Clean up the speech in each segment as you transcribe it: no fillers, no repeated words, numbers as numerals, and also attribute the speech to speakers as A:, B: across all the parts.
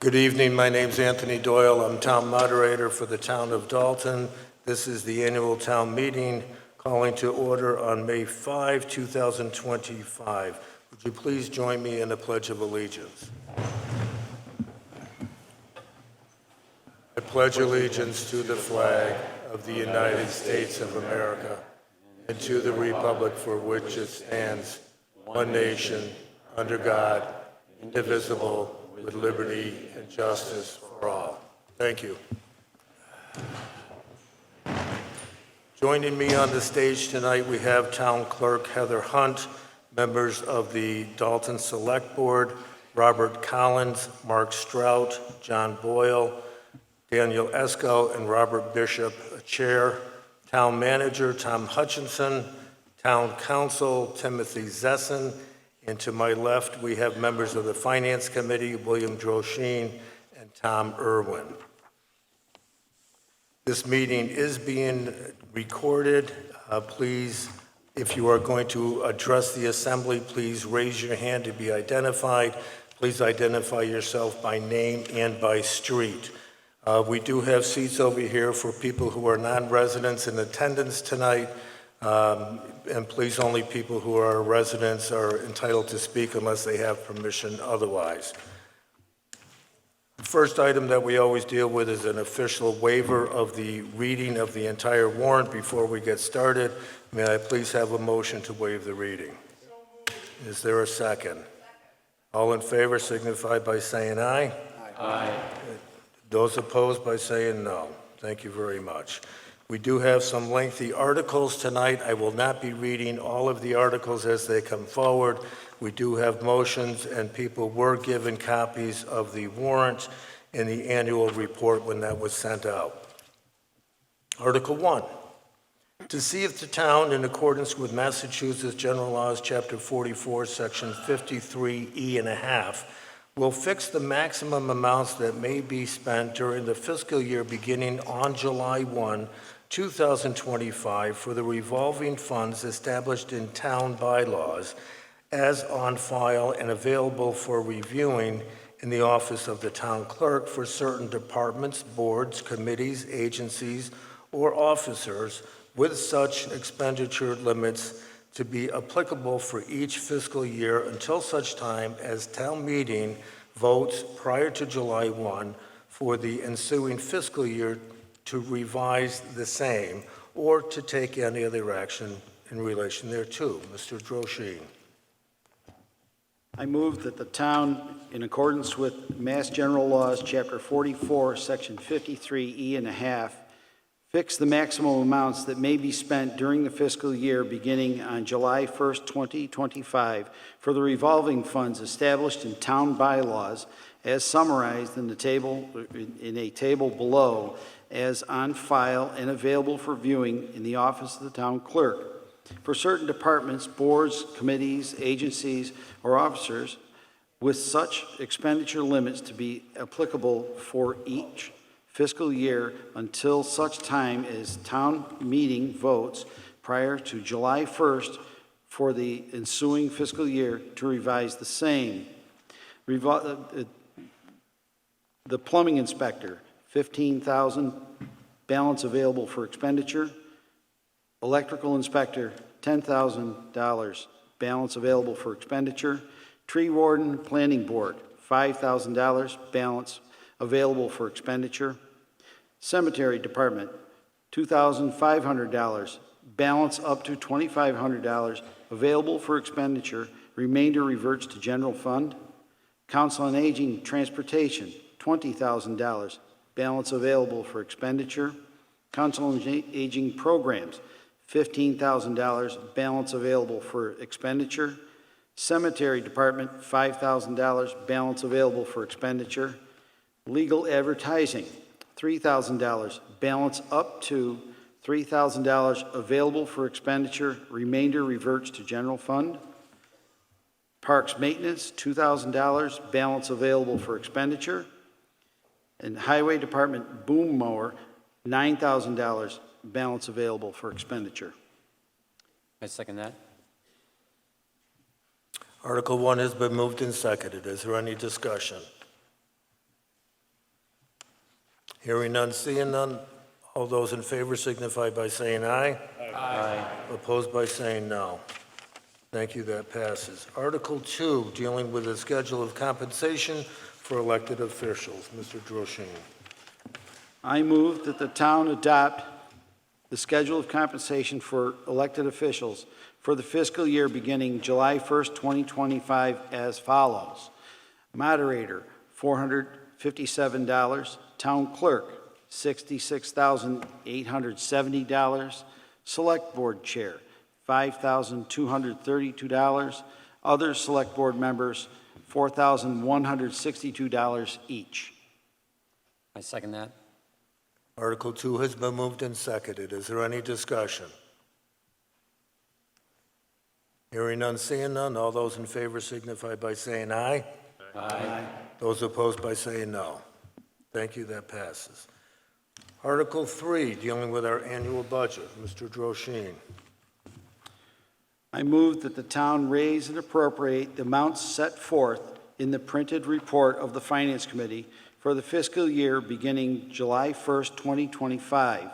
A: Good evening. My name's Anthony Doyle. I'm town moderator for the town of Dalton. This is the annual town meeting calling to order on May 5, 2025. Would you please join me in the Pledge of Allegiance? I pledge allegiance to the flag of the United States of America and to the republic for which it stands, one nation, under God, indivisible, with liberty and justice for all. Thank you. Joining me on the stage tonight, we have Town Clerk Heather Hunt, members of the Dalton Select Board, Robert Collins, Mark Strout, John Boyle, Daniel Esco, and Robert Bishop, Chair, Town Manager Tom Hutchinson, Town Council Timothy Zessin, and to my left, we have members of the Finance Committee, William Drosheen and Tom Irwin. This meeting is being recorded. Please, if you are going to address the assembly, please raise your hand to be identified. Please identify yourself by name and by street. We do have seats over here for people who are non-residents in attendance tonight. And please, only people who are residents are entitled to speak unless they have permission otherwise. The first item that we always deal with is an official waiver of the reading of the entire warrant. Before we get started, may I please have a motion to waive the reading? Is there a second? All in favor signify by saying aye. Aye. Those opposed by saying no. Thank you very much. We do have some lengthy articles tonight. I will not be reading all of the articles as they come forward. We do have motions, and people were given copies of the warrant in the annual report when that was sent out. Article 1, to see if the town, in accordance with Massachusetts General Laws, Chapter 44, Section 53E and a half, will fix the maximum amounts that may be spent during the fiscal year beginning on July 1, 2025 for the revolving funds established in town bylaws as on file and available for reviewing in the office of the town clerk for certain departments, boards, committees, agencies, or officers, with such expenditure limits to be applicable for each fiscal year until such time as town meeting votes prior to July 1 for the ensuing fiscal year to revise the same or to take any other action in relation thereto. Mr. Drosheen.
B: I move that the town, in accordance with Mass General Laws, Chapter 44, Section 53E and a half, fix the maximum amounts that may be spent during the fiscal year beginning on July 1st, 2025 for the revolving funds established in town bylaws as summarized in a table below as on file and available for viewing in the office of the town clerk for certain departments, boards, committees, agencies, or officers with such expenditure limits to be applicable for each fiscal year until such time as town meeting votes prior to July 1st for the ensuing fiscal year to revise the same. The plumbing inspector, $15,000, balance available for expenditure. Electrical inspector, $10,000, balance available for expenditure. Tree warden, planning board, $5,000, balance available for expenditure. Cemetery department, $2,500, balance up to $2,500, available for expenditure. Remainder reverts to general fund. Council on Aging transportation, $20,000, balance available for expenditure. Council on Aging programs, $15,000, balance available for expenditure. Cemetery department, $5,000, balance available for expenditure. Legal advertising, $3,000, balance up to $3,000, available for expenditure. Remainder reverts to general fund. Parks maintenance, $2,000, balance available for expenditure. And Highway Department boom mower, $9,000, balance available for expenditure.
C: I second that.
A: Article 1 has been moved and seconded. Is there any discussion? Hearing none, seeing none. All those in favor signify by saying aye.
C: Aye.
A: Opposed by saying no. Thank you, that passes. Article 2, dealing with the schedule of compensation for elected officials. Mr. Droshine.
B: I move that the town adopt the schedule of compensation for elected officials for the fiscal year beginning July 1st, 2025 as follows. Moderator, $457. Town clerk, $66,870. Select Board Chair, $5,232. Other Select Board members, $4,162 each.
C: I second that.
A: Article 2 has been moved and seconded. Is there any discussion? Hearing none, seeing none. All those in favor signify by saying aye.
C: Aye.
A: Those opposed by saying no. Thank you, that passes. Article 3, dealing with our annual budget. Mr. Droshine.
B: I move that the town raise and appropriate the amounts set forth in the printed report of the Finance Committee for the fiscal year beginning July 1st, 2025,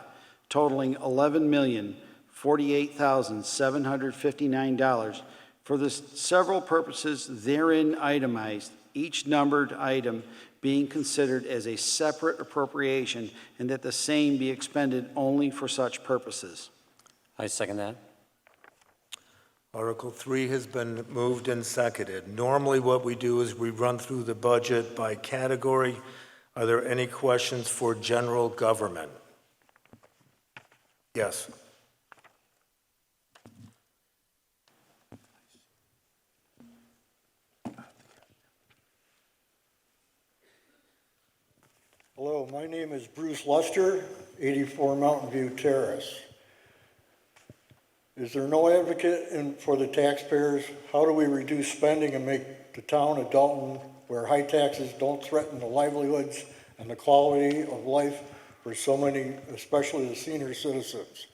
B: totaling $11,048,759 for the several purposes therein itemized, each numbered item being considered as a separate appropriation, and that the same be expended only for such purposes.
C: I second that.
A: Article 3 has been moved and seconded. Normally what we do is we run through the budget by category. Are there any questions for general government? Yes.
D: Hello, my name is Bruce Luster, 84 Mountain View Terrace. Is there no advocate for the taxpayers? How do we reduce spending and make the town of Dalton, where high taxes don't threaten the livelihoods and the quality of life for so many, especially the senior citizens?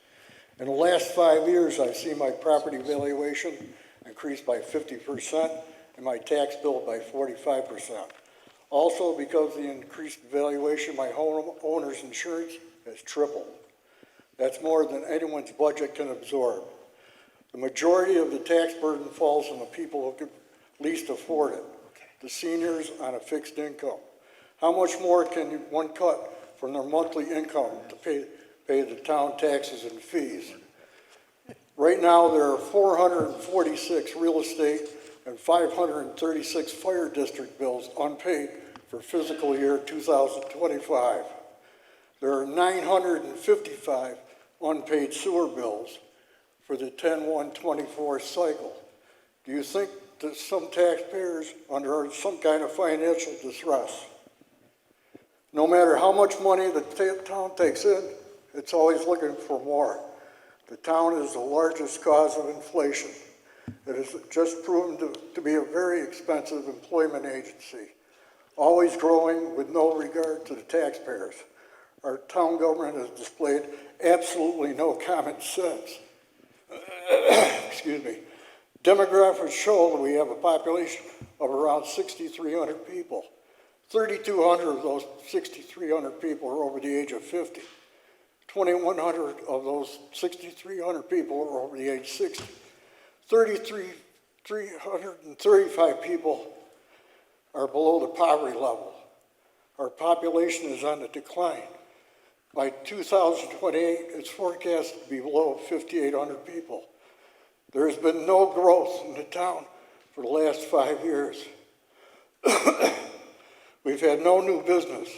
D: In the last 5 years, I've seen my property valuation increase by 50% and my tax bill by 45%. Also, because of the increased valuation, my homeowner's insurance has tripled. That's more than anyone's budget can absorb. The majority of the tax burden falls on the people who can least afford it, the seniors on a fixed income. How much more can one cut from their monthly income to pay the town taxes and fees? Right now, there are 446 real estate and 536 fire district bills unpaid for fiscal year 2025. There are 955 unpaid sewer bills for the 10/1/24 cycle. Do you think that some taxpayers are under some kind of financial distress? No matter how much money the town takes in, it's always looking for more. The town is the largest cause of inflation. It has just proven to be a very expensive employment agency, always growing with no regard to the taxpayers. Our town government has displayed absolutely no common sense. Excuse me. Demographics show that we have a population of around 6,300 people. 3,200 of those 6,300 people are over the age of 50. 2,100 of those 6,300 people are over the age 60. 335 people are below the poverty level. Our population is on the decline. By 2028, it's forecast to be below 5,800 people. There has been no growth in the town for the last 5 years. We've had no new business.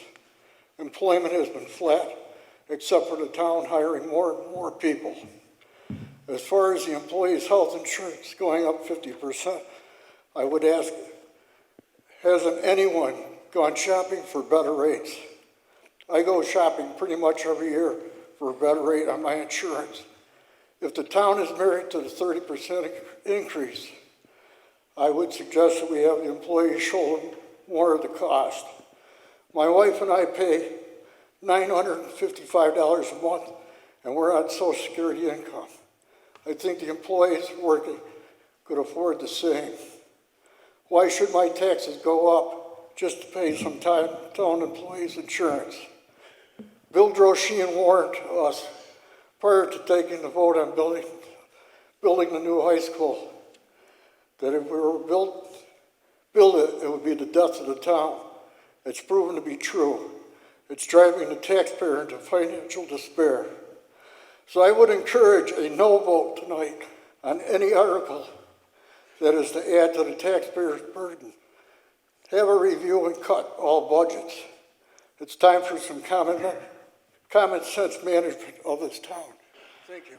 D: Employment has been flat, except for the town hiring more and more people. As far as the employees' health insurance going up 50%, I would ask, hasn't anyone gone shopping for better rates? I go shopping pretty much every year for a better rate on my insurance. If the town is married to the 30% increase, I would suggest that we have the employees shoulder more of the cost. My wife and I pay $955 a month, and we're on Social Security income. I think the employees working could afford the same. Why should my taxes go up just to pay some town employees' insurance? Bill Droshy and Warrant to us prior to taking the vote on building the new high school, that if we were build it, it would be the death of the town. It's proven to be true. It's driving the taxpayer into financial despair. So I would encourage a no vote tonight on any article that is to add to the taxpayer's burden. Have a review and cut all budgets. It's time for some common sense management of this town. Thank you.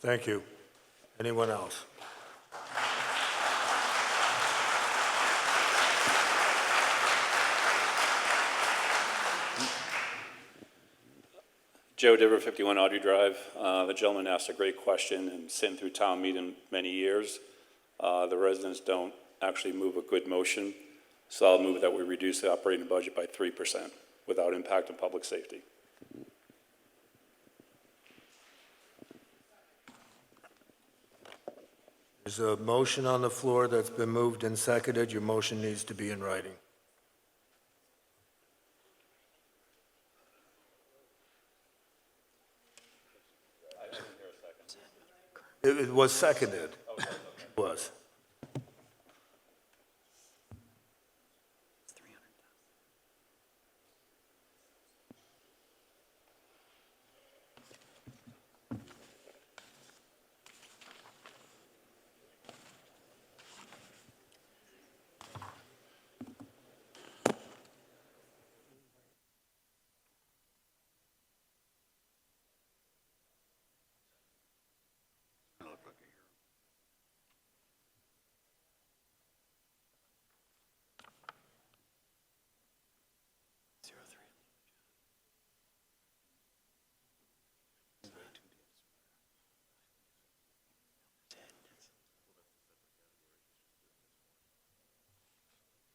A: Thank you. Anyone else?
E: Joe Diver, 51 Audrey Drive. The gentleman asked a great question, and sitting through town meeting many years, the residents don't actually move a good motion, so I'll move that we reduce the operating budget by 3% without impact on public safety.
A: There's a motion on the floor that's been moved and seconded. Your motion needs to be in writing. It was seconded. It was.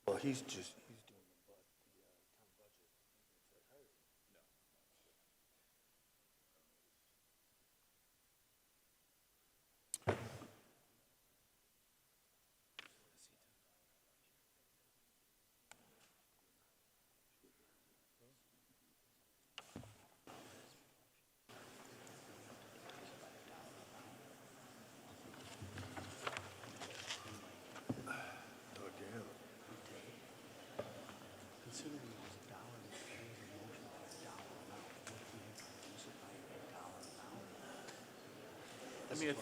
A: Well, he's doing
F: I mean,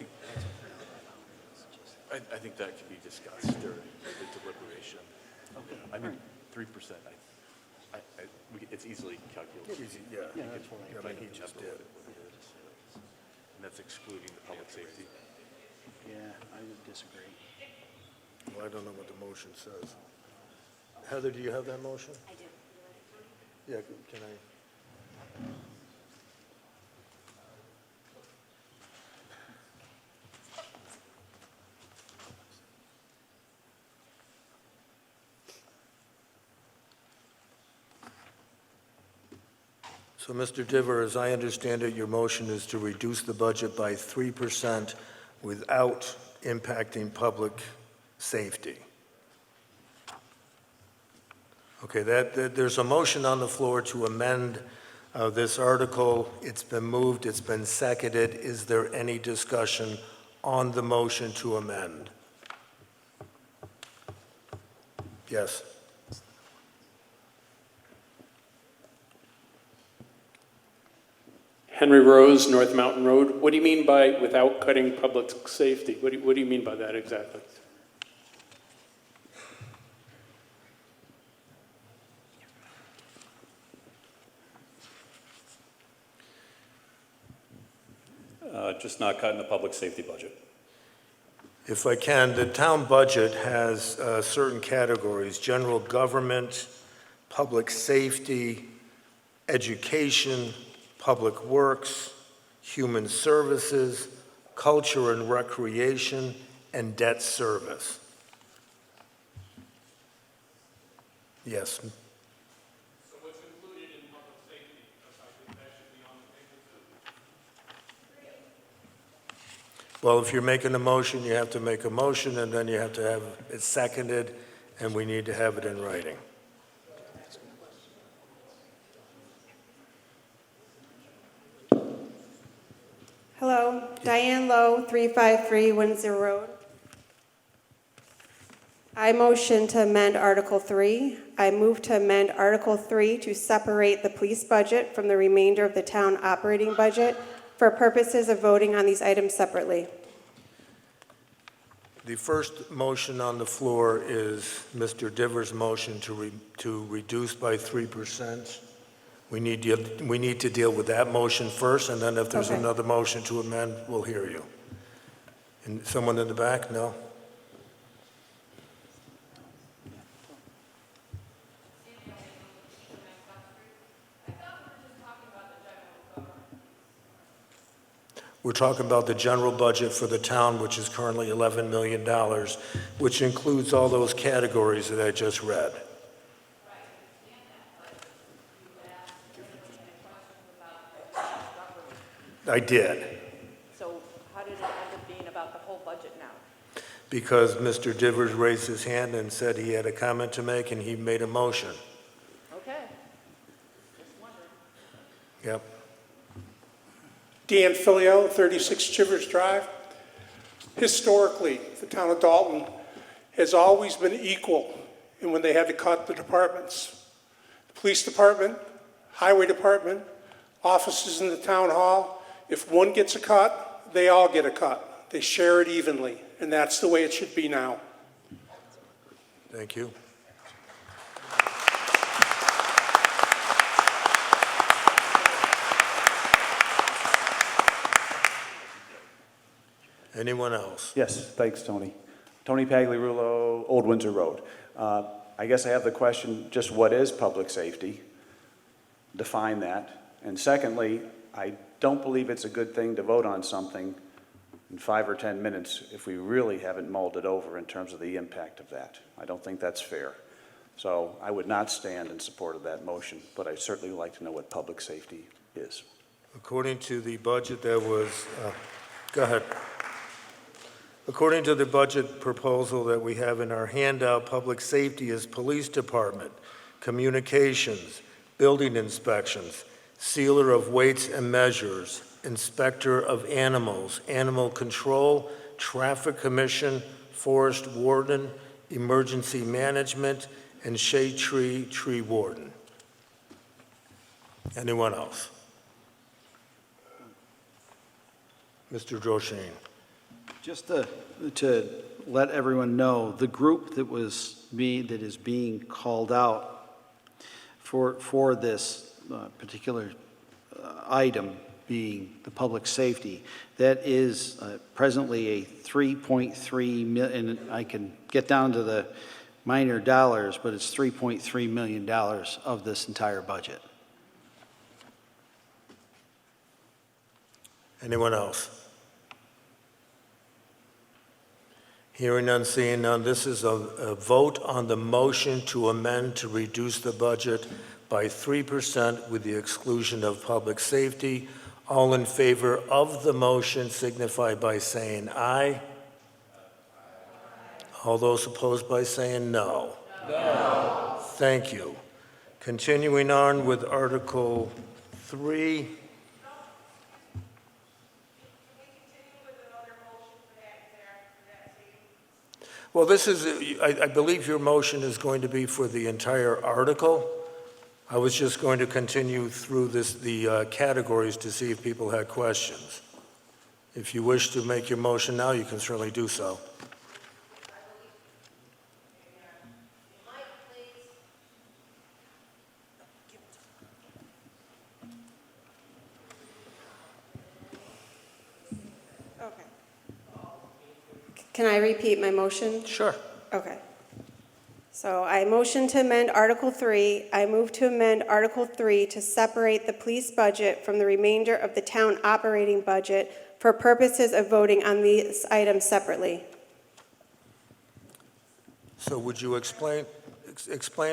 F: I think that can be discussed during the deliberation. Okay. I mean, 3%, it's easily calculated.
A: Yeah,
F: You
A: that's
F: can
A: what I mean, he just did.
F: what it is. And that's excluding the public safety.
B: Yeah, I would disagree.
A: Well, I don't know what the motion says. Heather, do you have that motion?
G: I do.
A: Yeah, can I? So, Mr. Diver, as I understand it, your motion is to reduce the budget by 3% without impacting public safety. Okay, there's a motion on the floor to amend this article. It's been moved, it's been seconded. Is there any discussion on the motion to amend? Yes.
H: Henry Rose, North Mountain Road. What do you mean by without cutting public safety? What do you mean by that exactly?
E: Just not cutting the public safety budget.
A: If I can, the town budget has certain categories: general government, public safety, education, public works, human services, culture and recreation, and debt service. Yes.
H: So what's included in public safety? Because I think that should be on the paper too.
A: Well, if you're making a motion, you have to make a motion, and then you have to have it seconded, and we need to have it in writing.
G: Hello, Diane Lowe, 353 Windsor Road. I motion to amend Article 3. I move to amend Article 3 to separate the police budget from the remainder of the town operating budget for purposes of voting on these items separately.
A: The first motion on the floor is Mr. Divers' motion to reduce by 3%. We need to deal with that motion first, and then if there's
G: Okay.
A: another motion to amend, we'll hear you. And someone in the back? No? We're talking about the general budget for the town, which is currently $11 million, which includes all those categories that I just read. I did,
I: So how did it end up being about the whole budget now?
A: because Mr. Divers raised his hand and said he had a comment to make, and he made a motion.
I: Okay. Just wondering.
A: Yep.
H: Dan Filio, 36 Chivers Drive. Historically, the town of Dalton has always been equal in when they had to cut the departments. The police department, highway department, offices in the town hall, if one gets a cut, they all get a cut. They share it evenly, and that's the way it should be now.
A: Thank you. Anyone else?
J: Yes, thanks, Tony. Tony Pagliarulo, Old Windsor Road. I guess I have the question, just what is public safety? Define that. And secondly, I don't believe it's a good thing to vote on something in 5 or 10 minutes if we really haven't mulled it over in terms of the impact of that. I don't think that's fair. So I would not stand in support of that motion, but I'd certainly like to know what public safety is.
A: According to the budget that was, go ahead. According to the budget proposal that we have in our handout, public safety is police department, communications, building inspections, sealer of weights and measures, inspector of animals, animal control, traffic commission, forest warden, emergency management, and shade tree warden. Anyone else? Mr. Droshane.
B: Just to let everyone know, the group that is being called out for this particular item being the public safety, that is presently a 3.3 million, and I can get down to the minor dollars, but it's $3.3 million of this entire budget.
A: Anyone else? Hearing none, seeing none, this is a vote on the motion to amend to reduce the budget by 3% with the exclusion of public safety. All in favor of the motion signify by saying aye. All those opposed by saying no. No. Thank you. Continuing on with Article 3. Well, this is, I believe your motion is going to be for the entire article. I was just going to continue through the categories to see if people had questions. If you wish to make your motion now, you can certainly do so.
G: Can I repeat my motion?
A: Sure.
G: Okay. So I motion to amend Article 3. I move to amend Article 3 to separate the police budget from the remainder of the town operating budget for purposes of voting on these items separately.
A: So would you explain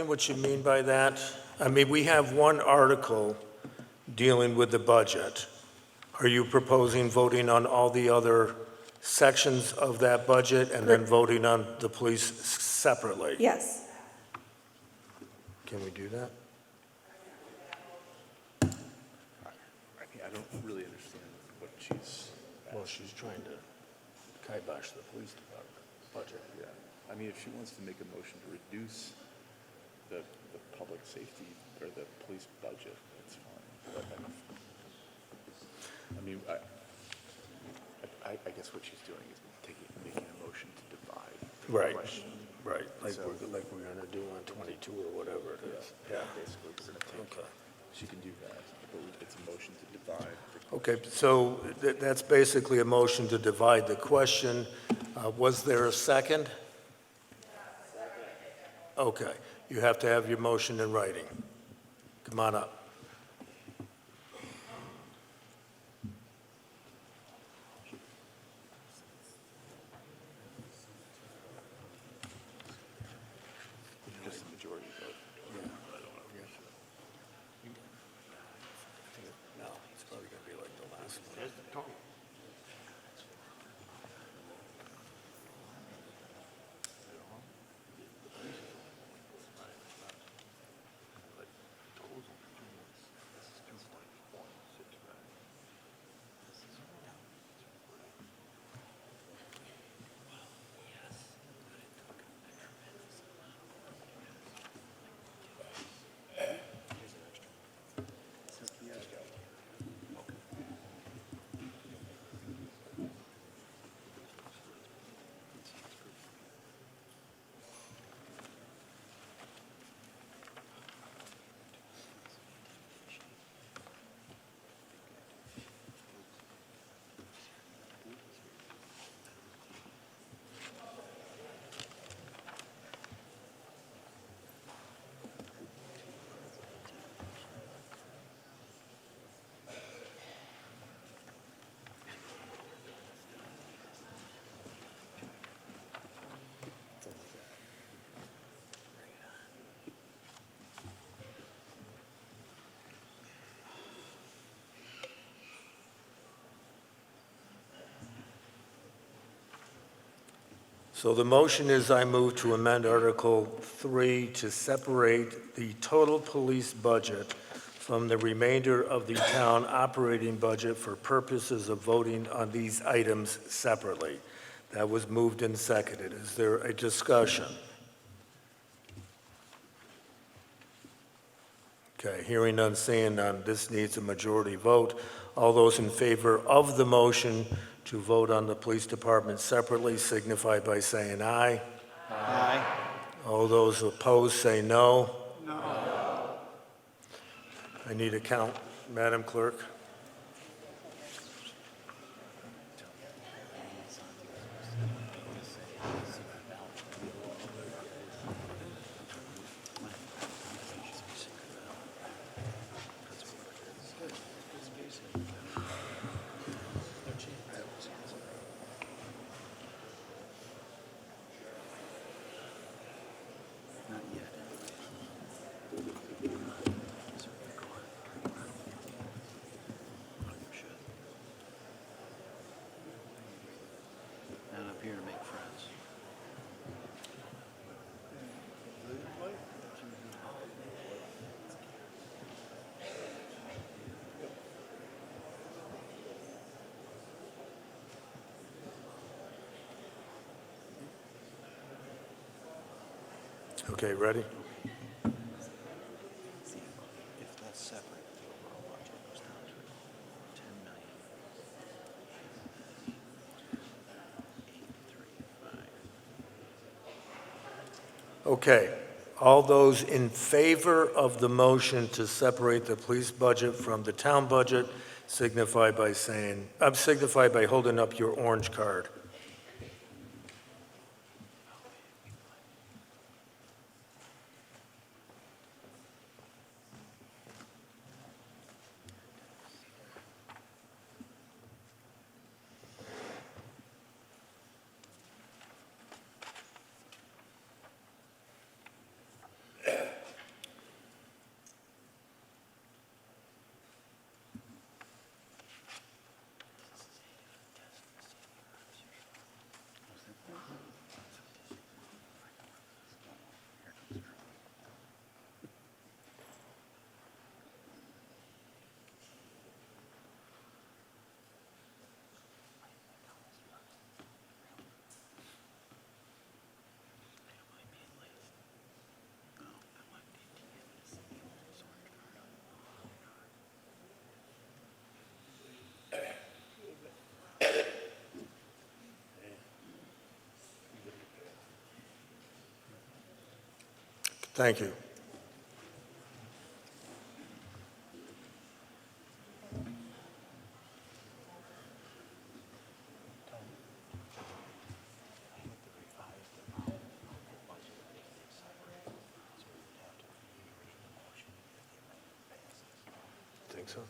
A: what you mean by that? I mean, we have one article dealing with the budget. Are you proposing voting on all the other sections of that budget and then voting on the police separately?
G: Yes.
A: Can we do that?
F: I don't really understand what she's.
A: Well, she's trying to kibosh the police department budget.
F: Yeah, I mean, if she wants to make a motion to reduce the public safety or the police budget, that's fine. But I mean, I guess what she's doing is making a motion to divide the
A: Right.
F: question.
A: Right, like
F: So-
A: we're gonna do on 22 or whatever it is. Yeah,
F: Basically, we're gonna take,
A: okay.
F: she can do that, but it's a motion to divide. the
A: Okay, so that's basically a motion to divide the question. Was there a second? Okay, you have to have your motion in writing. Come on up.
F: Just the majority vote.
A: No, it's probably gonna be like the last one. So the motion is I move to amend Article 3 to separate the total police budget from the remainder of the town operating budget for purposes of voting on these items separately. That was moved and seconded. Is there a discussion? Okay, hearing none, seeing none, this needs a majority vote. All those in favor of the motion to vote on the police department separately signify by saying aye.
B: Aye.
A: All those opposed say no. No. I need a count, Madam Clerk.
B: Not yet. Not up here to make friends.
A: Okay, ready?
B: If that's separate, the overall budget goes down to 10,835.
A: Okay. All those in favor of the motion to separate the police budget from the town budget signify by holding up your orange card. Thank you. Think so?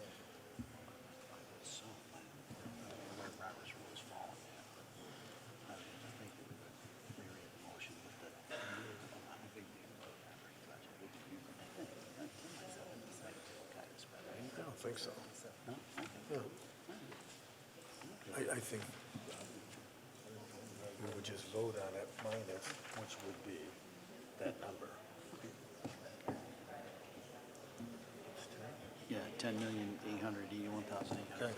A: I don't think so. No. I think we would just vote on it minus, which would be that number.
B: Yeah, 10,881,800.
A: Okay.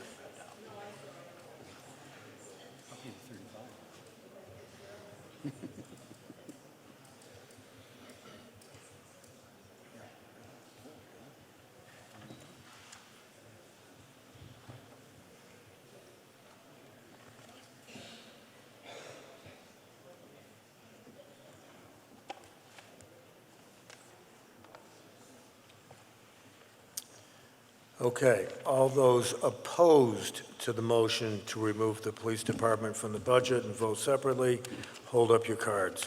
A: Okay, all those opposed to the motion to remove the police department from the budget and vote separately, hold up your cards.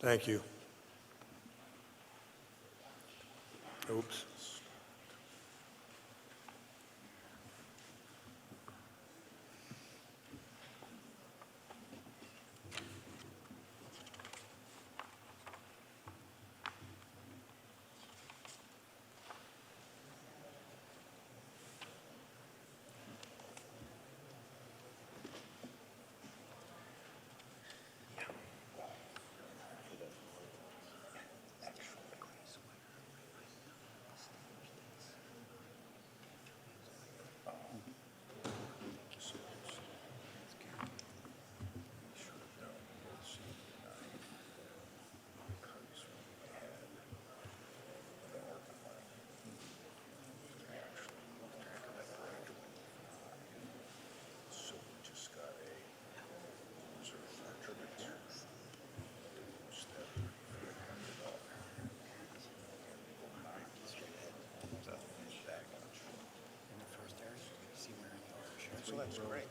A: Thank you. Oops.
B: So that's great.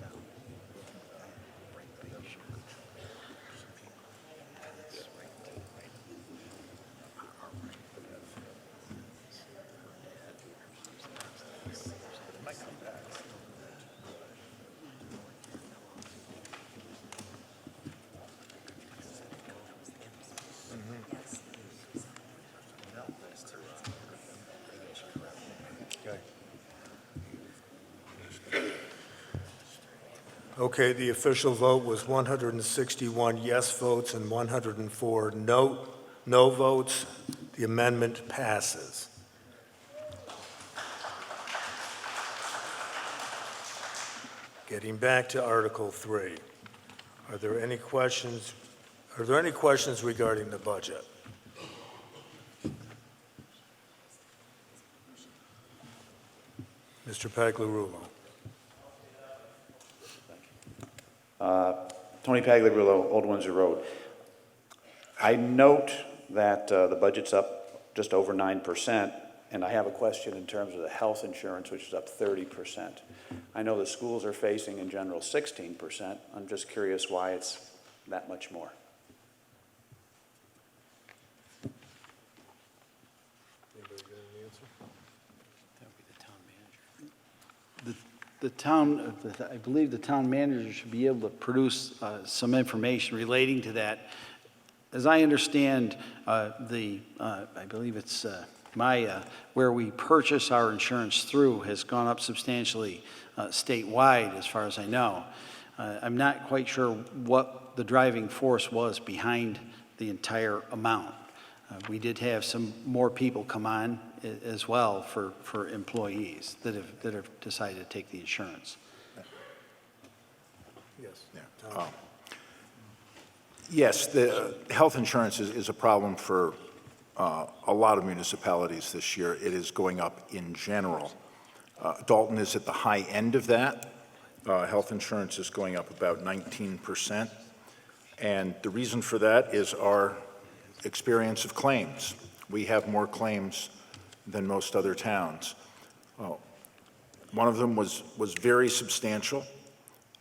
A: Okay, the official vote was 161 yes votes and 104 no votes. The amendment passes. Getting back to Article 3, are there any questions regarding the budget? Mr. Pagliarulo.
J: Tony Pagliarulo, Old Windsor Road. I note that the budget's up just over 9%, and I have a question in terms of the health insurance, which is up 30%. I know the schools are facing, in general, 16%. I'm just curious why it's that much more.
B: The town, I believe the town manager should be able to produce some information relating to that. As I understand, I believe it's where we purchase our insurance through has gone up substantially statewide, as far as I know. I'm not quite sure what the driving force was behind the entire amount. We did have some more people come on as well for employees that have decided to take the insurance.
A: Yes.
K: Yeah. Yes, the health insurance is a problem for a lot of municipalities this year. It is going up in general. Dalton is at the high end of that. Health insurance is going up about 19%. And the reason for that is our experience of claims. We have more claims than most other towns. One of them was very substantial,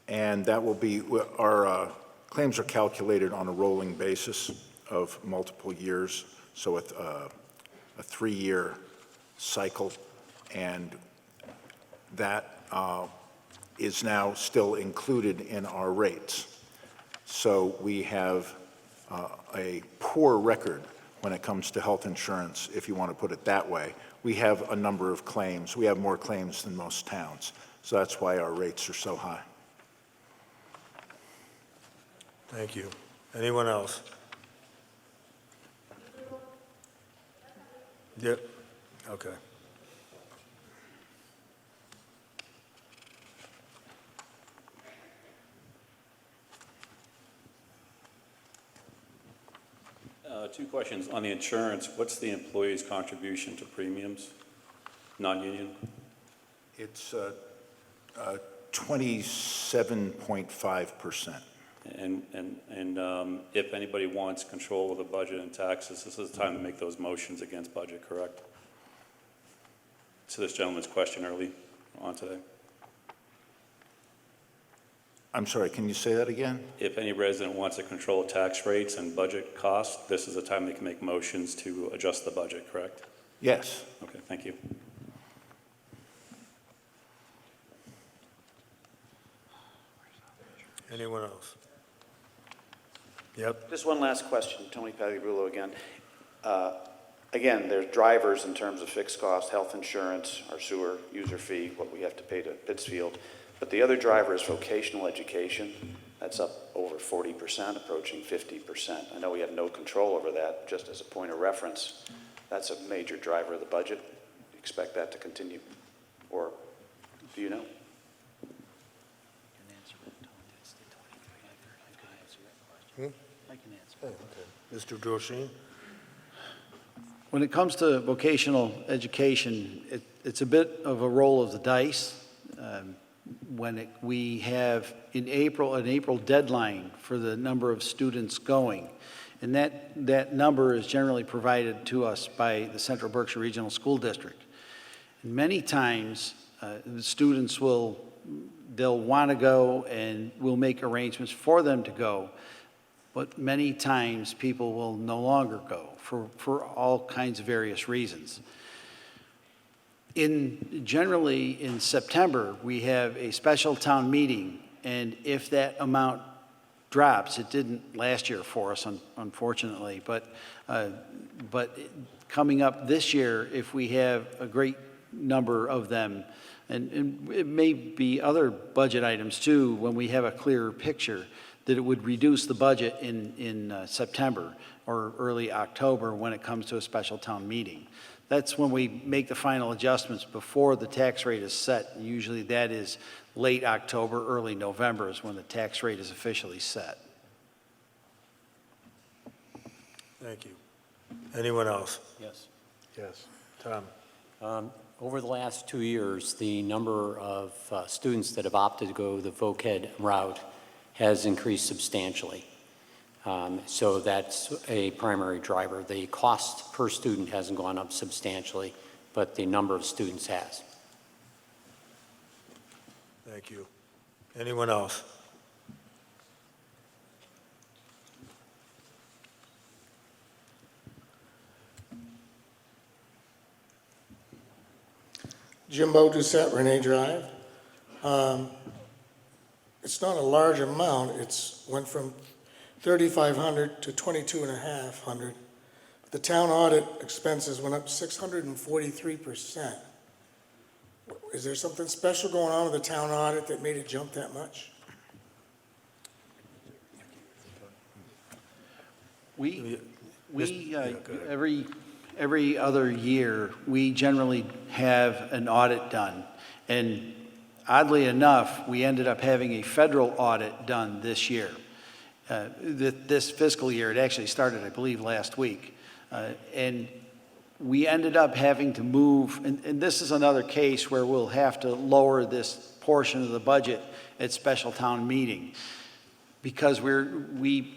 K: and that will be, our claims are calculated on a rolling basis of multiple years, so with a 3-year cycle, and that is now still included in our rates. So we have a poor record when it comes to health insurance, if you want to put it that way. We have a number of claims. We have more claims than most towns, so that's why our rates are so high.
A: Thank you. Anyone else? Yep, okay.
E: Two questions. On the insurance, what's the employee's contribution to premiums, non-union?
K: It's 27.5%.
E: And if anybody wants control of the budget and taxes, this is the time to make those motions against budget, correct? To this gentleman's question early on today.
K: I'm sorry, can you say that again?
E: If any resident wants to control tax rates and budget costs, this is the time they can make motions to adjust the budget, correct?
K: Yes.
E: Okay, thank you.
A: Anyone else? Yep.
J: Just one last question, Tony Pagliarulo again. Again, there's drivers in terms of fixed cost, health insurance, our sewer user fee, what we have to pay to Pittsfield. But the other driver is vocational education. That's up over 40%, approaching 50%. I know we have no control over that. Just as a point of reference, that's a major driver of the budget. Expect that to continue, or do you know?
A: Mr. Dorshine?
B: When it comes to vocational education, it's a bit of a roll of the dice. We have an April deadline for the number of students going, and that number is generally provided to us by the Central Berkshire Regional School District. And many times, the students they'll want to go, and we'll make arrangements for them to go. But many times, people will no longer go for all kinds of various reasons. Generally in September, we have a special town meeting, and if that amount drops, it didn't last year for us, unfortunately, but coming up this year, if we have a great number of them, and it may be other budget items too, when we have a clearer picture, that it would reduce the budget in September or early October when it comes to a special town meeting. That's when we make the final adjustments before the tax rate is set. Usually that is late October, early November is when the tax rate is officially set.
A: Thank you. Anyone else?
C: Yes.
A: Yes. Tom?
C: Over the last 2 years, the number of students that have opted to go the voc ed route has increased substantially. So that's a primary driver. The cost per student hasn't gone up substantially, but the number of students has.
A: Thank you. Anyone else?
L: Jimbo Doucette, Renee Drive. It's not a large amount. It's went from 3,500 to 2,250. The town audit expenses went up 643%. Is there something special going on with the town audit that made it jump that much?
B: We,
A: Yeah, go ahead.
B: every other year, we generally have an audit done. And oddly enough, we ended up having a federal audit done this year. This fiscal year, it actually started, I believe, last week. And we ended up having to move, and this is another case where we'll have to lower this portion of the budget at special town meeting. Because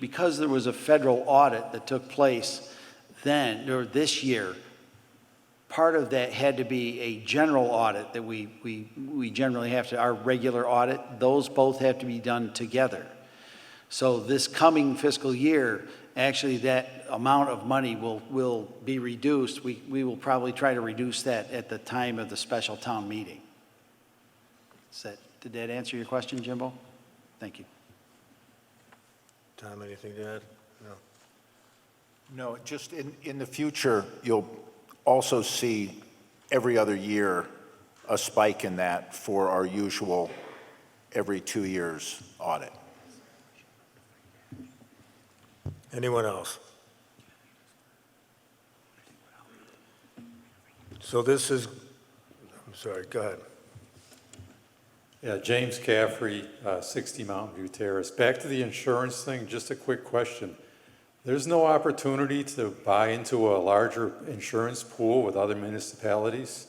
B: because there was a federal audit that took place then, or this year, part of that had to be a general audit that we generally have to, our regular audit, those both have to be done together. So this coming fiscal year, actually that amount of money will be reduced. We will probably try to reduce that at the time of the special town meeting. Did that answer your question, Jimbo? Thank you.
A: Tom, anything to add? No.
K: No, just in the future, you'll also see every other year a spike in that for our usual every 2 years audit.
A: Anyone else? So this is, I'm sorry, go ahead.
M: Yeah, James Caffrey, 60 Mountain View Terrace. Back to the insurance thing, just a quick question. There's no opportunity to buy into a larger insurance pool with other municipalities?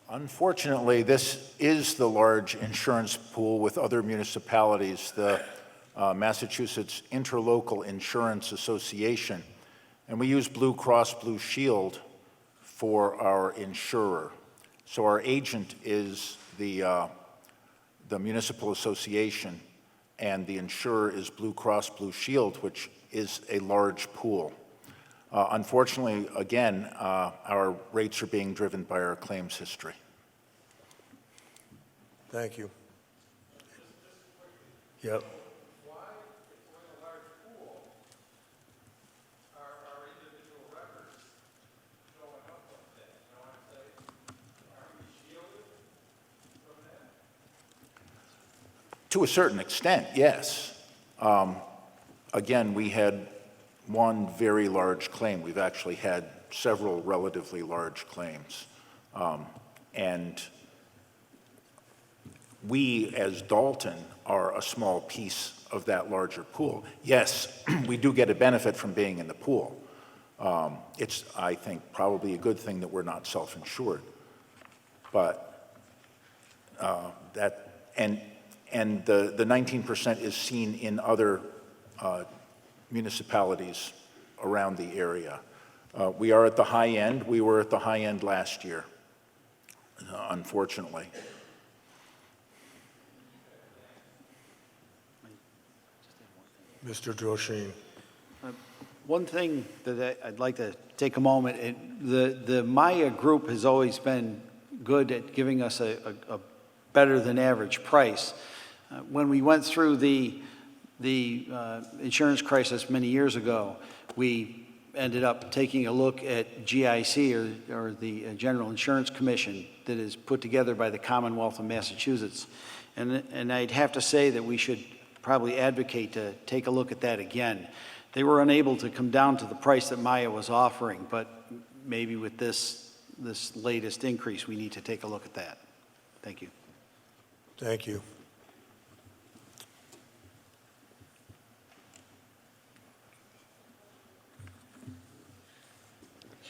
K: Unfortunately, this is the large insurance pool with other municipalities, the Massachusetts Interlocal Insurance Association, and we use Blue Cross Blue Shield for our insurer. So our agent is the municipal association, and the insurer is Blue Cross Blue Shield, which is a large pool. Unfortunately, again, our rates are being driven by our claims history.
A: Thank you. Yep.
K: To a certain extent, yes. Again, we had one very large claim. We've actually had several relatively large claims. And we, as Dalton, are a small piece of that larger pool. Yes, we do get a benefit from being in the pool. It's, I think, probably a good thing that we're not self-insured. But and the 19% is seen in other municipalities around the area. We are at the high end. We were at the high end last year, unfortunately.
A: Mr. Droshine.
B: One thing that I'd like to take a moment, the Maya group has always been good at giving us a better than average price. When we went through the insurance crisis many years ago, we ended up taking a look at GIC, or the General Insurance Commission, that is put together by the Commonwealth of Massachusetts. And I'd have to say that we should probably advocate to take a look at that again. They were unable to come down to the price that Maya was offering, but maybe with this latest increase, we need to take a look at that. Thank you.
A: Thank you.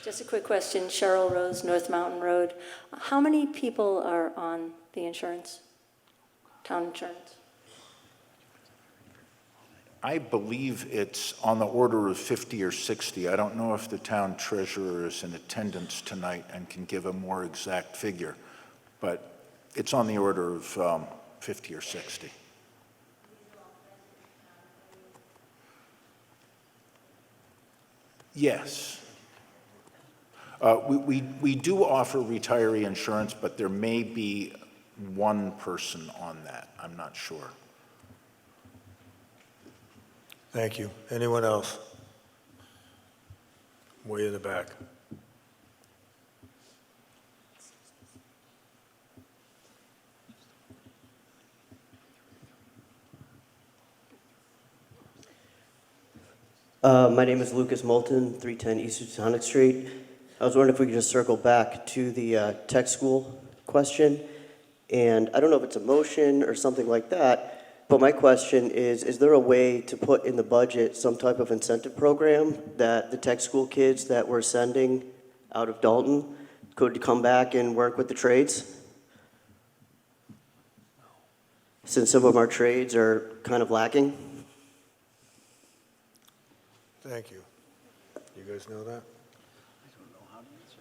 N: Just a quick question. Cheryl Rose, North Mountain Road. How many people are on the insurance, town insurance?
K: I believe it's on the order of 50 or 60. I don't know if the town treasurer is in attendance tonight and can give a more exact figure, but it's on the order of 50 or 60. Yes. We do offer retiree insurance, but there may be one person on that. I'm not sure.
A: Thank you. Anyone else? Way in the back.
O: My name is Lucas Moulton, 310 East Housatonic Street. I was wondering if we could just circle back to the tech school question. And I don't know if it's a motion or something like that, but my question is there a way to put in the budget some type of incentive program that the tech school kids that we're sending out of Dalton could come back and work with the trades? Since some of our trades are kind of lacking.
A: Thank you. You guys know that? I don't know how to answer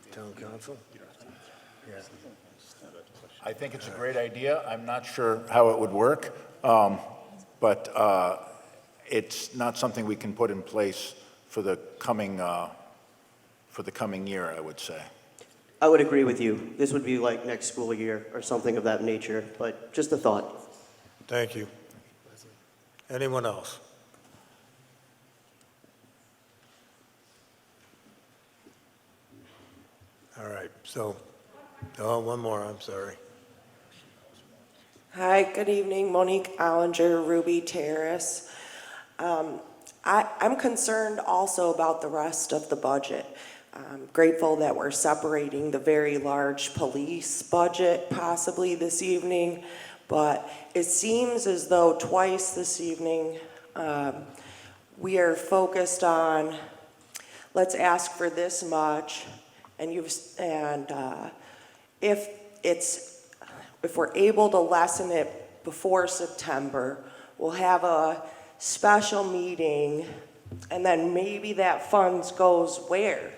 A: that. Town council? Yeah.
K: I think it's a great idea. I'm not sure how it would work, but it's not something we can put in place for the coming year, I would say.
O: I would agree with you. This would be like next school year or something of that nature, but just a thought.
A: Thank you. Anyone else? All right, so, oh, one more, I'm sorry.
P: Hi, good evening, Monique Ollinger, Ruby Terrace. I'm concerned also about the rest of the budget. I'm grateful that we're separating the very large police budget possibly this evening, but it seems as though twice this evening we are focused on, let's ask for this much, and if we're able to lessen it before September, we'll have a special meeting, and then maybe that funds goes where?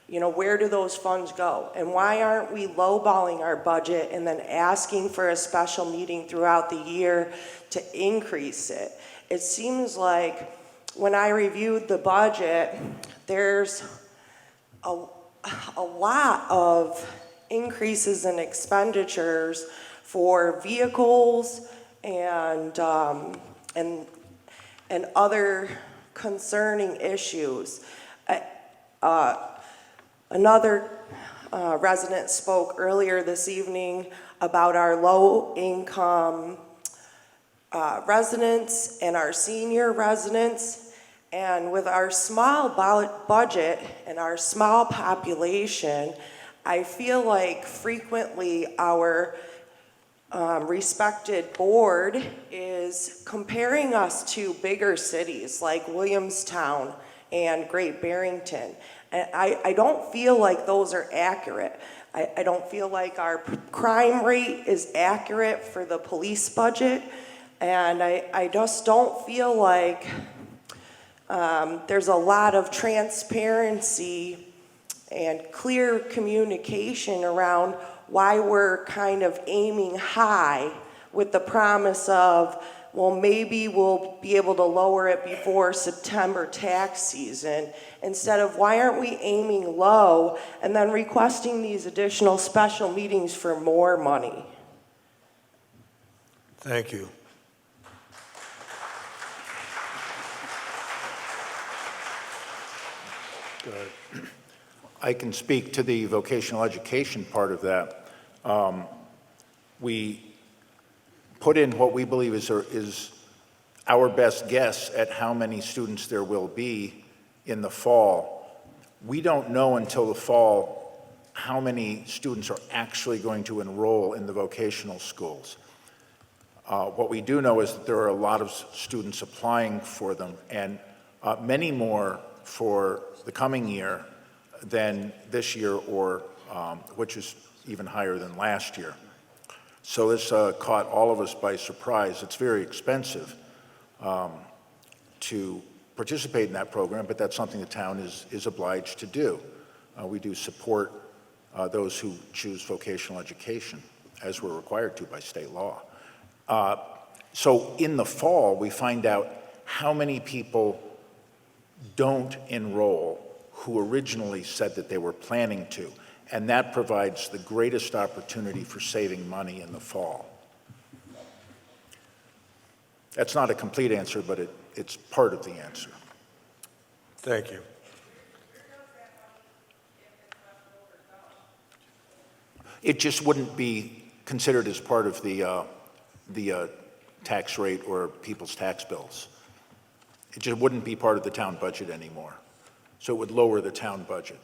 P: You know, where do those funds go? And why aren't we lowballing our budget and then asking for a special meeting throughout the year to increase it? It seems like when I reviewed the budget, there's a lot of increases in expenditures for vehicles and other concerning issues. Another resident spoke earlier this evening about our low-income residents and our senior residents. And with our small budget and our small population, I feel like frequently our respected board is comparing us to bigger cities like Williamstown and Great Barrington. And I don't feel like those are accurate. I don't feel like our crime rate is accurate for the police budget. And I just don't feel like there's a lot of transparency and clear communication around why we're kind of aiming high with the promise of, well, maybe we'll be able to lower it before September tax season, instead of why aren't we aiming low and then requesting these additional special meetings for more money?
A: Thank you. Good.
K: I can speak to the vocational education part of that. We put in what we believe is our best guess at how many students there will be in the fall. We don't know until the fall how many students are actually going to enroll in the vocational schools. What we do know is that there are a lot of students applying for them, and many more for the coming year than this year, or which is even higher than last year. So this caught all of us by surprise. It's very expensive to participate in that program, but that's something the town is obliged to do. We do support those who choose vocational education, as we're required to by state law. So in the fall, we find out how many people don't enroll who originally said that they were planning to, and that provides the greatest opportunity for saving money in the fall. That's not a complete answer, but it's part of the answer.
A: Thank you.
K: It just wouldn't be considered as part of the tax rate or people's tax bills. It just wouldn't be part of the town budget anymore. So it would lower the town budget.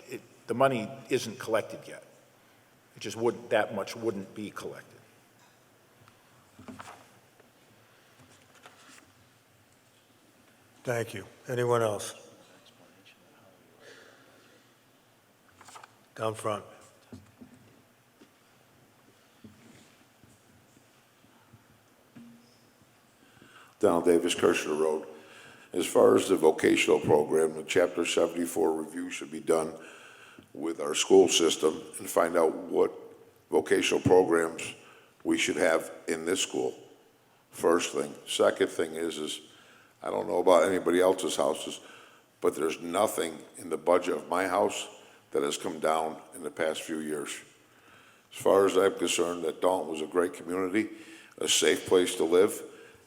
K: The money isn't collected yet. It just wouldn't, that much wouldn't be collected.
A: Thank you. Anyone else? Down front.
Q: Donald Davis, Kershaw Road. As far as the vocational program, the Chapter 74 review should be done with our school system and find out what vocational programs we should have in this school. First thing. Second thing is I don't know about anybody else's houses, but there's nothing in the budget of my house that has come down in the past few years. As far as I'm concerned, that Dalton was a great community, a safe place to live.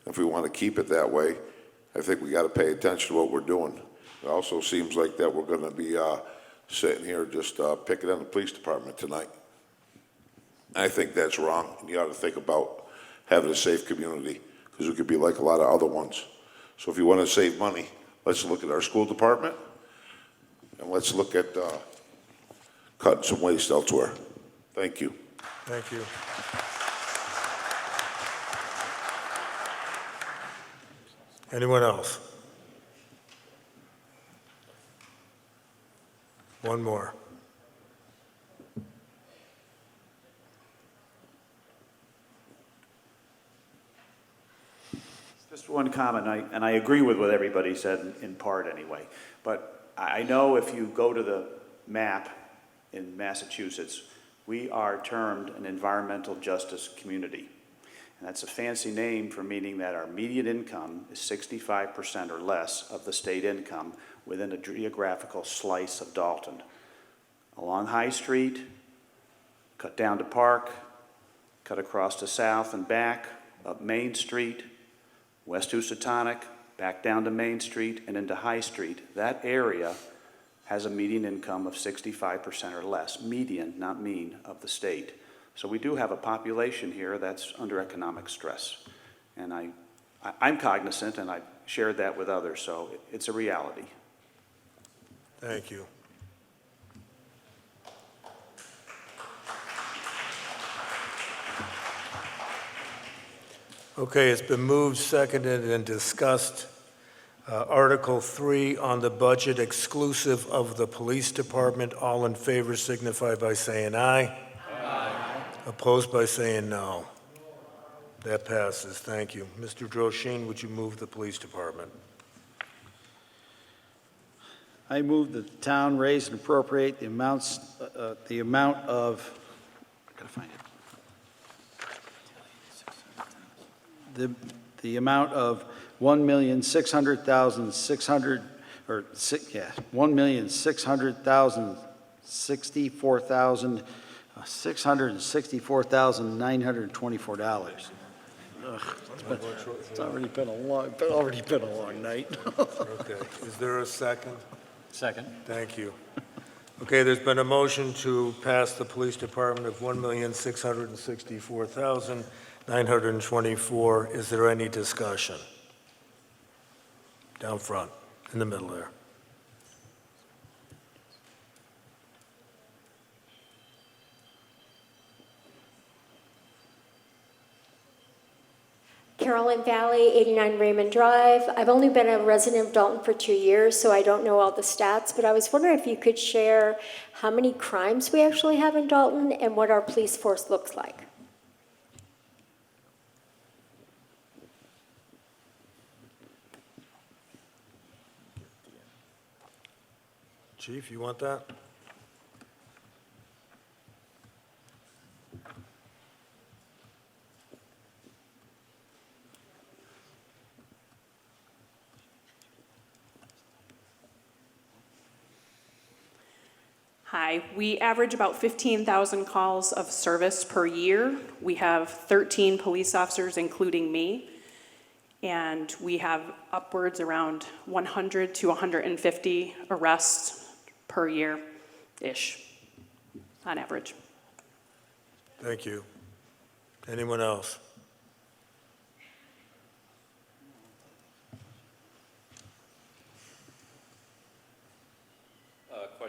Q: If we want to keep it that way, I think we got to pay attention to what we're doing. It also seems like that we're going to be sitting here just picking on the police department tonight. I think that's wrong, and you ought to think about having a safe community, because we could be like a lot of other ones. So if you want to save money, let's look at our school department, and let's look at cutting some waste elsewhere. Thank you.
A: Thank you. Anyone else? One more.
J: Just one comment, and I agree with what everybody said in part anyway, but I know if you go to the map in Massachusetts, we are termed an environmental justice community. And that's a fancy name for meaning that our median income is 65% or less of the state income within a geographical slice of Dalton. Along High Street, cut down to Park, cut across to South and back, up Main Street, West Housatonic, back down to Main Street and into High Street. That area has a median income of 65% or less, median, not mean, of the state. So we do have a population here that's under economic stress. And I'm cognizant, and I've shared that with others, so it's a reality.
A: Thank you. Okay, it's been moved, seconded, and discussed. Article 3 on the budget exclusive of the police department. All in favor signify by saying aye. Aye. Opposed by saying no. That passes. Thank you. Mr. Droshine, would you move the police department?
B: I move that the town raise and appropriate the amount of, I gotta find it. The amount of $1,600,924. It's already been a long night.
A: Okay. Is there a second?
C: Second.
A: Thank you. Okay, there's been a motion to pass the police department of $1,664,924. Is there any discussion? Down front, in the middle there.
N: Carolyn Valley, 89 Raymond Drive. I've only been a resident of Dalton for 2 years, so I don't know all the stats, but I was wondering if you could share how many crimes we actually have in Dalton and what our police force looks like.
A: Chief, you want that?
I: Hi, we average about 15,000 calls of service per year. We have 13 police officers, including me, and we have upwards around 100 to 150 arrests per year-ish, on average.
A: Thank you. Anyone else?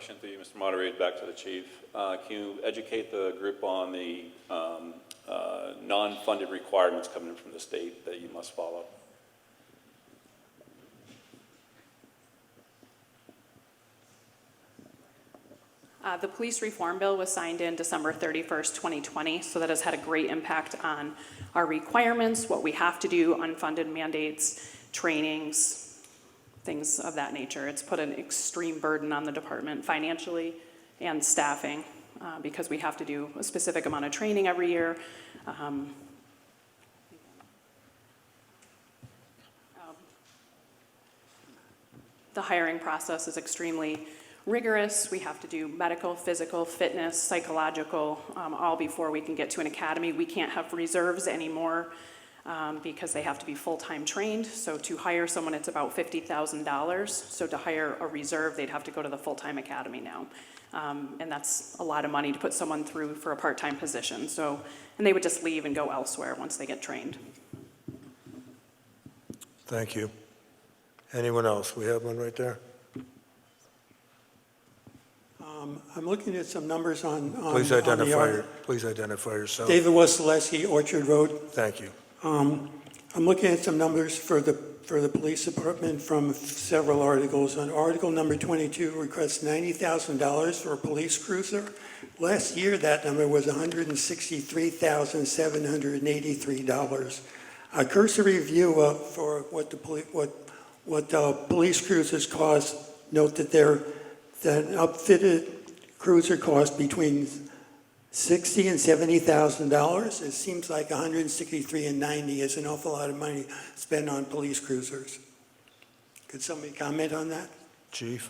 E: Question to you, Mr. Moderator, back to the chief. Can you educate the group on the non-funded requirements coming from the state that you must follow?
I: The police reform bill was signed in December 31st, 2020, so that has had a great impact on our requirements, what we have to do, unfunded mandates, trainings, things of that nature. It's put an extreme burden on the department financially and staffing because we have to do a specific amount of training every year. The hiring process is extremely rigorous. We have to do medical, physical, fitness, psychological, all before we can get to an academy. We can't have reserves anymore because they have to be full-time trained. So to hire someone, it's about $50,000. So to hire a reserve, they'd have to go to the full-time academy now. And that's a lot of money to put someone through for a part-time position. So, and they would just leave and go elsewhere once they get trained.
A: Thank you. Anyone else? We have one right there.
R: I'm looking at some numbers on
A: Please
R: on
A: please identify yourself.
R: David Wasilewski, Orchard Road.
A: Thank you.
R: I'm looking at some numbers for the police department from several articles. On article number 22 requests $90,000 for a police cruiser. Last year, that number was $163,783. A cursory view for what police cruisers cost. Note that that upfitted cruiser costs between $60,000 and $70,000. It seems like $163,000 and $90,000 is an awful lot of money spent on police cruisers. Could somebody comment on that?
A: Chief?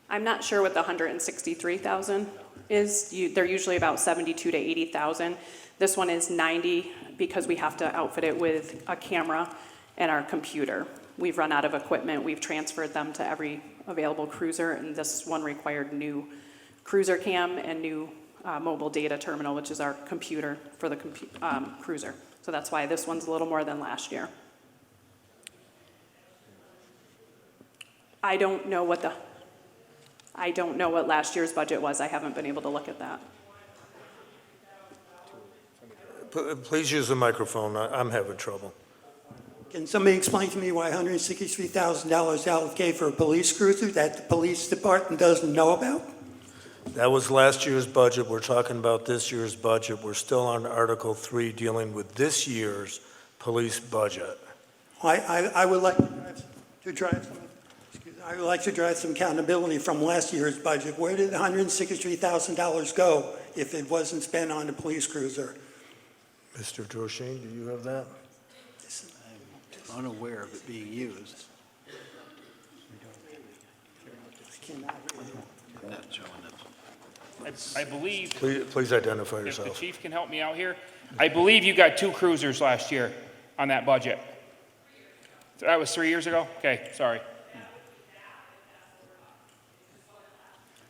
I: I'm not sure what the $163,000 is. They're usually about $72,000 to $80,000. This one is $90,000 because we have to outfit it with a camera and our computer. We've run out of equipment. We've transferred them to every available cruiser, and this one required new cruiser cam and new mobile data terminal, which is our computer for the cruiser. So that's why this one's a little more than last year. I don't know what last year's budget was. I haven't been able to look at that.
A: Please use the microphone. I'm having trouble.
R: Can somebody explain to me why $163,000 allocated for a police cruiser that the police department doesn't know about?
A: That was last year's budget. We're talking about this year's budget. We're still on Article 3 dealing with this year's police budget.
R: I would like to drive some accountability from last year's budget. Where did $163,000 go if it wasn't spent on the police cruiser?
A: Mr. Dorshane, do you have that?
B: I'm unaware of it being used.
S: I believe,
A: Please identify
S: if the
A: yourself.
S: chief can help me out here, I believe you got 2 cruisers last year on that budget. That was 3 years ago? Okay, sorry.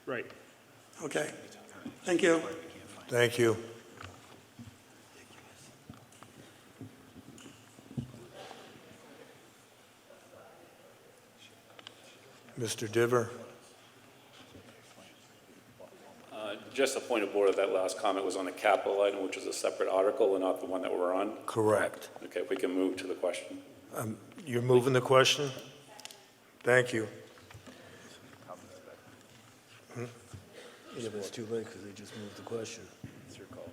S: Right.
R: Okay, thank you.
A: Thank you. Mr. Diver?
E: Just a point of order, that last comment was on the capital item, which is a separate article and not the one that we're on.
A: Correct.
E: Okay, if we can move to the question.
A: You're moving the question? Thank you.
T: Yeah, but it's too late because they just moved the question.
F: It's your call.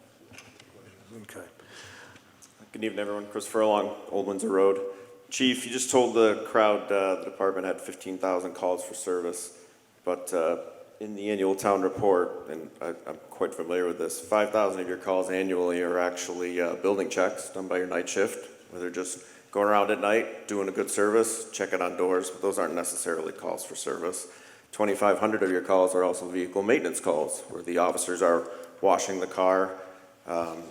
A: Okay.
U: Good evening, everyone. Chris Furlong, Old Windsor Road. Chief, you just told the crowd the department had 15,000 calls for service, but in the annual town report, and I'm quite familiar with this, 5,000 of your calls annually are actually building checks done by your night shift, where they're just going around at night, doing a good service, checking on doors, but those aren't necessarily calls for service. 2,500 of your calls are also vehicle maintenance calls, where the officers are washing the car,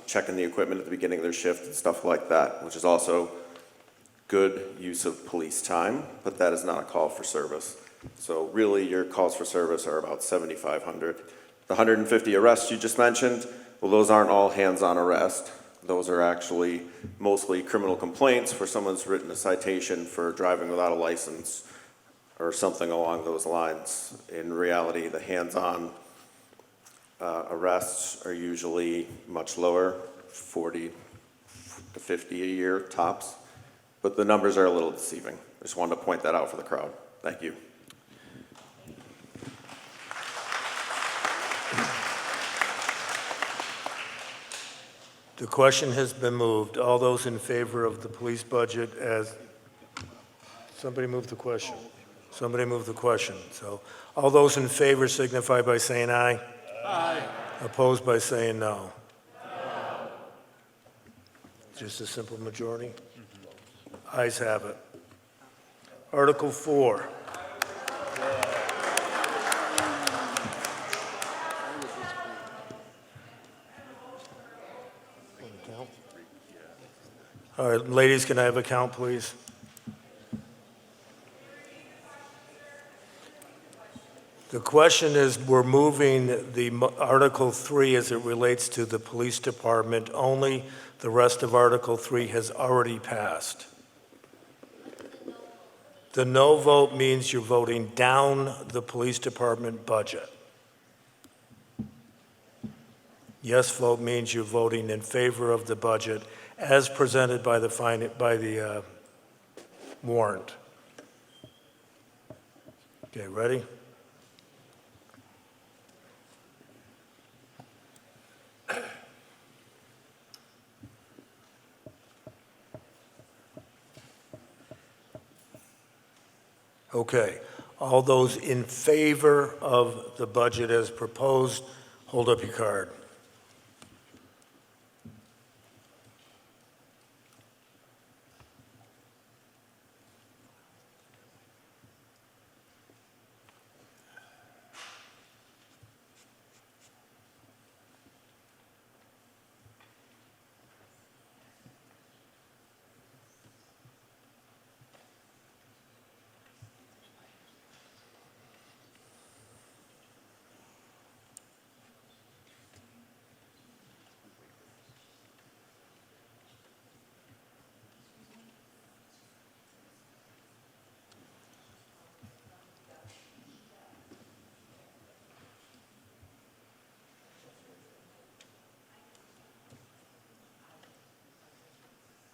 U: checking the equipment at the beginning of their shift and stuff like that, which is also good use of police time, but that is not a call for service. So really your calls for service are about 7,500. The 150 arrests you just mentioned, well, those aren't all hands-on arrest. Those are actually mostly criminal complaints where someone's written a citation for driving without a license or something along those lines. In reality, the hands-on arrests are usually much lower, 40 to 50 a year tops, but the numbers are a little deceiving. I just wanted to point that out for the crowd. Thank you.
A: The question has been moved. All those in favor of the police budget as, somebody move the question. Somebody move the question. So all those in favor signify by saying aye. Aye. Opposed by saying no. No. Just a simple majority? Ayes have it. Article 4. All right, ladies, can I have a count, please? The question is, we're moving the Article 3 as it relates to the police department only. The rest of Article 3 has already passed. The no vote means you're voting down the police department budget. Yes vote means you're voting in favor of the budget as presented by the warrant. Okay, ready? Okay, all those in favor of the budget as proposed, hold up your card.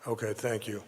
A: Okay, thank you.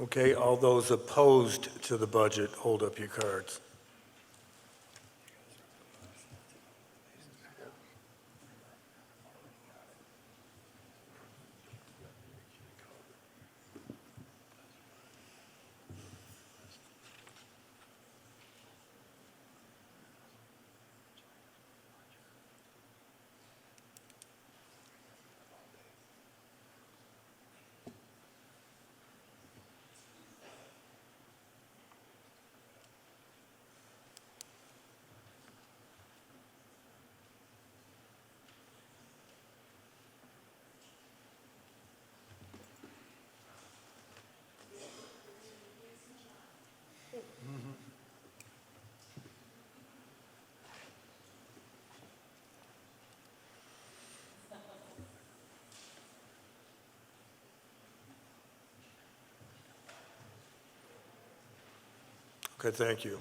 A: Okay, all those opposed to the budget, hold up your cards. Okay, thank you.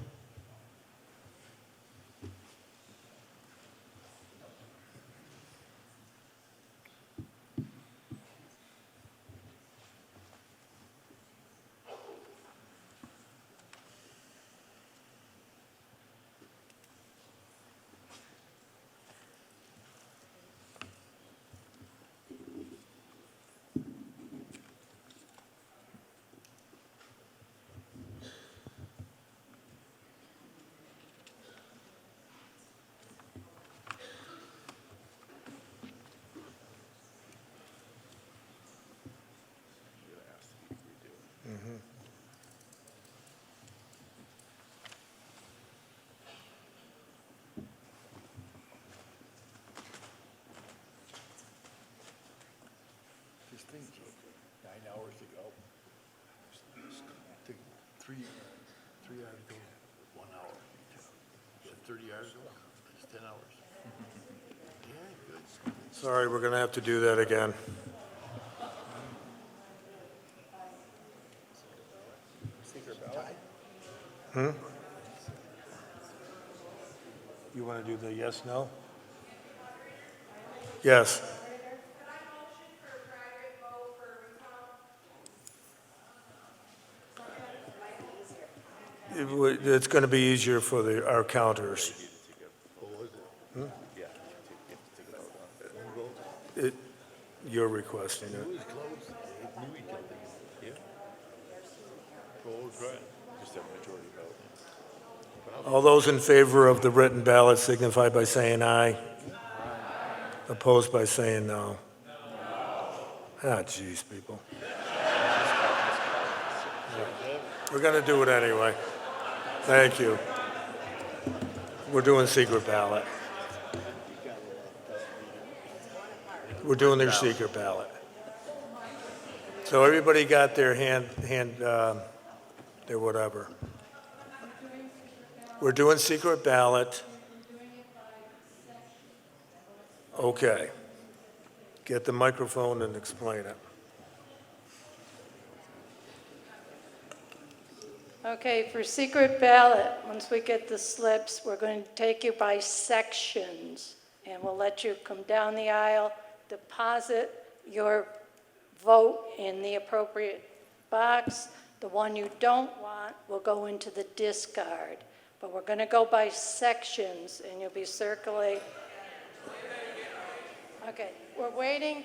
K: thing took 9 hours to go. Took three articles, 1 hour. 30 articles, it's 10 hours. Yeah, good.
A: Sorry, we're going to have to do that again. Hmm? You want to do the yes, no? Yes. It's going to be easier for our counters. Hmm? You're requesting it.
K: Just have a majority vote.
A: All those in favor of the written ballot signify by saying aye. Opposed by saying no. Ah, geez, people. We're going to do it anyway. Thank you. We're doing secret ballot. We're doing their secret ballot. So everybody got their their whatever. We're doing secret ballot. Okay. Get the microphone and explain it.
D: Okay, for secret ballot, once we get the slips, we're going to take you by sections, and we'll let you come down the aisle, deposit your vote in the appropriate box. The one you don't want will go into the discard. But we're going to go by sections, and you'll be circulating. Okay, we're waiting.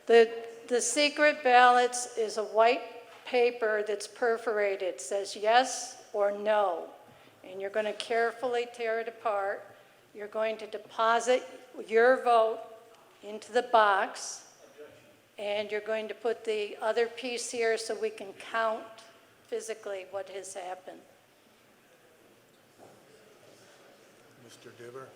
D: The secret ballots is a white paper that's perforated. It says yes or no. And you're going to carefully tear it apart. You're going to deposit your vote into the box. And you're going to put the other piece here so we can count physically what has happened.
A: Mr. Dibber?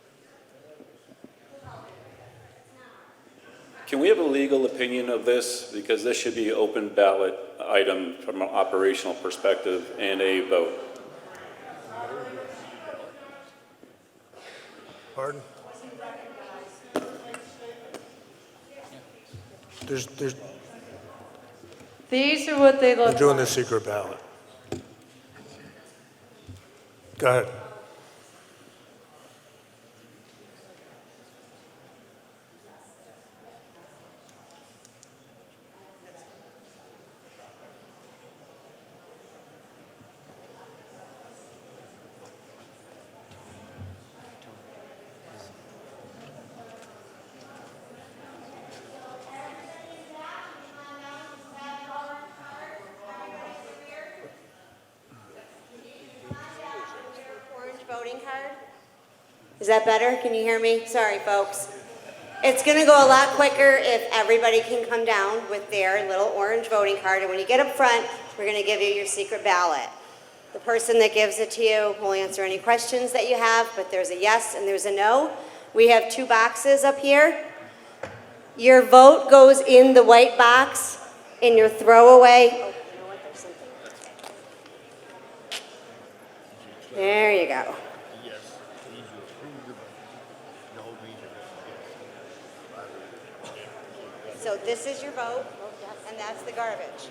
E: Can we have a legal opinion of this? Because this should be an open ballot item from an operational perspective and a vote.
A: Pardon?
D: These are what they look like.
A: We're doing the secret ballot. Go ahead.
V: Voting card? Is that better? Can you hear me? Sorry, folks. It's going to go a lot quicker if everybody can come down with their little orange voting card. And when you get up front, we're going to give you your secret ballot. The person that gives it to you will answer any questions that you have, but there's a yes and there's a no. We have 2 boxes up here. Your vote goes in the white box in your throwaway. Oh, you know what? There's something. There you go. So this is your vote, and that's the garbage.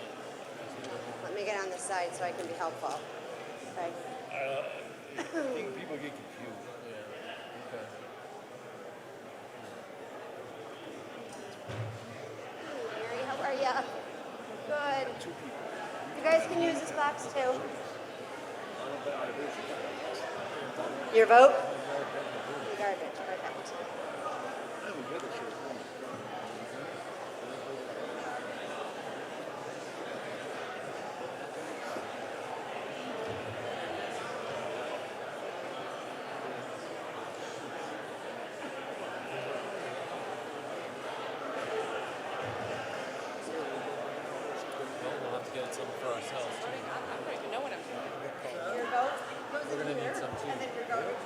V: Let me get on this side so I can be helpful. Okay.
K: I think people get confused.
V: Mary, how are ya? Good. You guys can use this box too. Your vote? The garbage, perfect.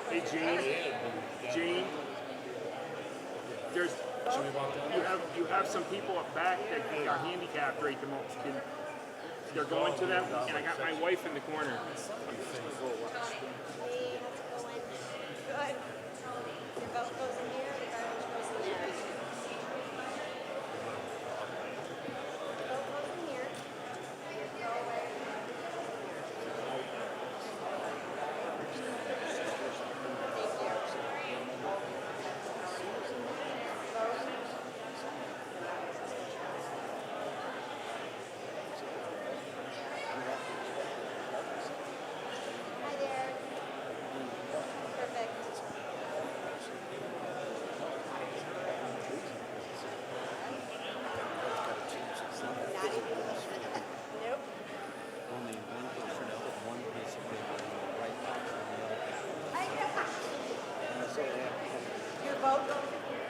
S: Hey, Gene. Gene. You have some people up back that are handicapped right the most. They're going to them, and I got my wife in the corner.
V: Good. Your vote goes in here, the garbage goes in there. Vote goes in here. Your vote right here. Hi there. Perfect. Not even. Nope. Your vote goes in here.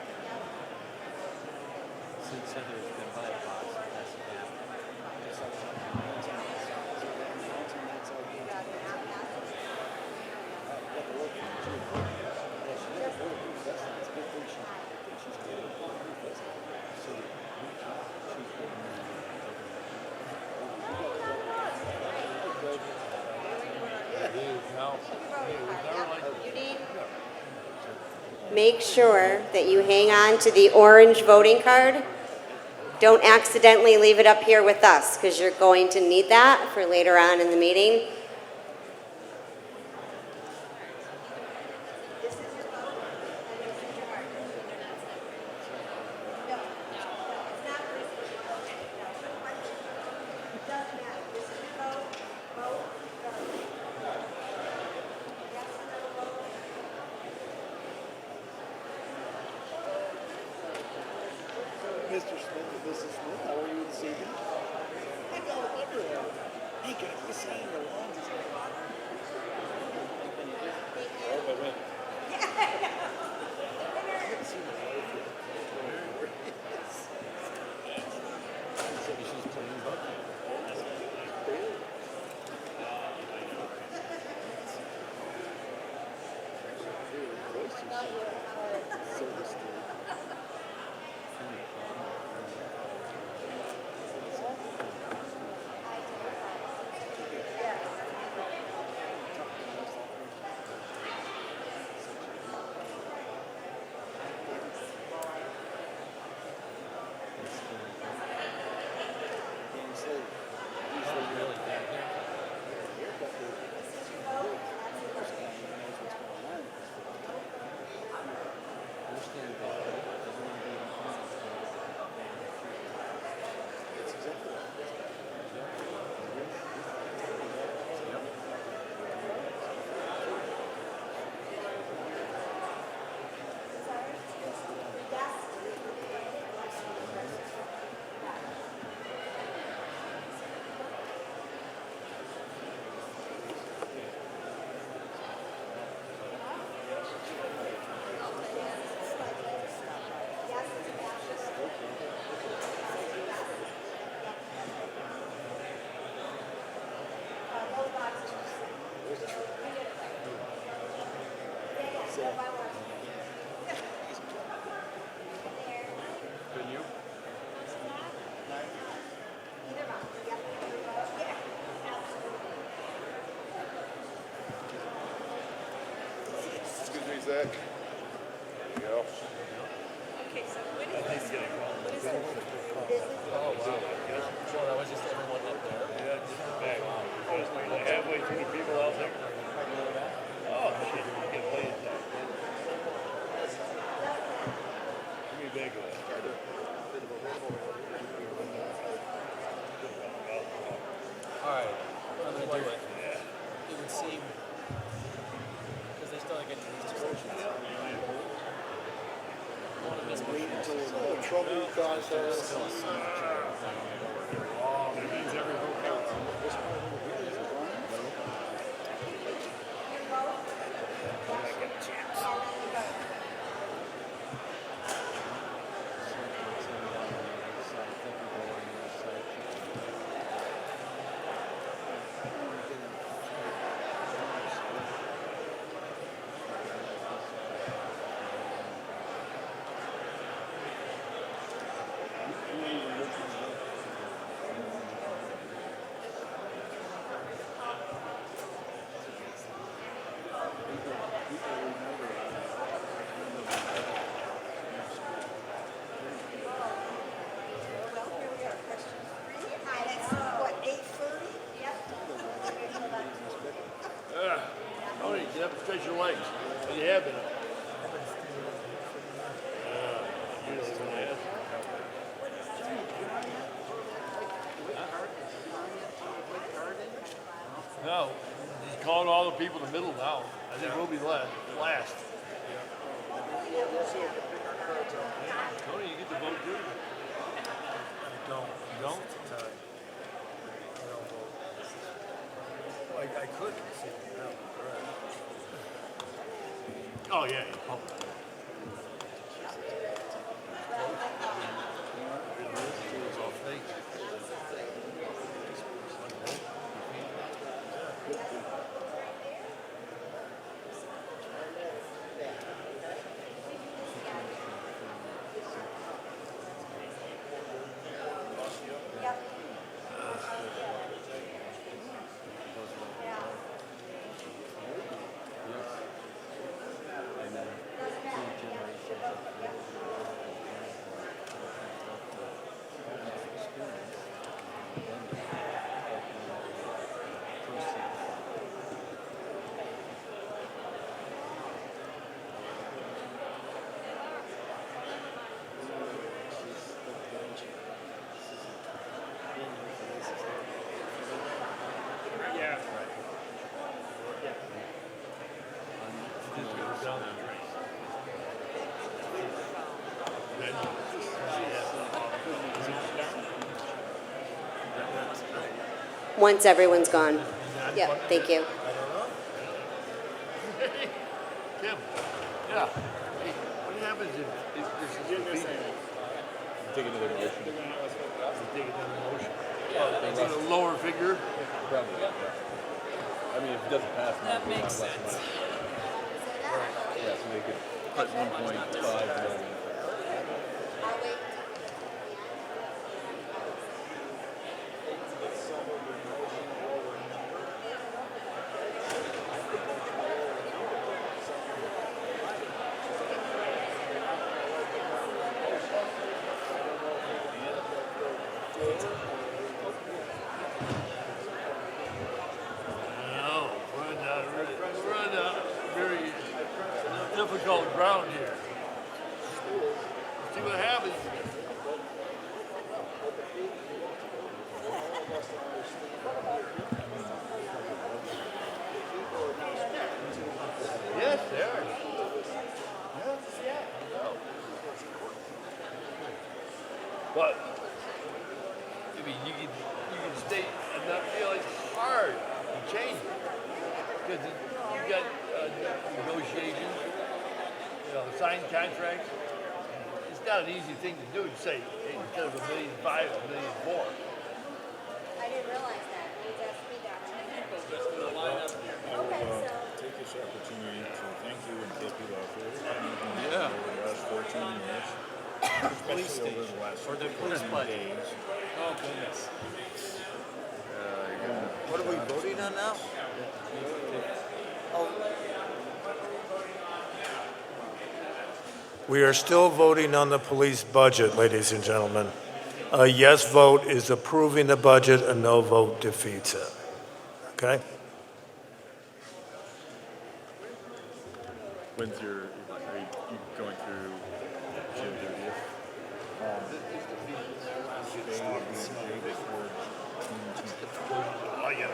V: Make sure that you hang on to the orange voting card. Don't accidentally leave it up here with us, because you're going to need that for later on in the meeting.
B: Mr. Smith, Mrs. Smith, how are you this evening? I got a wonder. Hey, can I see the lawns?
Q: Excuse me, Zach. There you go.
S: Okay, so what is this? What is this?
T: Oh, wow. So that was just everyone up there? Yeah, just the back. Like halfway through the people out there. Oh, shit, you get played that. Give me a bag of that. All right, I'm gonna do it. It would seem, because they still get these restrictions.
L: Trouble process.
T: Oh, that means every vote counts. immediately when I asked. No, he's calling all the people in the middle now. I think we'll be last. Tony, you get to vote too?
A: Don't.
T: You don't?
A: I could.
T: Oh, yeah, you public. It's all fake. Yeah.
V: Once everyone's gone. Yep, thank you.
T: Tim, yeah. Hey, what happens if this is defeated?
F: Take another motion.
T: Take another motion. Is it a lower figure?
F: Probably, yeah. I mean, if it doesn't pass, that makes sense. Yeah, so they could put 1.5 million.
T: No, we're on a very difficult ground here. See what happens. Yes, they are. But I mean, you can stay and not feel it's hard to change it because you got negotiations, signed contracts. It's not an easy thing to do to say, hey, instead of $1.5 million, $1.4 million.
V: I didn't realize that. You asked me that.
F: I will take this opportunity to thank you and thank you for everything over the last 14 years. Especially over the last 14 days.
T: Oh, goodness.
A: What are we voting on now? We are still voting on the police budget, ladies and gentlemen. A yes vote is approving the budget, a no vote defeats it. Okay?
F: When's your, are you going through June 30th?
T: Oh, yeah.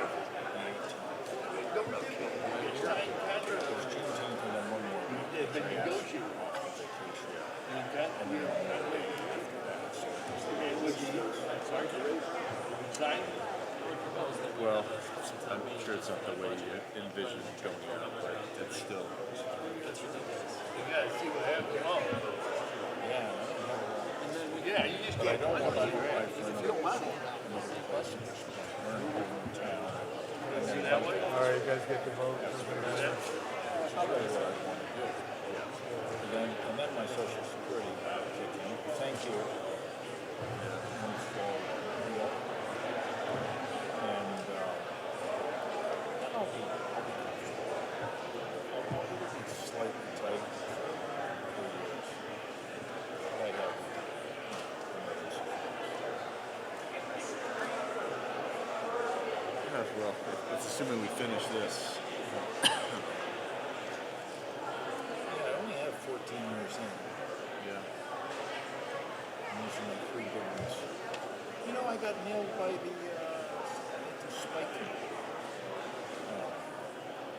T: They've been negotiating.
F: Well, I'm sure it's not the way you envision it going out, but it's still.
T: You gotta see what happens tomorrow.
F: Yeah,
T: Yeah, you just
F: but I
T: can't.
F: don't want to apply for
T: If you don't mind it.
F: another question. We're in town.
T: See that way?
A: All right, you guys get the vote.
F: I'll tell you what I want to do. And then my social security kicked in. Thank you. Slightly tight. I have. Well, it's assuming we finish this. Yeah, I only have 14 years in. Yeah. like 3 big ones. You know, I got nailed by the spiking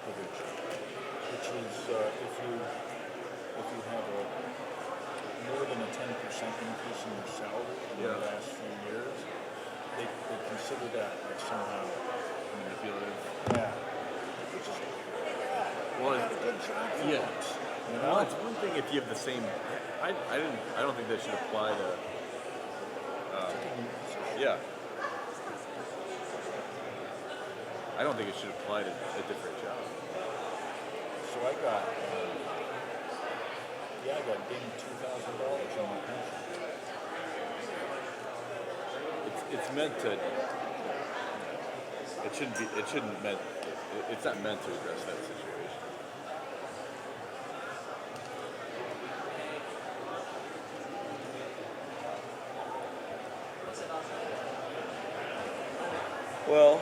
F: provision, which is if you have a more than a 10% increase in your salary in the last few years, they consider that like somehow manipulative. Yeah. Which is,
G: Well,
F: I had a good job for
G: yeah.
F: once. You
G: Well,
F: know?
G: it's one thing if you have the same. I don't think that should apply to. Yeah. I don't think it should apply to a different job.
F: So I got dinged $2,000 on my pension.
G: It's meant to. It shouldn't be. It shouldn't meant. It's not meant to address that situation. Well,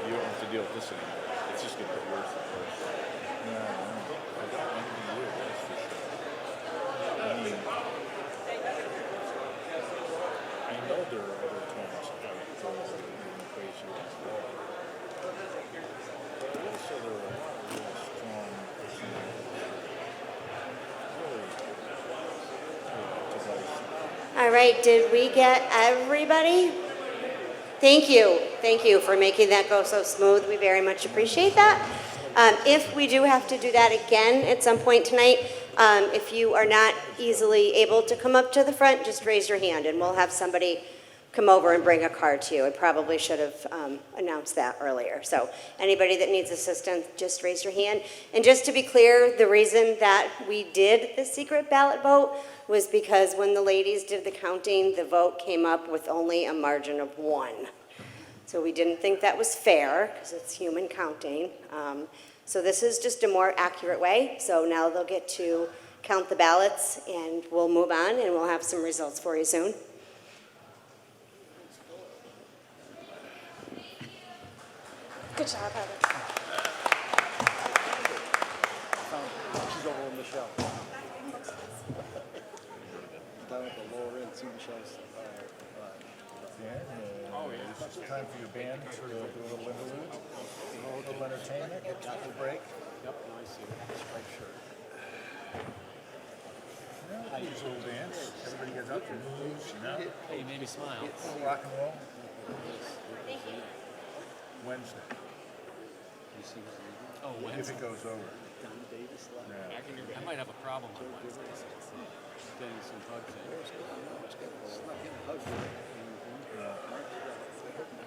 G: you don't have to deal with this anymore. It's just going to get worse and worse.
F: No, I got one of the year, that's for sure. I mean, I know there are other towns out there that are even crazier as well. But also there are a lot of really strong personalities. Really, divisive.
V: All right, did we get everybody? Thank you. Thank you for making that go so smooth. We very much appreciate that. If we do have to do that again at some point tonight, if you are not easily able to come up to the front, just raise your hand and we'll have somebody come over and bring a card to you. I probably should have announced that earlier. So anybody that needs assistance, just raise your hand. And just to be clear, the reason that we did the secret ballot vote was because when the ladies did the counting, the vote came up with only a margin of 1. So we didn't think that was fair because it's human counting. So this is just a more accurate way. So now they'll get to count the ballots and we'll move on and we'll have some results for you soon. Good job, Heather.
B: She's over with Michelle. Down at the lower end, see Michelle's.
F: It's time for your band to do a little interlude, a little entertainment, get to a break. Yep, I see. Right, sure. Yeah, use a little dance. Everybody gets up and moves, you know?
C: Hey, you made me smile.
F: A little rock and roll. Wednesday.
C: Oh,
F: If
C: Wednesday.
F: it goes over.
C: I might have a problem on Wednesday. Getting some hugs in.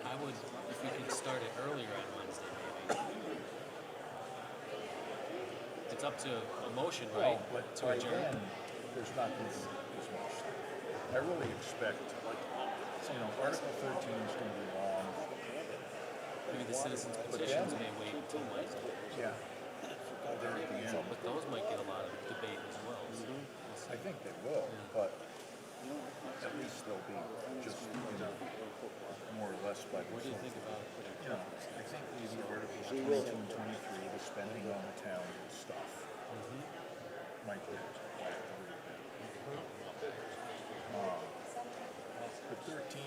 C: I would, if we could start it earlier on Wednesday, maybe. It's up to a motion, right?
F: But
C: To
F: by
C: adjourn.
F: then, there's not going to be as much. I really expect, Article 13 is going to be long.
C: Maybe the citizens'
F: But
C: petitions
F: then-
C: may wait until Wednesday.
F: Yeah. There at the end.
C: But those might get a lot of debate as well. So
F: I think they will, but at least they'll be just, more or less by
C: what do you think about?
F: I think maybe Articles 22 and 23, the spending on the town stuff, might get like a little bit. But 13,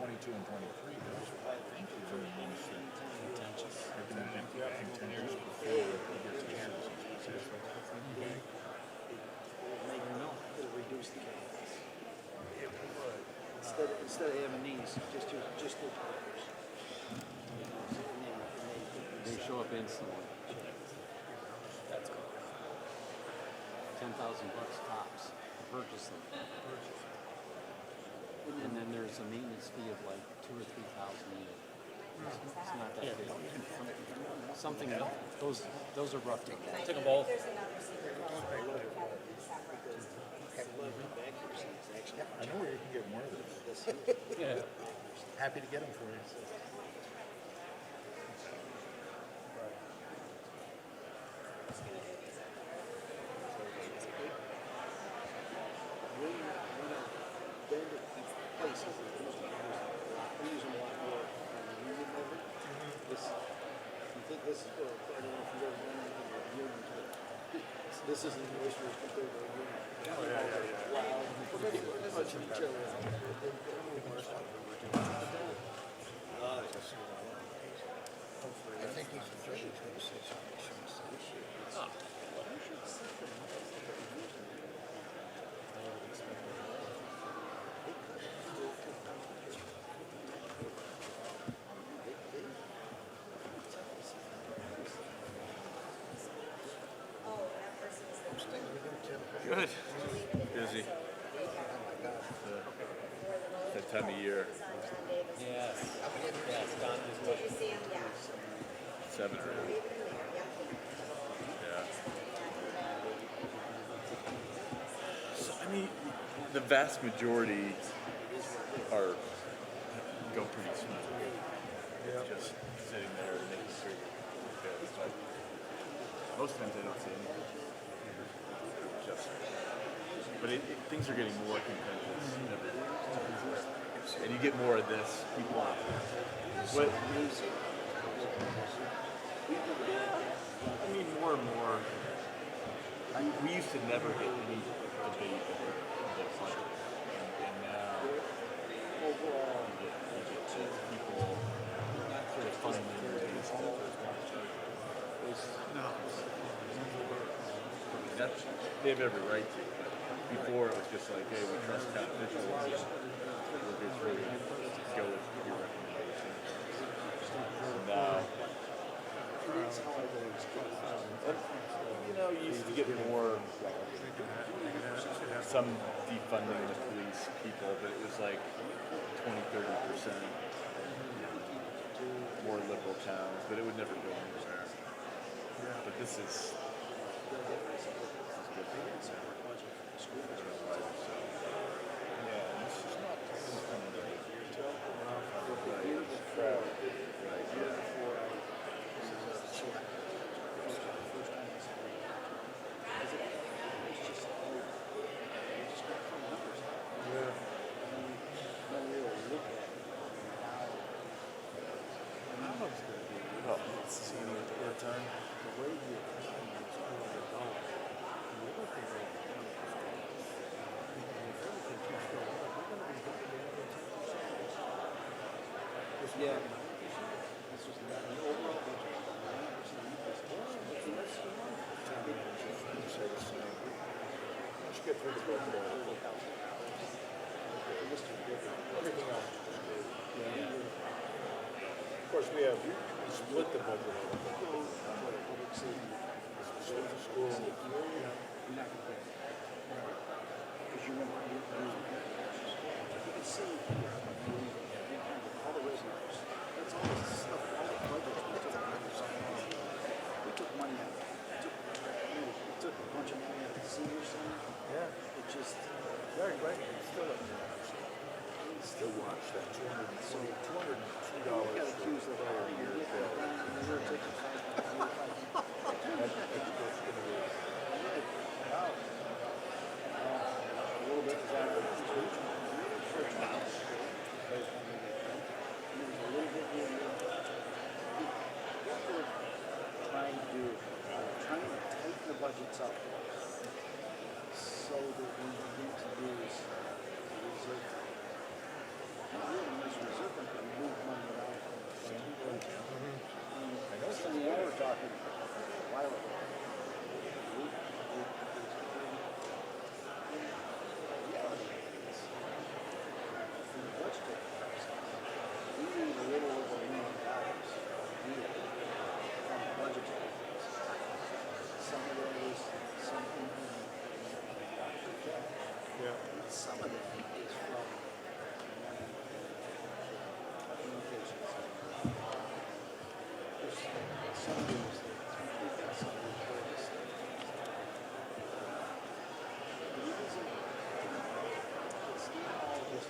F: 22, and 23, those I think are very contentious. They're going to be contentious before we get to citizens' petition.
B: It'll reduce the chaos. Instead of having these, just do papers.
C: They show up instantly. That's cool. $10,000 tops to purchase them. And then there's a maintenance fee of like $2,000 or $3,000 a year. It's not that big. Something those are rough. Take them both.
F: I know where you can get more of this.
C: Yeah.
F: Happy to get them for you.
B: This isn't the issue compared to a union.
G: Good. Busy. That time of year.
C: Yes. Yes, Don is what.
V: Did you see him? Yeah.
G: 7 or 8. Yeah. So, I mean, the vast majority are go pretty smoothly. Just sitting there and making sure you're good. But most times I don't see anything. But things are getting more contentious every day. And you get more of this. People what, I mean, more and more. We used to never get any debate over the budget. And now, overall, you get people sort of fundamentally they have every right to. Before it was just like, hey, we trust town officials. We're just going to go with your recommendations. Now, you used to get more, some defunding the police people, but it was like 20-30% more liberal towns, but it would never go anywhere. But this is
B: Yeah.
F: Of course, we split the budget. School.
B: You can see all the reservoirs. That's all the stuff, all the budgets we took out. We took money out. We took a bunch of money out of the senior center.
F: Yeah.
B: It just,
F: Right. Still watch that $203
B: got accused of our year bill. A little bit of that. Trying to tighten the budgets up so that we begin to use reserve. Not really use reserve, but we move money around. I know some of the other talking a while ago. In the budget, we need a little over $1 million from the budget. Some of it is something. Some of it is from communications. There's some of it is some of it is it's not all just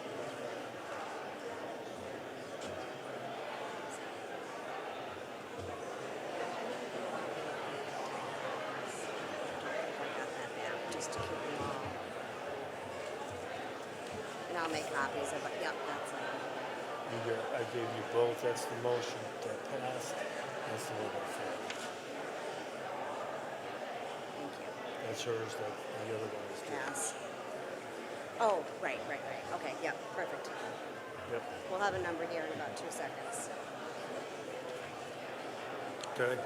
V: Just to keep them all. And I'll make copies of it. Yep, that's it.
A: I gave you both, that's the motion that passed, that's the one that failed.
V: Thank you.
A: That's hers, the other one is.
V: Pass. Oh, right. Okay, yep, perfect.
A: Yep.
V: We'll have a number here in about 2 seconds.
A: Okay.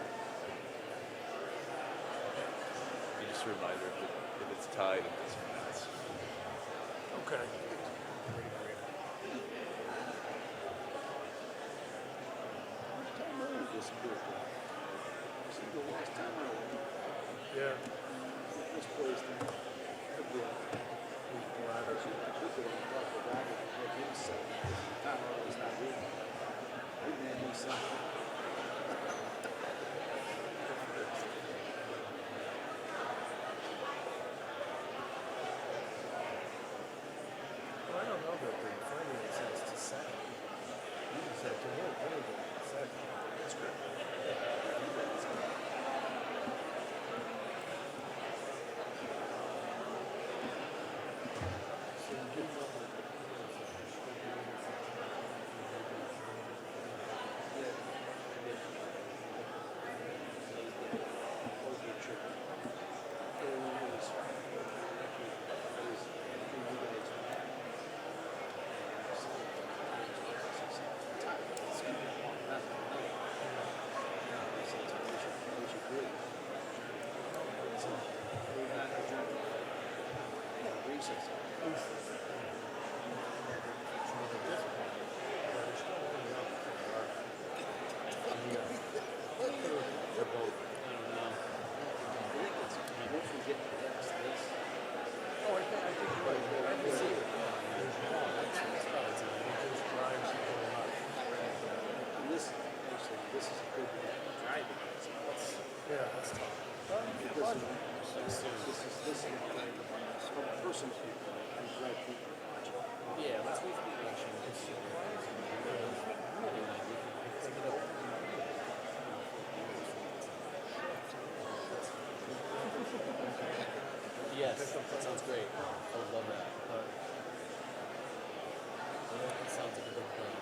G: Just a reminder, if it's tied, it doesn't pass.
A: Okay. Yeah. Well, I don't know that the finance has to say. You just have to hold anything to say. That's good. So you give them
G: Yeah, let's move the election. Yes, that sounds great. I would love that. That sounds like a good plan.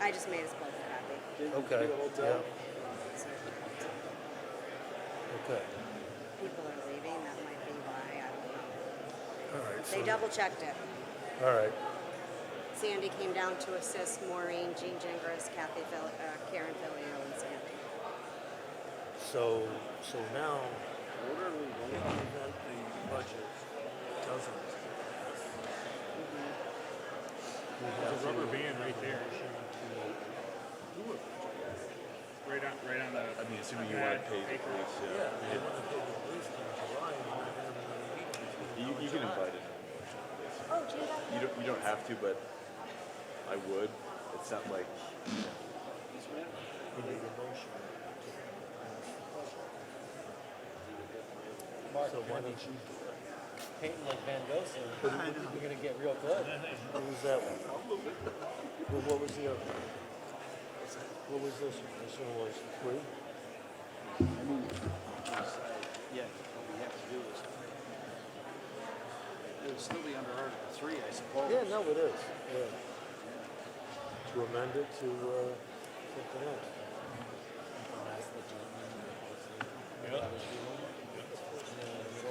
V: I just made us both a copy.
A: Okay, yeah. Okay.
V: People are leaving, that might be why, I don't know.
A: All right.
V: They double checked it.
A: All right.
V: Sandy came down to assist Maureen, Jean Gingras, Karen Filio, and Sandy.
A: So now, orderly, when we present the budget, doesn't.
S: There's a rubber band right there. Right on the.
G: I mean, assuming you want to pay the police,
A: Yeah, they want to pay the police in July, and you're not going to have another meeting.
G: You can invite it.
V: Oh, do that?
G: You don't have to, but I would. It's not like.
A: You need a motion. So why don't you do it?
G: Painting like Van Gogh, you're going to get real good.
A: What was that one? Well, what was the other one? What was this one? This one was 3?
B: Yeah, what we have to do is, it would still be under Article 3, I suppose.
A: Yeah, no, it is. Yeah. To amend it to something else.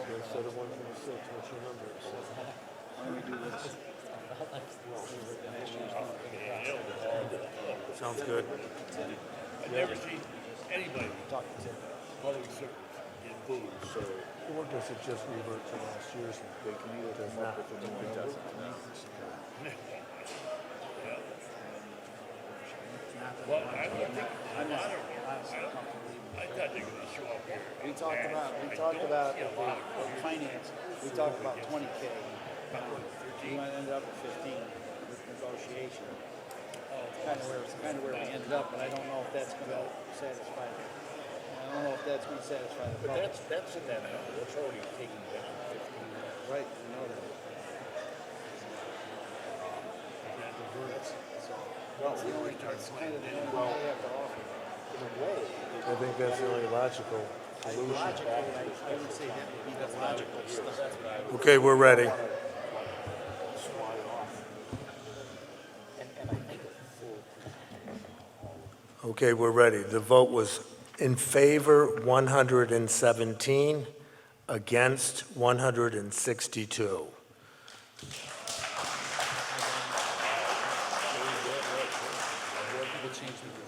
A: Instead of 126, what's your number?
B: Why don't we do this?
A: Sounds good.
T: I've never seen anybody public service get booed, so.
A: Or does it just revert to last year's?
G: They can either
A: Does
G: come up
A: not.
G: with a new adjustment.
T: Well, I don't think, I thought they were gonna show up here.
B: We talked about finance, we talked about 20K. We might end up at 15 with negotiation. kind of where we ended up, but I don't know if that's going to satisfy. I don't know if that's going to satisfy the
F: But
B: public.
F: that's in that number, that's already taken down 15.
B: Right, I know that. That's the only, that's kind of the only thing they have to offer.
F: In a way,
A: I think that's the only logical solution.
B: Logically, I would say that would be the logical stuff.
A: Okay, we're ready. Okay, we're ready. The vote was in favor, 117, against 162.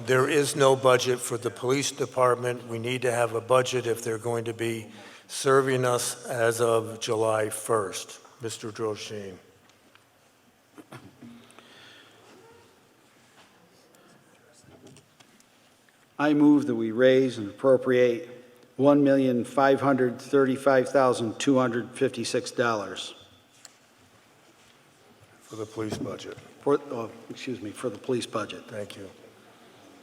A: There is no budget for the police department. We need to have a budget if they're going to be serving us as of July 1st. Mr. Droshine.
B: I move that we raise and appropriate $1,535,256
A: For the police budget.
B: for the police budget.
A: Thank you.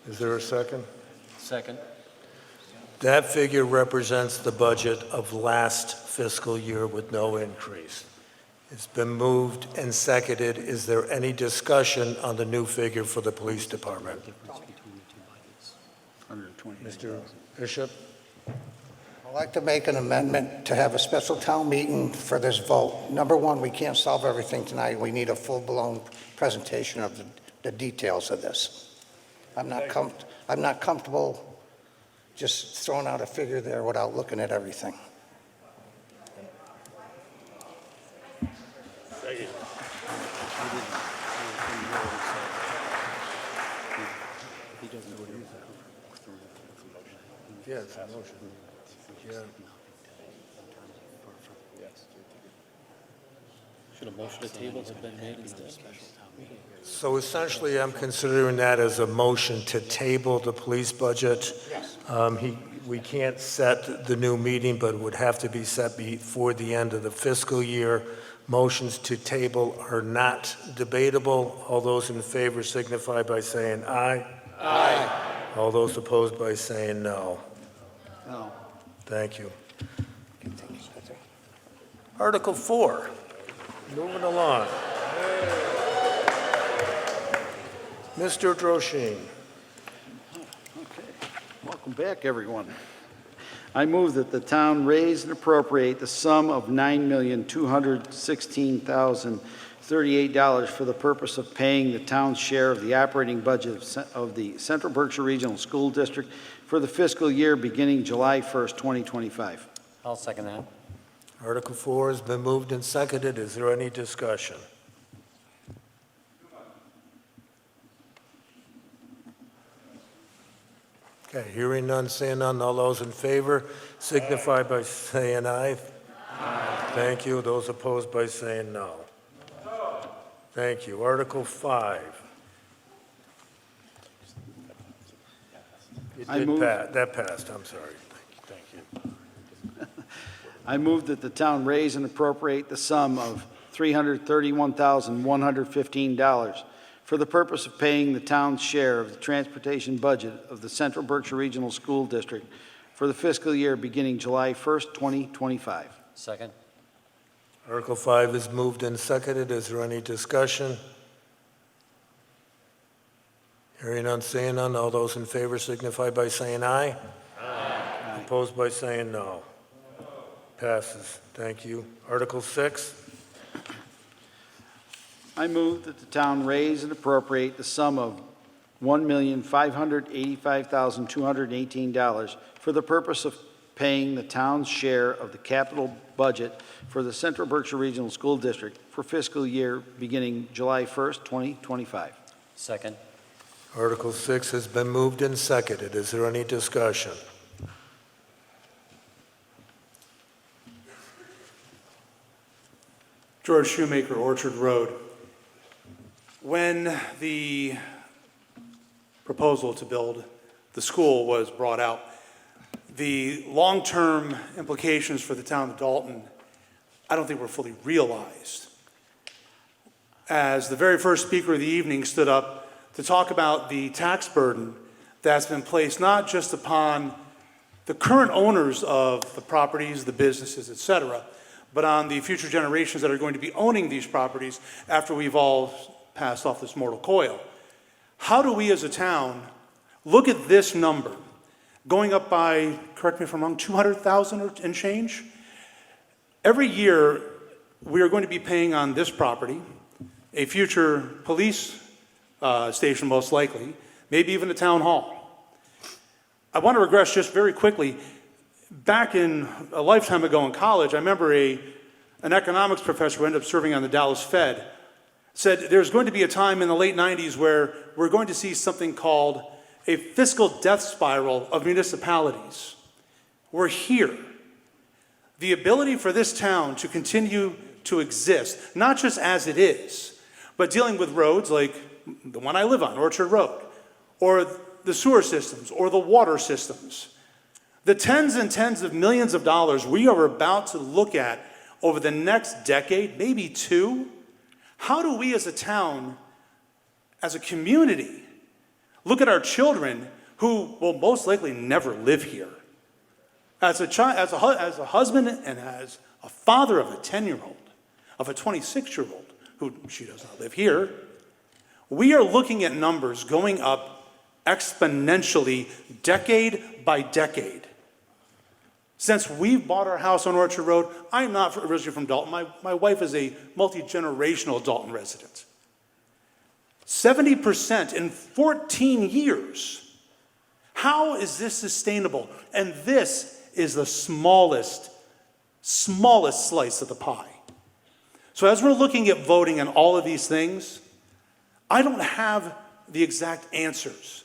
A: Is there a second?
C: Second.
A: That figure represents the budget of last fiscal year with no increase. It's been moved and seconded. Is there any discussion on the new figure for the police department? Mr. Bishop?
H: I'd like to make an amendment to have a special town meeting for this vote. Number one, we can't solve everything tonight. We need a full-blown presentation of the details of this. I'm not comfortable just throwing out a figure there without looking at everything.
A: Yeah, it's a motion. Yeah.
M: Should a motion to table have been made instead?
A: So essentially, I'm considering that as a motion to table the police budget.
H: Yes.
A: We can't set the new meeting, but it would have to be set before the end of the fiscal year. Motions to table are not debatable. All those in favor signify by saying aye.
H: Aye.
A: All those opposed by saying no.
B: No.
A: Thank you. Article 4, moving along. Mr. Droshine.
B: Okay. Welcome back, everyone. I move that the town raise and appropriate the sum of $9,216,038 for the purpose of paying the town's share of the operating budget of the Central Berkshire Regional School District for the fiscal year beginning July 1st, 2025.
C: I'll second that.
A: Article 4 has been moved and seconded. Is there any discussion? Okay, hearing none, seeing none, all those in favor signify by saying aye. Aye. Thank you. Those opposed by saying no. Thank you. Article 5. That passed, I'm sorry. Thank you.
B: I move that the town raise and appropriate the sum of $331,115 for the purpose of paying the town's share of the transportation budget of the Central Berkshire Regional School District for the fiscal year beginning July 1st, 2025.
C: Second.
A: Article 5 is moved and seconded. Is there any discussion? Hearing none, seeing none, all those in favor signify by saying aye. Aye. Opposed by saying no. Passes. Thank you. Article 6.
B: I move that the town raise and appropriate the sum of $1,585,218 for the purpose of paying the town's share of the capital budget for the Central Berkshire Regional School District for fiscal year beginning July 1st, 2025.
C: Second.
A: Article 6 has been moved and seconded. Is there any discussion?
W: George Shoemaker, Orchard Road. When the proposal to build the school was brought out, the long-term implications for the town of Dalton, I don't think were fully realized. As the very first speaker of the evening stood up to talk about the tax burden that's been placed not just upon the current owners of the properties, the businesses, et cetera, but on the future generations that are going to be owning these properties after we've all passed off this mortal coil. How do we as a town look at this number going up by, correct me if I'm wrong, 200,000 and change? Every year, we are going to be paying on this property a future police station, most likely, maybe even a town hall. I want to regress just very quickly. Back in a lifetime ago in college, I remember an economics professor who ended up serving on the Dallas Fed said there's going to be a time in the late 90s where we're going to see something called a fiscal death spiral of municipalities. We're here. The ability for this town to continue to exist, not just as it is, but dealing with roads like the one I live on, Orchard Road, or the sewer systems, or the water systems. The tens and tens of millions of dollars we are about to look at over the next decade, maybe two. How do we as a town, as a community, look at our children who will most likely never live here? As a husband and as a father of a 10-year-old, of a 26-year-old, who she does not live here, we are looking at numbers going up exponentially decade by decade. Since we've bought our house on Orchard Road, I'm not originally from Dalton. My wife is a multi-generational Dalton resident. 70% in 14 years. How is this sustainable? And this is the smallest slice of the pie. So as we're looking at voting on all of these things, I don't have the exact answers.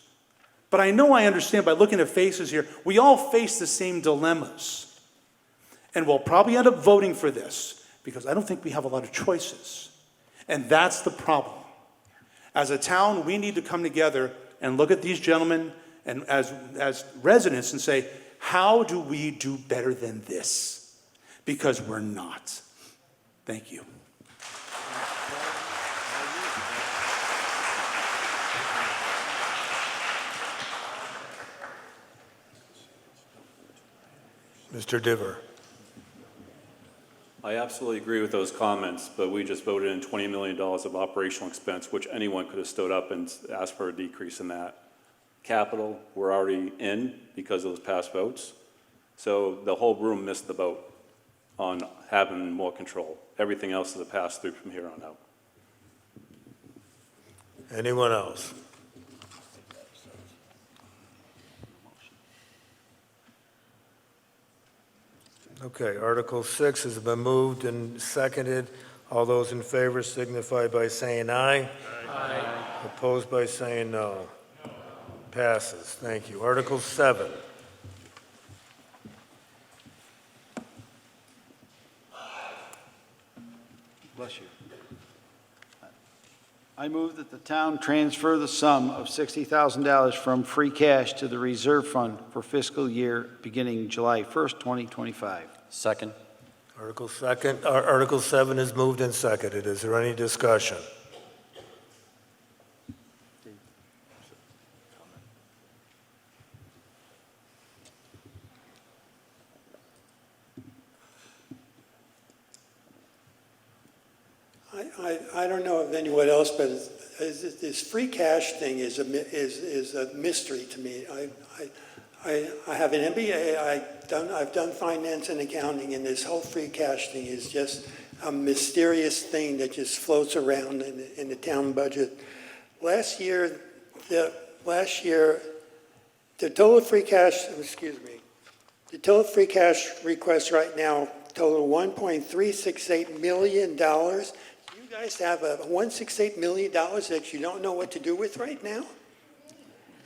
W: But I know I understand by looking at faces here, we all face the same dilemmas. And we'll probably end up voting for this because I don't think we have a lot of choices. And that's the problem. As a town, we need to come together and look at these gentlemen and as residents and say, how do we do better than this? Because we're not. Thank you.
A: Mr. Diver.
E: I absolutely agree with those comments, but we just voted in $20 million of operational expense, which anyone could have stood up and asked for a decrease in that. Capital, we're already in because of those past votes. So the whole room missed the boat on having more control. Everything else is a pass-through from here on out.
A: Anyone else? Okay, Article 6 has been moved and seconded. All those in favor signify by saying aye. Aye. Opposed by saying no. Passes. Thank you. Article 7.
B: Bless you. I move that the town transfer the sum of $60,000 from free cash to the reserve fund for fiscal year beginning July 1st, 2025.
C: Second.
A: Article 7 is moved and seconded. Is there any discussion?
R: I don't know of anyone else, but this free cash thing is a mystery to me. I have an MBA. I've done finance and accounting, and this whole free cash thing is just a mysterious thing that just floats around in the town budget. Last year, the total free cash. The total free cash request right now total $1.368 million. You guys have a $168 million that you don't know what to do with right now?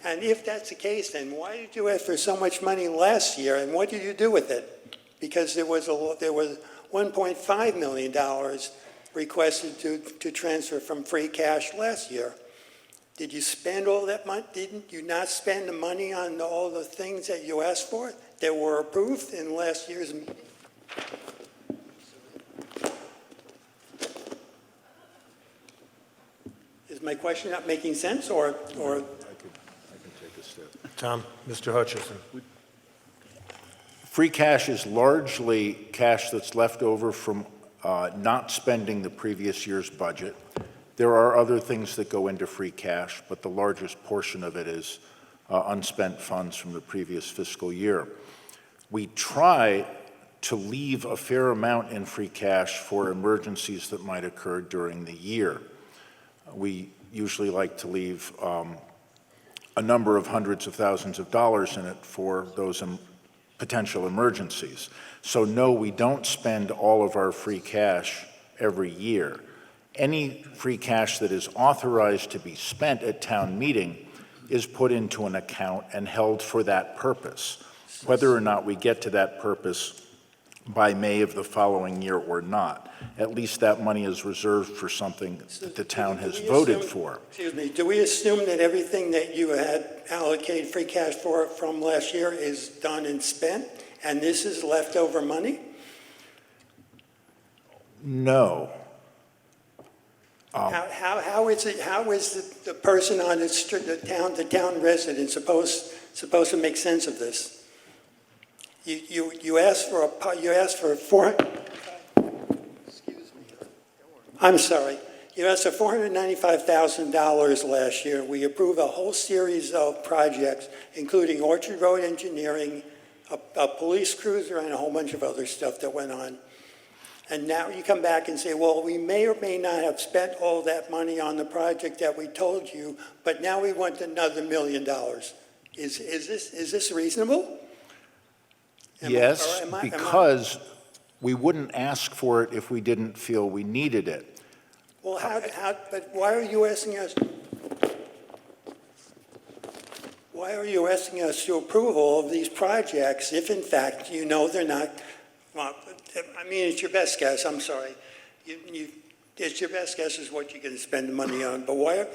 R: And if that's the case, then why did you ask for so much money last year, and what did you do with it? Because there was $1.5 million requested to transfer from free cash last year. Did you spend all that money? Didn't you not spend the money on all the things that you asked for that were approved in last year's meeting? my question not making sense, or?
K: I can take a step.
A: Tom, Mr. Hutchison.
K: Free cash is largely cash that's left over from not spending the previous year's budget. There are other things that go into free cash, but the largest portion of it is unspent funds from the previous fiscal year. We try to leave a fair amount in free cash for emergencies that might occur during the year. We usually like to leave a number of hundreds of thousands of dollars in it for those potential emergencies. So no, we don't spend all of our free cash every year. Any free cash that is authorized to be spent at town meeting is put into an account and held for that purpose. Whether or not we get to that purpose by May of the following year or not, at least that money is reserved for something that the town has voted for.
R: Excuse me, do we assume that everything that you had allocated free cash for from last year is done and spent, and this is leftover money?
K: No.
R: How is the person on the street, the town resident supposed to make sense of this? You asked for $495,000 last year. We approved a whole series of projects, including Orchard Road engineering, a police cruiser, and a whole bunch of other stuff that went on. And now you come back and say, well, we may or may not have spent all that money on the project that we told you, but now we want another $1 million. Is this reasonable?
K: Yes, because we wouldn't ask for it if we didn't feel we needed it.
R: Well, but why are you asking us? Why are you asking us to approve all of these projects if, in fact, you know they're not? Well, I mean, it's your best guess. I'm sorry. It's your best guess is what you're going to spend the money on. But why?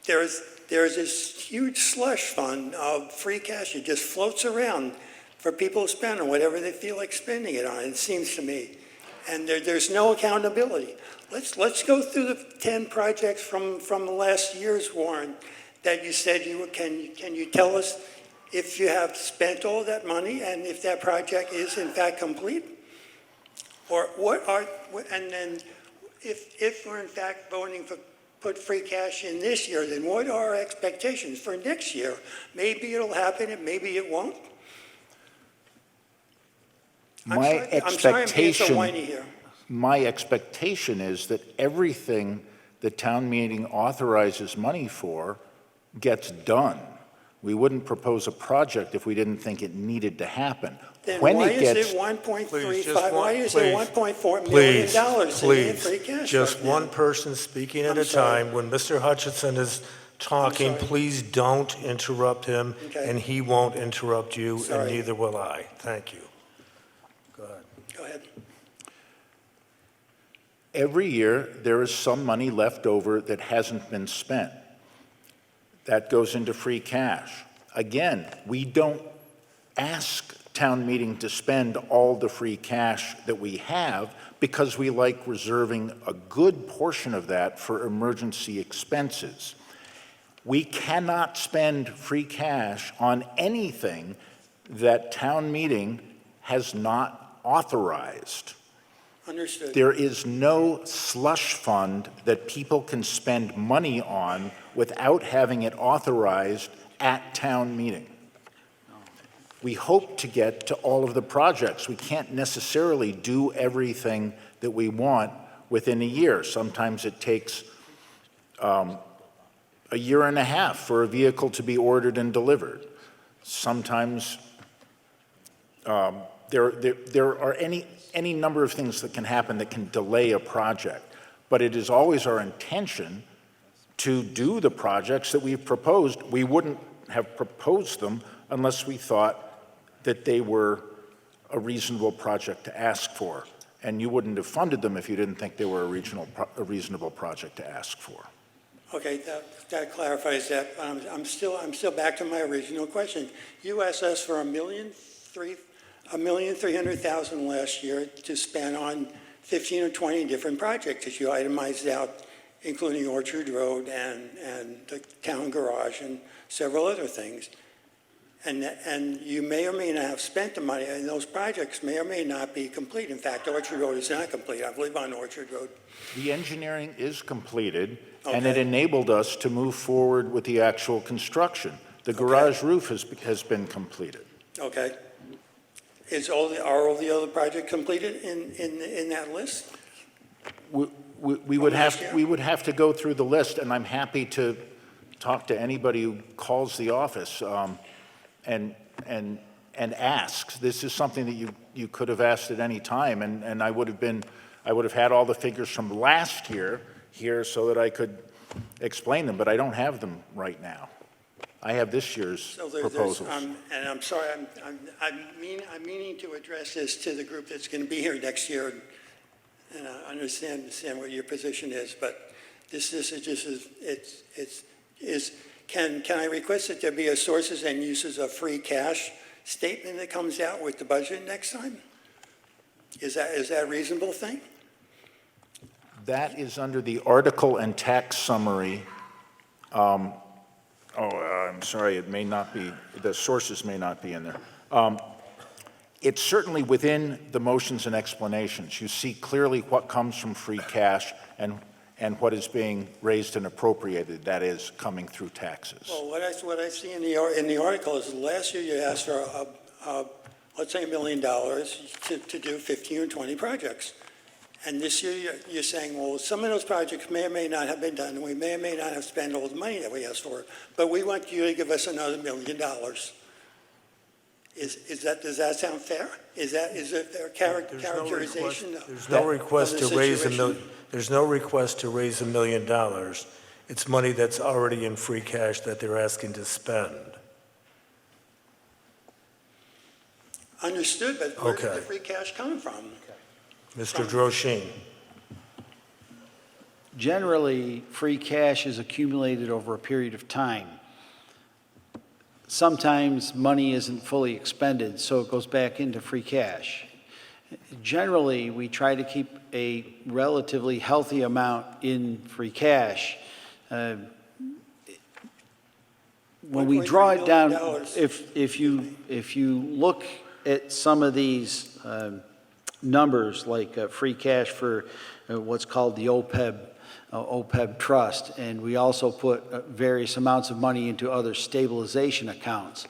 R: There's this huge slush fund of free cash that just floats around for people to spend on whatever they feel like spending it on, it seems to me. And there's no accountability. Let's go through the 10 projects from last year's warrant that you said you can you tell us if you have spent all that money and if that project is in fact complete? Or and then if we're in fact voting for put free cash in this year, then what are our expectations for next year? Maybe it'll happen and maybe it won't.
K: My expectation is that everything the town meeting authorizes money for gets done. We wouldn't propose a project if we didn't think it needed to happen.
R: Then why is it 1.35? Why is it $1.4 million sitting in free cash?
A: Just one person speaking at a time. When Mr. Hutchison is talking, please don't interrupt him, and he won't interrupt you, and neither will I. Thank you.
R: Go ahead.
K: Every year, there is some money left over that hasn't been spent. That goes into free cash. Again, we don't ask town meeting to spend all the free cash that we have because we like reserving a good portion of that for emergency expenses. We cannot spend free cash on anything that town meeting has not authorized.
R: Understood.
K: There is no slush fund that people can spend money on without having it authorized at town meeting. We hope to get to all of the projects. We can't necessarily do everything that we want within a year. Sometimes it takes a year and a half for a vehicle to be ordered and delivered. Sometimes there are any number of things that can happen that can delay a project, but it is always our intention to do the projects that we've proposed. We wouldn't have proposed them unless we thought that they were a reasonable project to ask for, and you wouldn't have funded them if you didn't think they were a reasonable project to ask for.
R: Okay, that clarifies that. I'm still back to my original question. You asked us for $1,300,000 last year to spend on 15 or 20 different projects that you itemized out including Orchard Road and the town garage and several other things. And you may or may not have spent the money, and those projects may or may not be complete. In fact, Orchard Road is not complete. I live on Orchard Road.
K: The engineering is completed, and it
R: Okay.
K: enabled us to move forward with the actual construction. The garage roof has been completed.
R: Okay. Are all the other projects completed in that list?
K: We would have to go through the list, and I'm happy to talk to anybody who calls the office and asks. This is something that you could have asked at any time, and I would have had all the figures from last year here so that I could explain them, but I don't have them right now. I have this year's proposals.
R: And I'm sorry, I'm meaning to address this to the group that's going to be here next year, and I understand what your position is, but can I request that there be a sources and uses of free cash statement that comes out with the budget next time? Is that a reasonable thing?
K: That is under the article and tax summary. I'm sorry, it may not be, the sources may not be in there. It's certainly within the motions and explanations. You see clearly what comes from free cash and what is being raised and appropriated, that is coming through taxes.
R: Well, what I see in the article is last year you asked for, let's say $1 million to do 15 or 20 projects. And this year you're saying, well, some of those projects may or may not have been done, and we may or may not have spent all the money that we asked for, but we want you to give us another $1 million. Does that sound fair? Is it fair characterization?
A: There's no request
R: of
A: to
R: the
A: raise
R: situation?
A: there's no request to raise $1 million. It's money that's already in free cash that they're asking to spend.
R: Understood, but where did
A: Okay.
R: the free cash come from?
A: Mr. Droshine.
B: Generally, free cash is accumulated over a period of time. Sometimes money isn't fully expended, so it goes back into free cash. Generally, we try to keep a relatively healthy amount in free cash. When we draw it down, if you look at some of these numbers, like free cash for what's called the OPEB trust, and we also put various amounts of money into other stabilization accounts.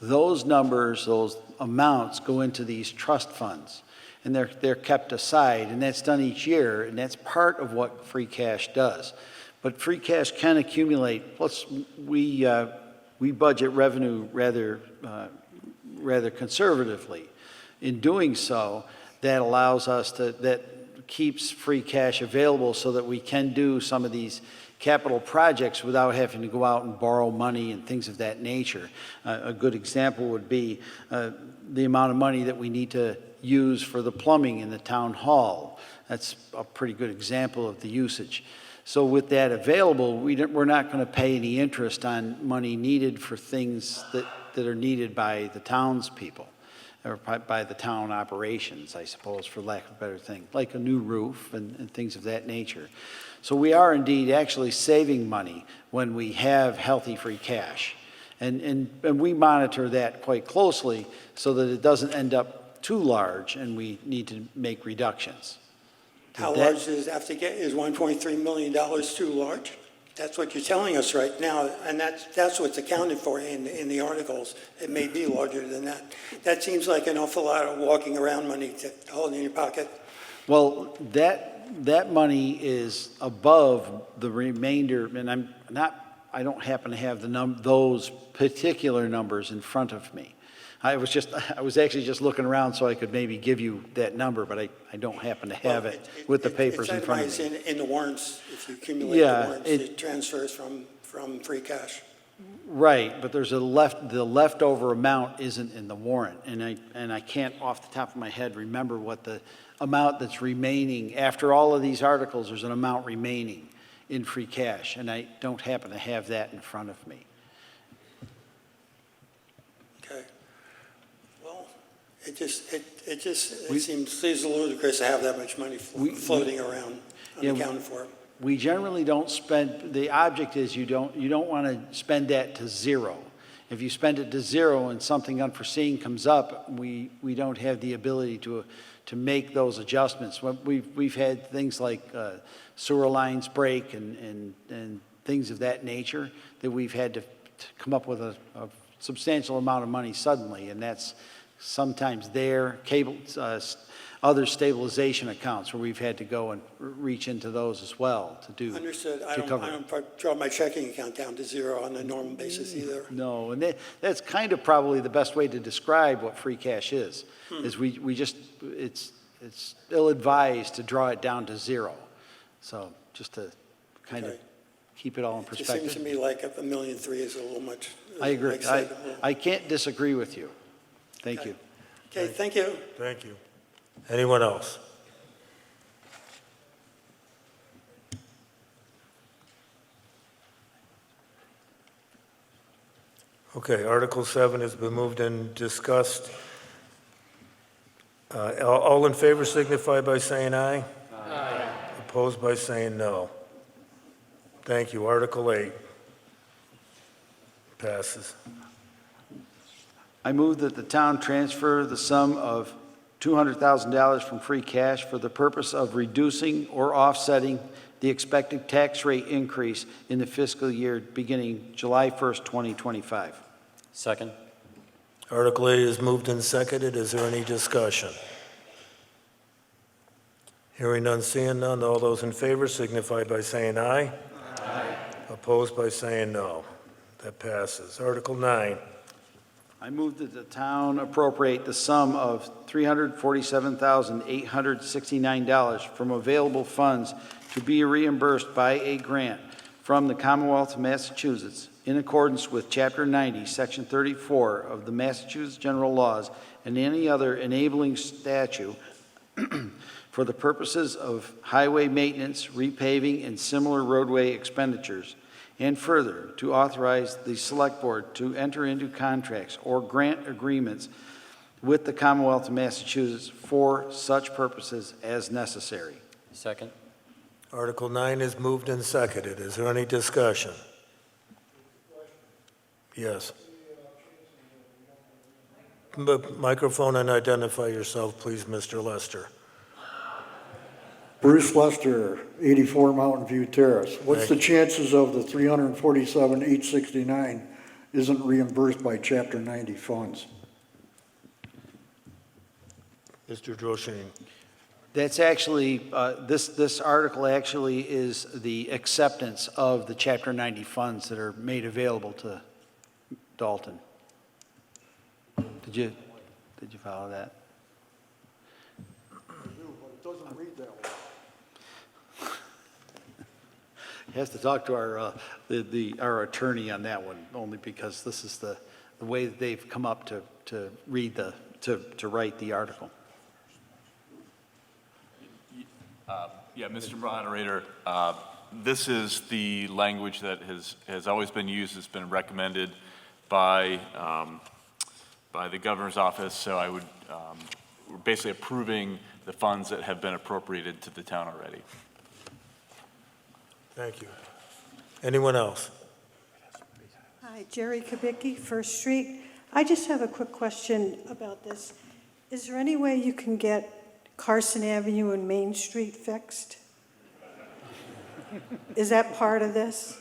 B: Those numbers, those amounts go into these trust funds, and they're kept aside, and that's done each year, and that's part of what free cash does. But free cash can accumulate. Plus, we budget revenue rather conservatively. In doing so, that allows us that keeps free cash available so that we can do some of these capital projects without having to go out and borrow money and things of that nature. A good example would be the amount of money that we need to use for the plumbing in the town hall. That's a pretty good example of the usage. So with that available, we're not going to pay any interest on money needed for things that are needed by the townspeople, or by the town operations, I suppose, for lack of a better thing, like a new roof and things of that nature. So we are indeed actually saving money when we have healthy free cash. And we monitor that quite closely so that it doesn't end up too large and we need to make reductions.
R: How large does it have to get? Is $1.3 million too large? That's what you're telling us right now, and that's what's accounted for in the articles. It may be larger than that. That seems like an awful lot of walking around money to hold in your pocket.
B: Well, that money is above the remainder, and I don't happen to have those particular numbers in front of me. I was actually just looking around so I could maybe give you that number, but I don't happen to have it with the papers in front of me.
R: It's in the warrants. If you accumulate the warrants, it transfers from free cash.
B: Right, but there's the leftover amount isn't in the warrant, and I can't off the top of my head remember what the amount that's remaining. After all of these articles, there's an amount remaining in free cash, and I don't happen to have that in front of me.
R: Okay. Well, it seems ludicrous to have that much money floating around unaccounted for.
B: we generally don't spend, the object is you don't want to spend that to zero. If you spend it to zero and something unforeseen comes up, we don't have the ability to make those adjustments. We've had things like sewer lines break and things of that nature that we've had to come up with a substantial amount of money suddenly, and that's sometimes there. Other stabilization accounts where we've had to go and reach into those as well to do.
R: Understood. I
B: to cover it.
R: don't draw my checking account down to zero on a normal basis either.
B: No, and that's kind of probably the best way to describe what free cash is. Is we just, it's ill-advised to draw it down to zero. So just to kind of keep it all in
R: It just
B: perspective.
R: seems to me like $1.3 million is a little much.
B: I agree.
R: like I said,
B: I can't disagree with you. Thank you.
R: Okay, thank you.
A: Thank you. Anyone else? Okay, Article 7 has been moved and discussed. All in favor signify by saying aye. Aye. Opposed by saying no. Thank you. Article 8 passes.
B: I move that the town transfer the sum of $200,000 from free cash for the purpose of reducing or offsetting the expected tax rate increase in the fiscal year beginning July 1st, 2025.
C: Second.
A: Article 8 is moved and seconded. Is there any discussion? Hearing none, seeing none. All those in favor signify by saying aye. Aye. Opposed by saying no. That passes. Article 9.
B: I move that the town appropriate the sum of $347,869 from available funds to be reimbursed by a grant from the Commonwealth of Massachusetts in accordance with Chapter 90, Section 34 of the Massachusetts General Laws and any other enabling statute for the purposes of highway maintenance, repaving, and similar roadway expenditures, and further, to authorize the Select Board to enter into contracts or grant agreements with the Commonwealth of Massachusetts for such purposes as necessary.
C: Second.
A: Article 9 is moved and seconded. Is there any discussion? Yes. Microphone and identify yourself, please, Mr. Lester.
J: Bruce Lester, 84 Mountain View Terrace. What's the chances of the $347,869 isn't reimbursed by Chapter 90 funds?
A: Mr. Droshine.
B: That's actually, this article actually is the acceptance of the Chapter 90 funds that are made available to Dalton. Did you follow that?
J: It doesn't read that way.
B: Has to talk to our attorney on that one, only because this is the way that they've come up to read to write the article.
G: Yeah, Mr. Moderator, this is the language that has always been used, has been recommended by the governor's office. So I would, we're basically approving the funds that have been appropriated to the town already.
A: Thank you. Anyone else?
O: Hi, Jerry Kubicki, First Street. I just have a quick question about this. Is there any way you can get Carson Avenue and Main Street fixed? Is that part of this?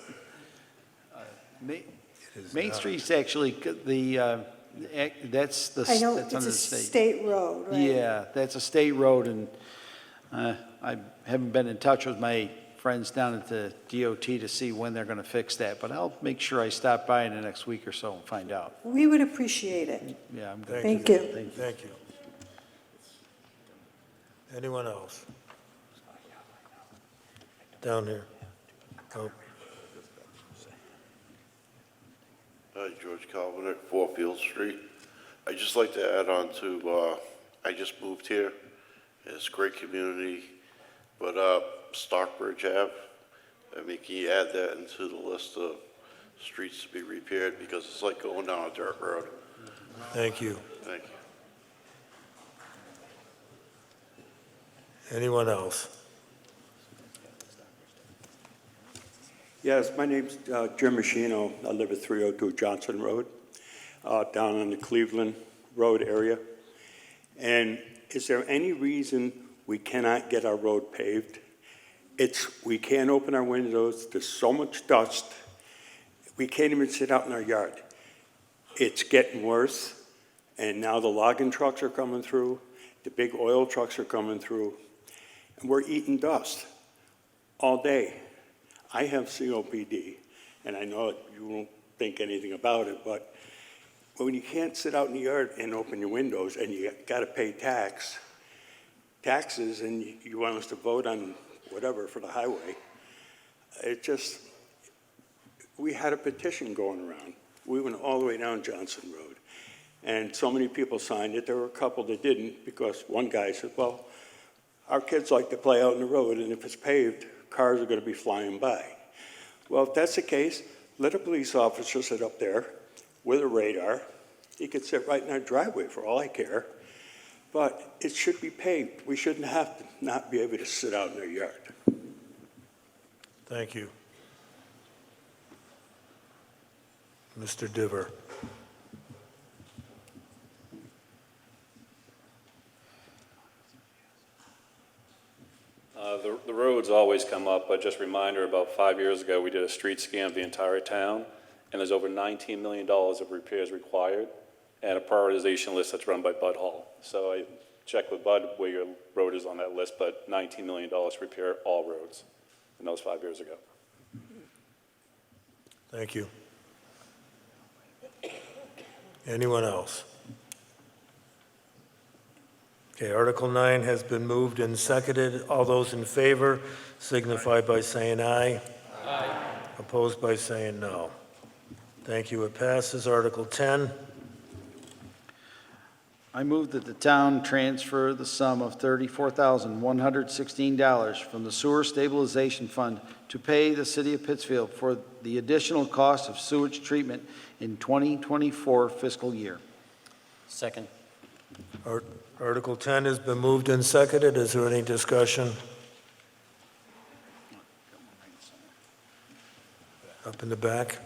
B: Main Street's actually that's
O: I know
B: that's
O: it's
B: under
O: a
B: the state.
O: state road, right?
B: Yeah, that's a state road, and I haven't been in touch with my friends down at the DOT to see when they're going to fix that, but I'll make sure I stop by in the next week or so and find out.
O: We would appreciate it.
B: Yeah, I'm good.
O: Thank you.
A: Thank you. Anyone else? Down here. Oh.
P: Hi, George Calvin at 4 Field Street. I'd just like to add on to, I just moved here. It's a great community, but Stockbridge Ave, I mean, can you add that into the list of streets to be repaired? Because it's like going down a dirt road.
A: Thank you.
P: Thank you.
A: Anyone else?
I: Yes, my name's Jim Machino. I live at 302 Johnson Road, down in the Cleveland Road area. And is there any reason we cannot get our road paved? We can't open our windows. There's so much dust. We can't even sit out in our yard. It's getting worse. And now the logging trucks are coming through. The big oil trucks are coming through. And we're eating dust all day. I have COPD, and I know you won't think anything about it, but when you can't sit out in the yard and open your windows and you got to pay taxes, and you want us to vote on whatever for the highway, we had a petition going around. We went all the way down Johnson Road, and so many people signed it. There were a couple that didn't, because one guy said, well, our kids like to play out in the road, and if it's paved, cars are going to be flying by. Well, if that's the case, let a police officer sit up there with a radar. He could sit right in our driveway for all I care. But it should be paved. We shouldn't have to not be able to sit out in our yard.
A: Thank you. Mr. Diver.
E: The roads always come up, but just a reminder, about 5 years ago, we did a street scan of the entire town, and there's over $19 million of repairs required, and a prioritization list that's run by Bud Hall. So I checked with Bud where your road is on that list, but $19 million to repair all roads, and that was 5 years ago.
A: Thank you. Anyone else? Okay, Article 9 has been moved and seconded. All those in favor signify by saying aye. Aye. Opposed by saying no. Thank you. It passes. Article 10.
B: I move that the town transfer the sum of $34,116 from the Sewer Stabilization Fund to pay the City of Pittsfield for the additional cost of sewage treatment in 2024 fiscal year.
C: Second.
A: Article 10 has been moved and seconded. Is there any discussion? Up in the back.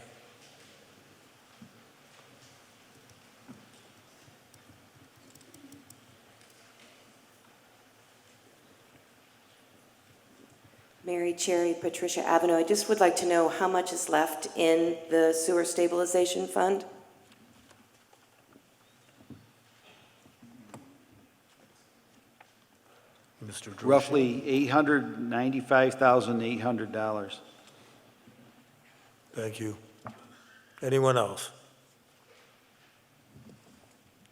N: Mary Cherry, Patricia Avenue. I just would like to know how much is left in the Sewer Stabilization Fund?
A: Mr. Drusha.
B: Roughly $895,800.
A: Thank you. Anyone else?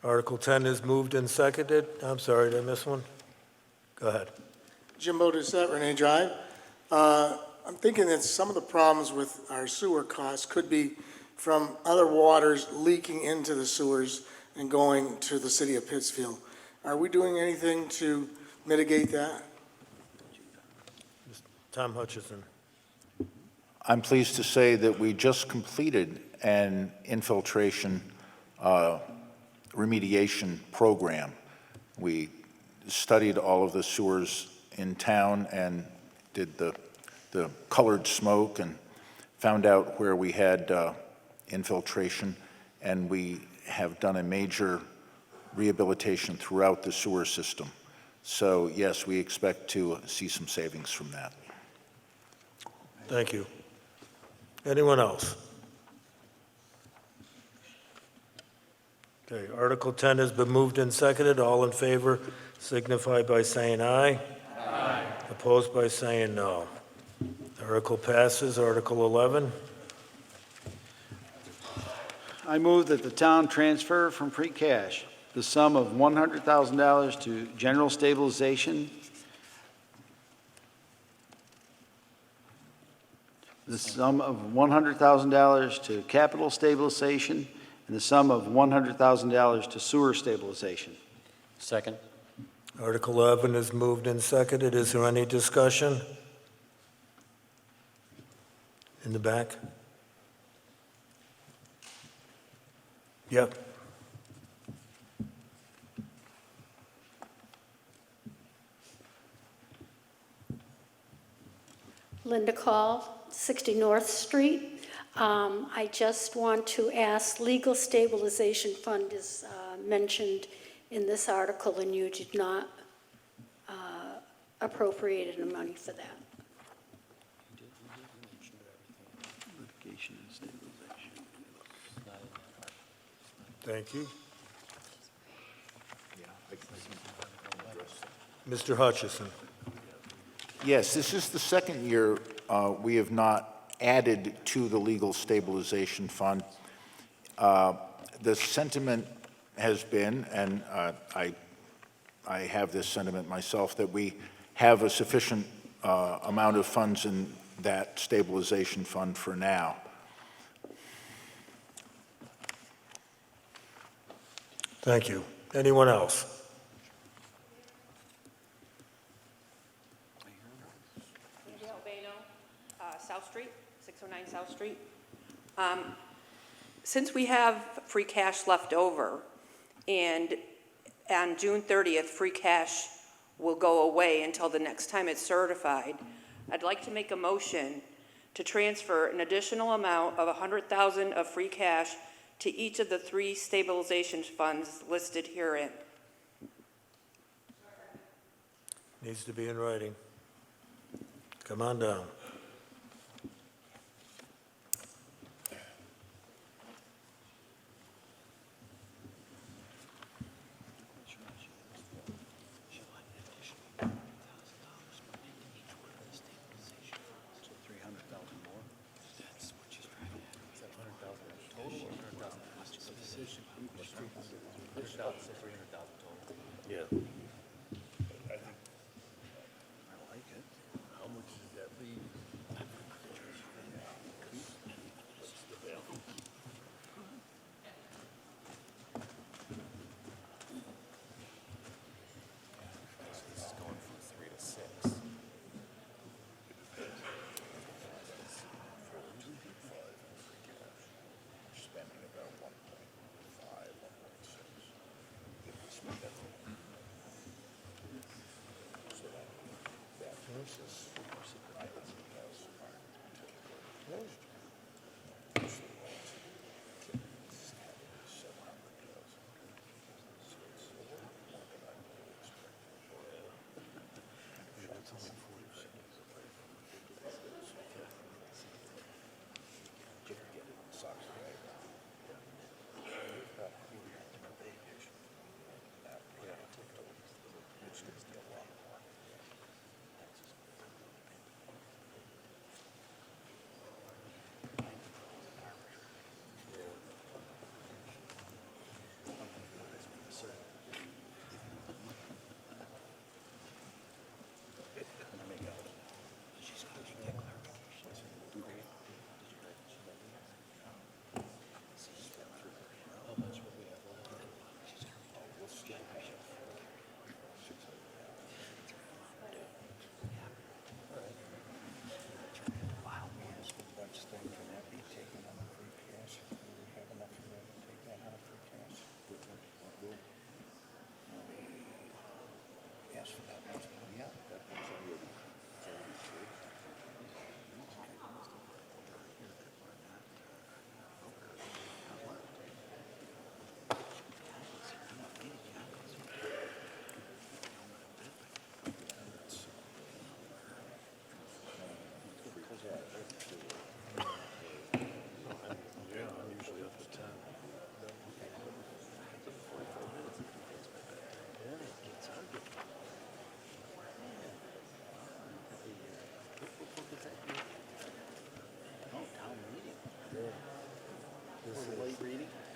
A: Article 10 is moved and seconded. I'm sorry, did I miss one? Go ahead.
L: Jimbo Doucette, Renee Drive. I'm thinking that some of the problems with our sewer costs could be from other waters leaking into the sewers and going to the city of Pittsfield. Are we doing anything to mitigate that?
A: Tom Hutchison.
K: I'm pleased to say that we just completed an infiltration remediation program. We studied all of the sewers in town and did the colored smoke and found out where we had infiltration, and we have done a major rehabilitation throughout the sewer system. So yes, we expect to see some savings from that.
A: Thank you. Anyone else? Okay, Article 10 has been moved and seconded. All in favor signify by saying aye. Aye. Opposed by saying no. The article passes. Article 11.
B: I move that the town transfer from free cash the sum of $100,000 to general stabilization, the sum of $100,000 to capital stabilization, and the sum of $100,000 to sewer stabilization.
C: Second.
A: Article 11 is moved and seconded. Is there any discussion? In the back? Yep.
D: Linda Call,
Q: 60 North Street. I just want to ask, legal stabilization fund is mentioned in this article, and you did not appropriate any money for that.
A: Thank you. Mr. Hutchison.
K: Yes, this is the second year we have not added to the legal stabilization fund. The sentiment has been, and I have this sentiment myself, that we have a sufficient amount of funds in that stabilization fund for now.
A: Thank you. Anyone else?
S: South Street, 609 South Street. Since we have free cash left over, and on June 30th, free cash will go away until the next time it's certified, I'd like to make a motion to transfer an additional amount of $100,000 of free cash to each of the 3 stabilization funds listed herein.
A: Needs to be in writing. Come on down.
T: Yeah. I like it. How much did that leave? This is going from 3 to 6. Spending about 1.5, 1.6. So that versus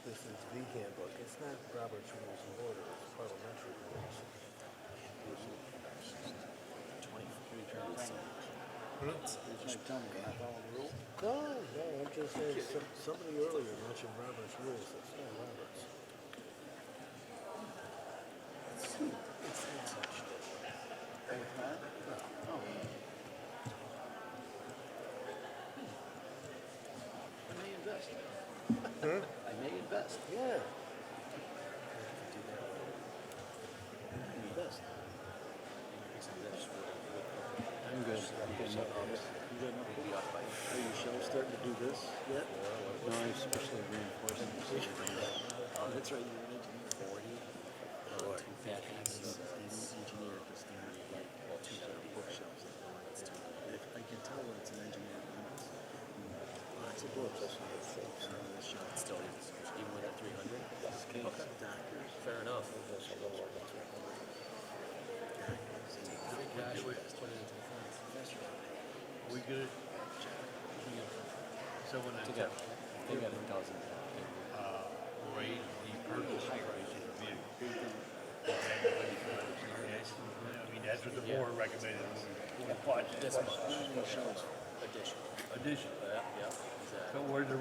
T: This is the handbook. It's not Robert's Rules of Order, it's parliamentary rules. No, I'm just saying, somebody earlier mentioned Robert's Rules, it's not Robert's. It's not such thing. Oh. I may invest. I may invest. Yeah. Invest. I'm good.
B: Are your shelves starting to do this yet?
M: No, I'm especially reinforcing.
B: That's right, you're an engineer.
M: 40. Two bad habits.
B: Engineer at this thing, like, two set of bookshelves that go in. I can tell when it's an engineer. Lots of books.
M: Still, even with the 300? Okay.
B: Doctors.
M: Fair enough.
T: Are we good? So when I
C: They got a dozen.
T: raise the purchase price of the vehicle. I mean, that's what the board recommended.
M: This much.
T: Addition.
M: Yeah,
T: So where did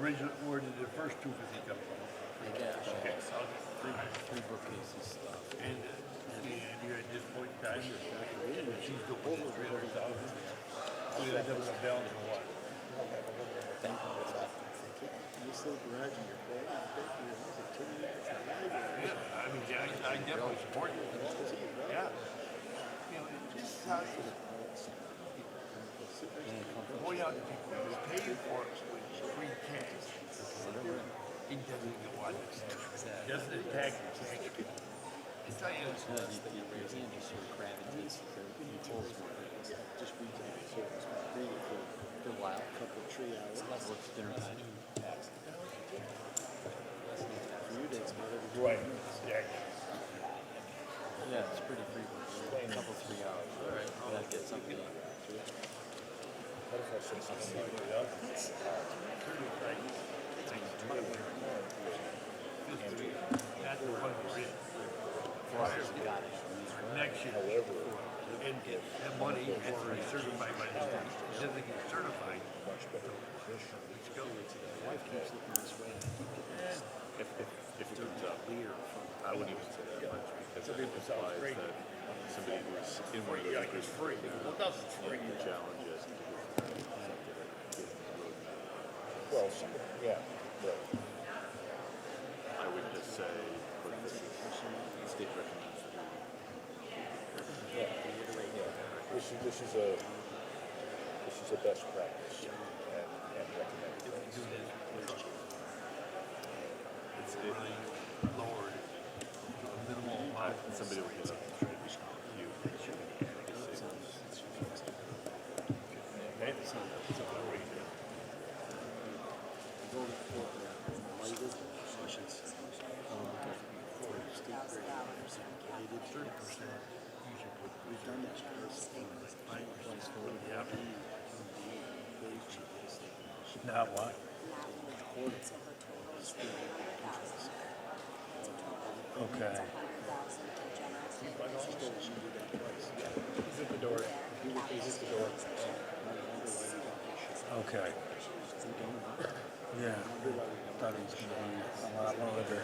T: the first 250 come from? Okay.
M: Three bookcases.
T: And you're at this point in time, she's doing 300,000. So you end up with a balance of what?
B: Nice little garage in your place.
T: Yeah, I mean, I definitely support you. Yeah. You know, this house is going out to people, he's paying for it with free cash. He doesn't get one. Doesn't attack you. It's like,
C: Just sort of gravitates.
B: Just retail, so it's big for a while, couple of 3 hours.
C: What's dinner time?
B: For you, that's about every
T: right, yeah.
C: Yeah, it's pretty frequent. A couple, 3 hours. All right. Gotta get something.
T: That's the one we're in. Next year. And the money has to be certified by the state. It doesn't get certified. Let's go.
B: wife keeps looking this way.
G: If it turns out, I wouldn't even say that much because it implies that somebody who's in one of those
T: Like it's free. Well, nothing's free.
G: challenges.
K: Well, yeah.
G: I would just say, look, this is state recommends.
K: This is a best practice and recommended.
T: It's really lowered to a minimal amount.
G: Somebody will get up and try to discount you.
T: Not what? Okay. Okay. Yeah. Thought it was gonna be a lot longer.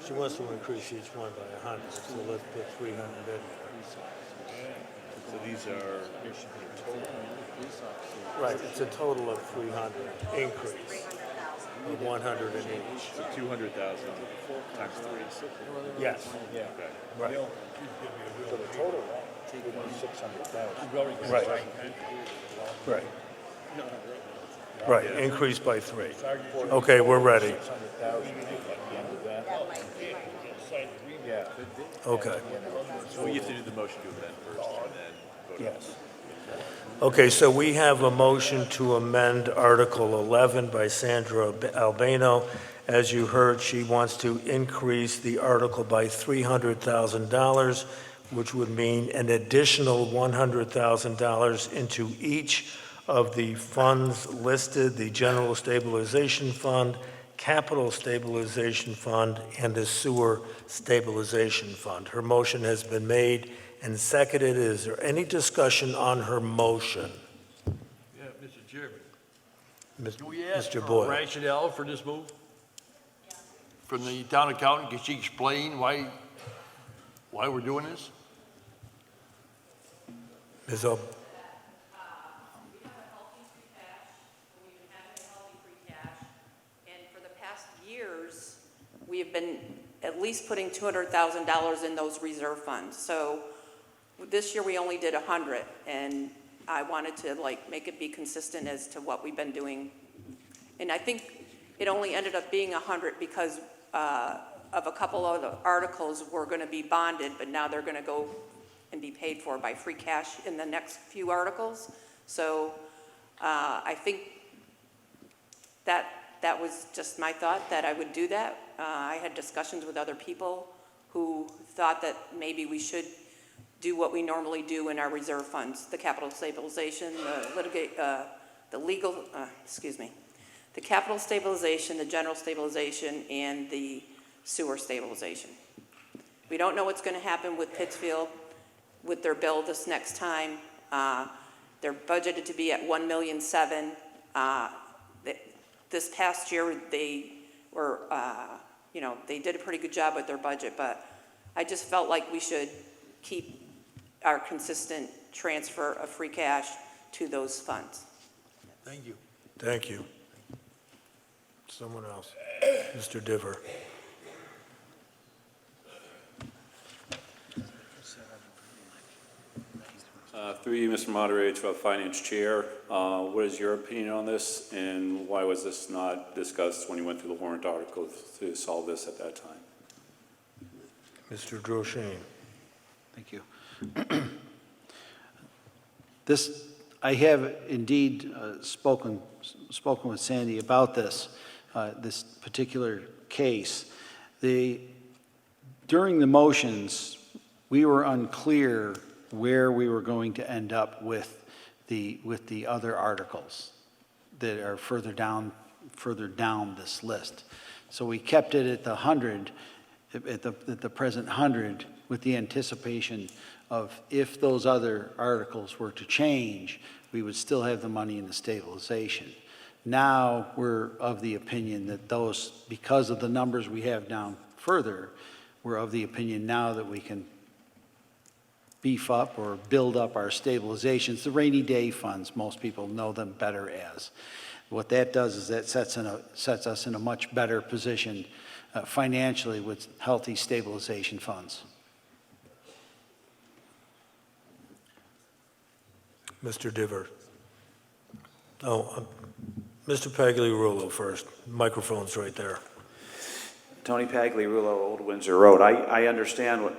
T: She wants to increase each one by 100, so let's put 300 in.
G: So these are
T: Right, it's a total of 300 increase, of 100 in each.
G: so 200,000 times 3.
T: Yes,
G: Okay.
T: right.
K: So the total would be 600,000.
T: Right. Right. Right, increase by 3. Okay, we're ready.
K: 600,000 at the end of that. Yeah.
T: Okay.
G: So you have to do the motion to amend first and then vote.
T: Yes. Okay, so we have a motion to amend Article 11 by Sandra Albano. As you heard, she wants to increase the article by $300,000, which would mean an additional $100,000 into each of the funds listed, the General Stabilization Fund, Capital Stabilization Fund, and the Sewer Stabilization Fund. Her motion has been made and seconded. Is there any discussion on her motion?
F: Yeah, Mr. Chairman.
T: Ms-
F: Do we ask
T: Mr.
F: for
T: Boyle?
F: rationale for this move? From the town accountant, can she explain why we're doing this?
T: Ms. O.
S: And for the past years, we have been at least putting $200,000 in those reserve funds. So this year we only did 100, and I wanted to like make it be consistent as to what we've been doing. And I think it only ended up being 100 because of a couple of the articles were going to be bonded, but now they're going to go and be paid for by free cash in the next few articles. So I think that was just my thought, that I would do that. I had discussions with other people who thought that maybe we should do what we normally do in our reserve funds, the capital stabilization, the capital stabilization, the general stabilization, and the sewer stabilization. We don't know what's going to happen with Pittsfield with their bill this next time. They're budgeted to be at $1,700,000. This past year, they were, they did a pretty good job with their budget, but I just felt like we should keep our consistent transfer of free cash to those funds.
F: Thank you.
A: Thank you. Someone else. Mr. Diver.
E: Through you, Mr. Moderator, to our Finance Chair, what is your opinion on this, and why was this not discussed when you went through the warrant article to solve this at that time?
A: Mr. Droshane.
B: Thank you. I have indeed spoken with Sandy about this particular case. During the motions, we were unclear where we were going to end up with the other articles that are further down this list. So we kept it at the 100, at the present 100, with the anticipation of if those other articles were to change, we would still have the money in the stabilization. Now we're of the opinion that those, because of the numbers we have down further, we're of the opinion now that we can beef up or build up our stabilizations. The rainy day funds, most people know them better as. What that does is that sets us in a much better position financially with healthy stabilization funds.
A: Mr. Diver. Mr. Pagliarulo first. Microphone's right there.
H: Tony Pagliarulo, Old Windsor Road. I understand what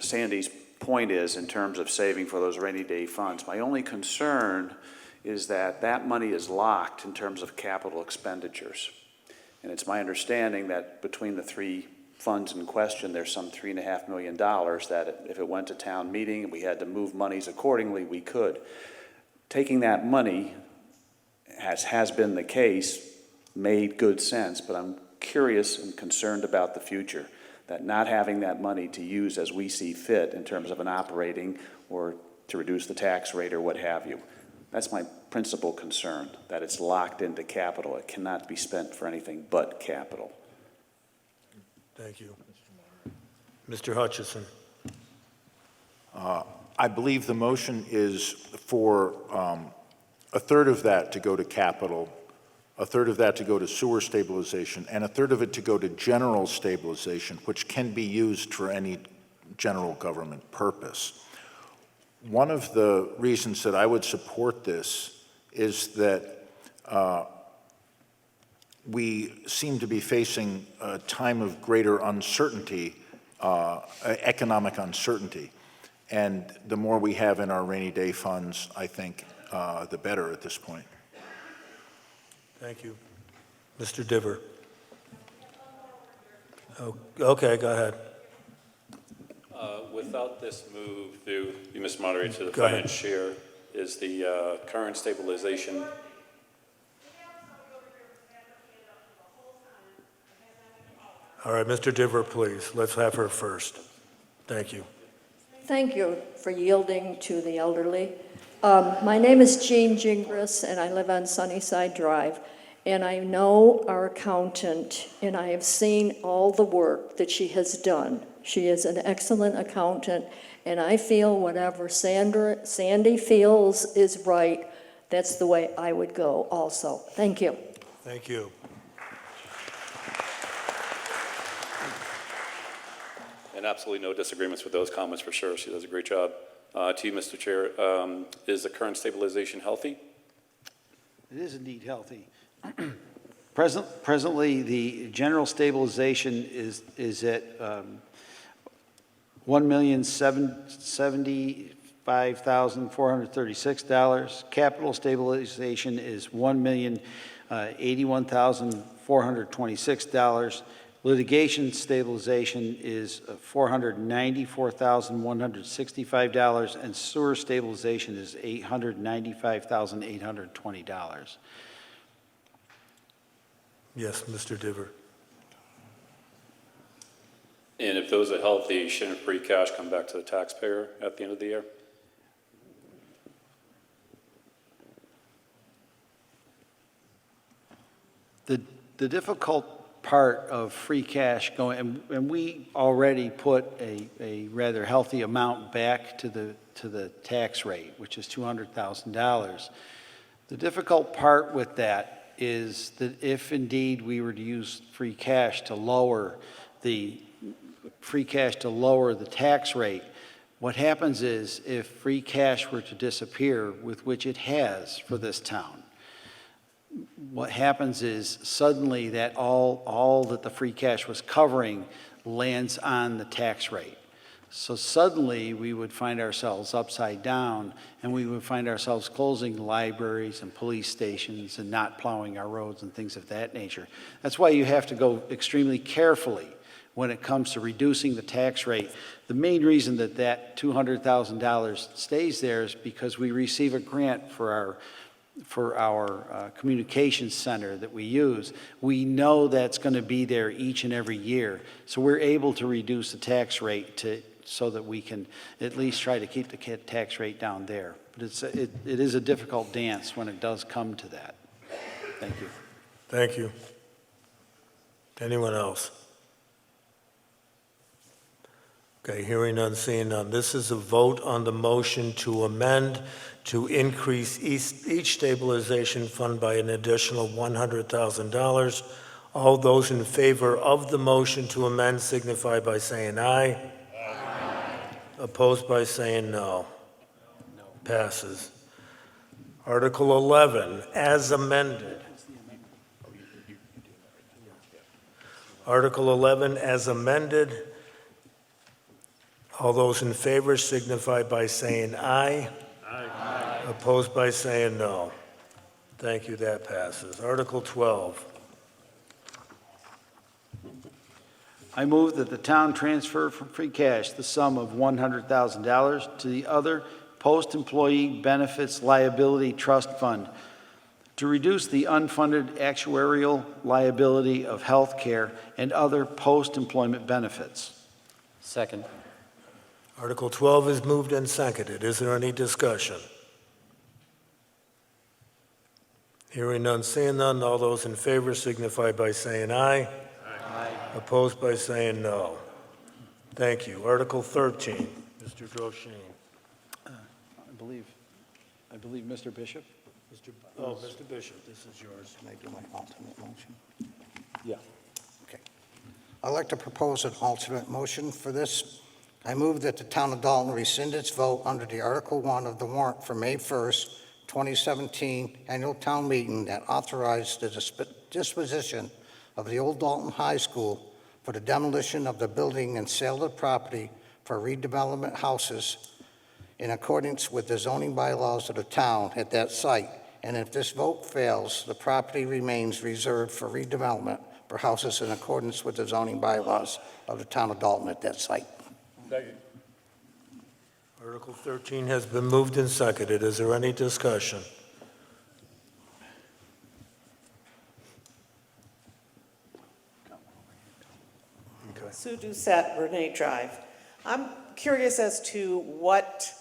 H: Sandy's point is in terms of saving for those rainy day funds. My only concern is that money is locked in terms of capital expenditures. And it's my understanding that between the three funds in question, there's some $3.5 million that if it went to town meeting and we had to move monies accordingly, we could. Taking that money, as has been the case, made good sense, but I'm curious and concerned about the future, that not having that money to use as we see fit in terms of an operating or to reduce the tax rate or what have you. That's my principal concern, that it's locked into capital. It cannot be spent for anything but capital.
A: Thank you. Mr. Hutchison.
K: I believe the motion is for a third of that to go to capital, a third of that to go to sewer stabilization, and a third of it to go to general stabilization, which can be used for any general government purpose. One of the reasons that I would support this is that we seem to be facing a time of greater uncertainty, economic uncertainty. And the more we have in our rainy day funds, I think, the better at this point.
A: Thank you. Mr. Diver. Oh, okay, go ahead.
E: Without this move through you, Mr. Moderator, to the
A: Go ahead.
E: Finance Chair, is the current stabilization
A: All right, Mr. Diver, please. Let's have her first. Thank you.
U: Thank you for yielding to the elderly. My name is Jean Gingras, and I live on Sunnyside Drive. And I know our accountant, and I have seen all the work that she has done. She is an excellent accountant, and I feel whatever Sandy feels is right, that's the way I would go also. Thank you.
A: Thank you.
E: And absolutely no disagreements with those comments for sure. She does a great job. To you, Mr. Chair, is the current stabilization healthy?
B: It is indeed healthy. Presently, the general stabilization is at $1,075,436. Capital stabilization is $1,081,426. Litigation stabilization is $494,165, and sewer stabilization is $895,820.
A: Yes, Mr. Diver.
E: And if those are healthy, shouldn't free cash come back to the taxpayer at the end of the year?
B: The difficult part of free cash going, and we already put a rather healthy amount back to the tax rate, which is $200,000. The difficult part with that is that if indeed we were to use free cash to lower the tax rate, what happens is if free cash were to disappear, with which it has for this town, what happens is suddenly that all that the free cash was covering lands on the tax rate. So suddenly we would find ourselves upside down, and we would find ourselves closing libraries and police stations and not plowing our roads and things of that nature. That's why you have to go extremely carefully when it comes to reducing the tax rate. The main reason that $200,000 stays there is because we receive a grant for our communications center that we use. We know that's going to be there each and every year. So we're able to reduce the tax rate so that we can at least try to keep the tax rate down there. But it is a difficult dance when it does come to that. Thank you.
A: Thank you. Anyone else? Okay, hearing none, seeing none. This is a vote on the motion to amend to increase each stabilization fund by an additional $100,000. All those in favor of the motion to amend signify by saying aye. Aye. Opposed by saying no. No. Passes. Article 11, as amended. Article 11, as amended. All those in favor signify by saying aye. Aye. Opposed by saying no. Thank you, that passes. Article 12.
B: I move that the town transfer from free cash the sum of $100,000 to the other post-employee benefits liability trust fund to reduce the unfunded actuarial liability of health care and other post-employment benefits.
C: Second.
A: Article 12 is moved and seconded. Is there any discussion? Hearing none, seeing none, all those in favor signify by saying aye. Aye. Opposed by saying no. Thank you. Article 13, Mr. Droshane.
B: I believe Mr. Bishop?
A: Mr. Bishop, this is yours.
R: Can I do my alternate motion?
B: Yeah.
R: Okay. I'd like to propose an alternate motion for this. I move that the town of Dalton rescind its vote under the Article 1 of the warrant for May 1st, 2017 annual town meeting that authorized the disposition of the old Dalton High School for the demolition of the building and sale of the property for redevelopment houses in accordance with the zoning bylaws of the town at that site. And if this vote fails, the property remains reserved for redevelopment for houses in accordance with the zoning bylaws of the town of Dalton at that site.
T: Second.
A: Article 13 has been moved and seconded. Is there any discussion? Okay.
V: Sue Doucette, Renee Drive. I'm curious as to what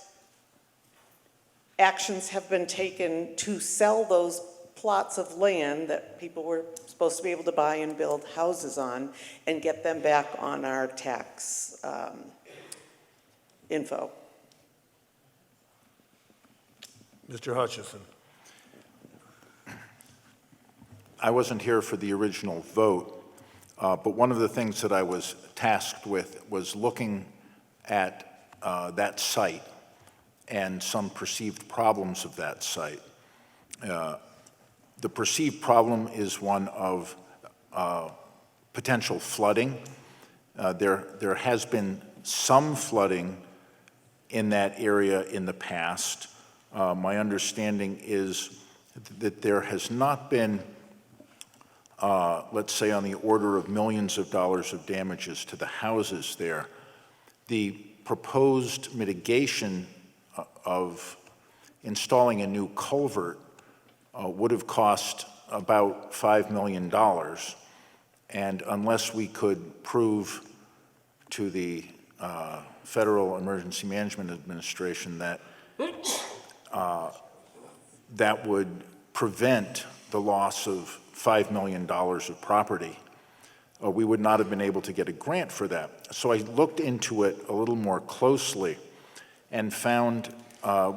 V: actions have been taken to sell those plots of land that people were supposed to be able to buy and build houses on and get them back on our tax info.
A: Mr. Hutchison.
K: I wasn't here for the original vote, But one of the things that I was tasked with was looking at that site and some perceived problems of that site. The perceived problem is one of potential flooding. There has been some flooding in that area in the past. My understanding is that there has not been, let's say, on the order of millions of dollars of damages to the houses there. The proposed mitigation of installing a new culvert would have cost about $5 million. And unless we could prove to the Federal Emergency Management Administration that that would prevent the loss of $5 million of property, we would not have been able to get a grant for that. So I looked into it a little more closely and found,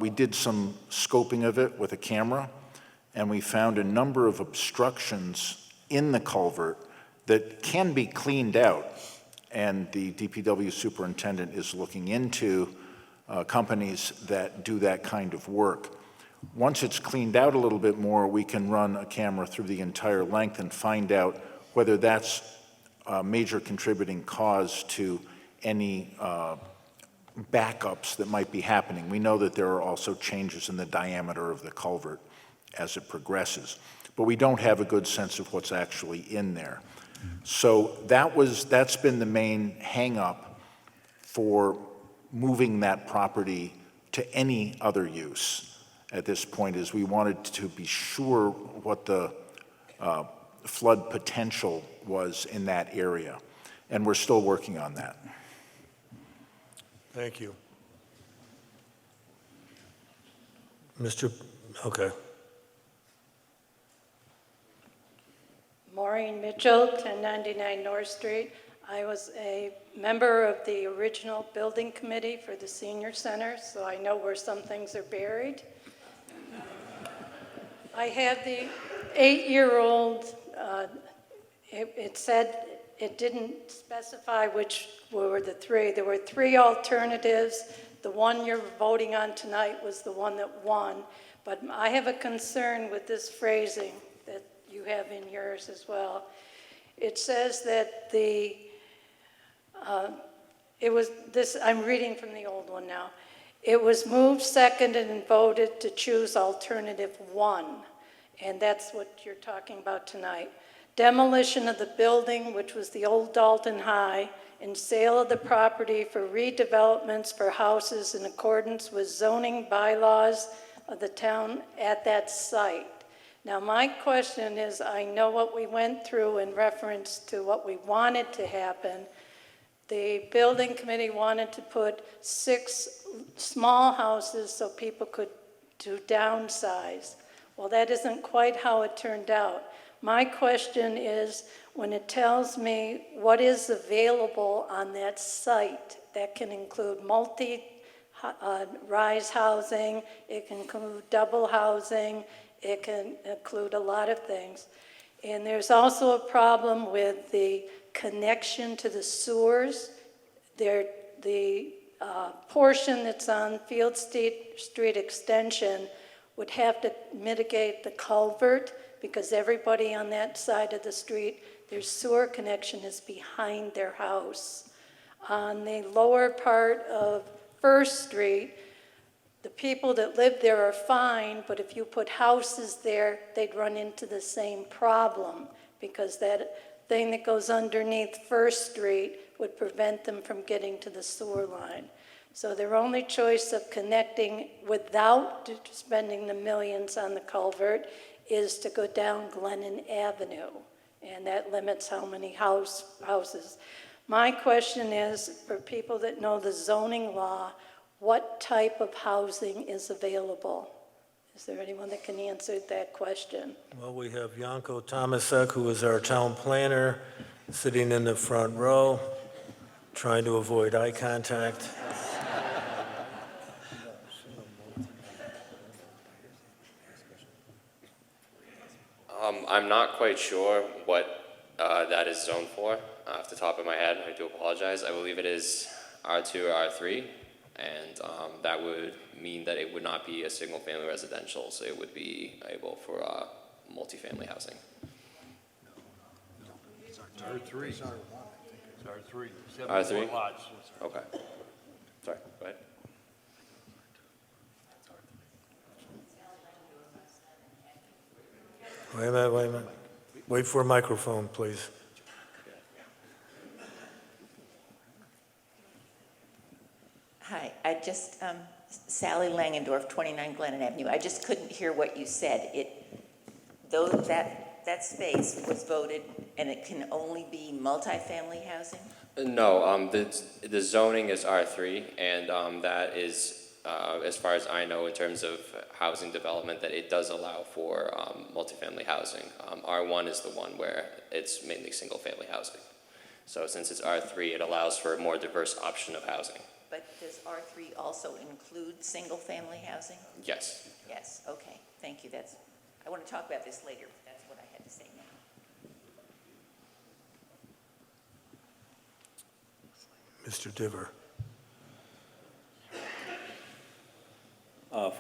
K: we did some scoping of it with a camera, and we found a number of obstructions in the culvert that can be cleaned out. And the DPW superintendent is looking into companies that do that kind of work. Once it's cleaned out a little bit more, we can run a camera through the entire length and find out whether that's a major contributing cause to any backups that might be happening. We know that there are also changes in the diameter of the culvert as it progresses, but we don't have a good sense of what's actually in there. So that's been the main hang-up for moving that property to any other use at this point, is we wanted to be sure what the flood potential was in that area, and we're still working on that.
A: Thank you. Okay.
D: Maureen Mitchell, 1099 North Street. I was a member of the original building committee for the senior center, so I know where some things are buried. I have the 8-year-old, it said, it didn't specify which were the three. There were 3 alternatives. The one you're voting on tonight was the one that won. But I have a concern with this phrasing that you have in yours as well. It says that I'm reading from the old one now. It was moved, seconded, and voted to choose alternative 1, and that's what you're talking about tonight. Demolition of the building, which was the old Dalton High, and sale of the property for redevelopments for houses in accordance with zoning bylaws of the town at that site. Now, my question is, I know what we went through in reference to what we wanted to happen. The building committee wanted to put 6 small houses so people could do downsize. Well, that isn't quite how it turned out. My question is, when it tells me what is available on that site, that can include multi-rise housing, it can include double housing, it can include a lot of things. And there's also a problem with the connection to the sewers. The portion that's on Field Street Extension would have to mitigate the culvert because everybody on that side of the street, their sewer connection is behind their house. On the lower part of First Street, the people that live there are fine, but if you put houses there, they'd run into the same problem because that thing that goes underneath First Street would prevent them from getting to the sewer line. So their only choice of connecting without spending the millions on the culvert is to go down Glennon Avenue, and that limits how many houses. My question is, for people that know the zoning law, what type of housing is available? Is there anyone that can answer that question?
A: Well, we have Yanko Tomasek, who is our town planner, sitting in the front row, trying to avoid eye contact.
J: I'm not quite sure what that is zoned for. Off the top of my head, I do apologize. I believe it is R2 or R3, and that would mean that it would not be a single-family residential, so it would be able for multifamily housing.
F: It's R3. It's R3.
J: R3?
F: 74 lots.
J: Okay. Sorry, go ahead.
A: Wait a minute. Wait for a microphone, please.
O: Hi, I just, Sally Langendorf, 29 Glennon Avenue. I just couldn't hear what you said. Though that space was voted and it can only be multifamily housing?
J: No, the zoning is R3, and that is, as far as I know, in terms of housing development, that it does allow for multifamily housing. R1 is the one where it's mainly single-family housing. So since it's R3, it allows for a more diverse option of housing.
O: But does R3 also include single-family housing?
J: Yes.
O: Yes, okay, thank you. I want to talk about this later, but that's what I had to say now.
A: Mr. Diver.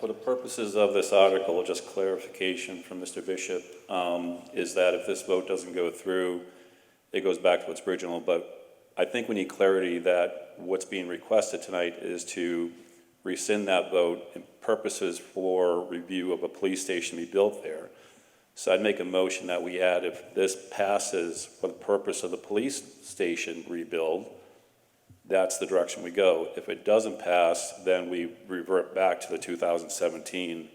E: For the purposes of this article, just clarification from Mr. Bishop, is that if this vote doesn't go through, it goes back to its original, but I think we need clarity that what's being requested tonight is to rescind that vote and purposes for review of a police station be built there. So I'd make a motion that we add, if this passes for the purpose of the police station rebuild, that's the direction we go. If it doesn't pass, then we revert back to the 2017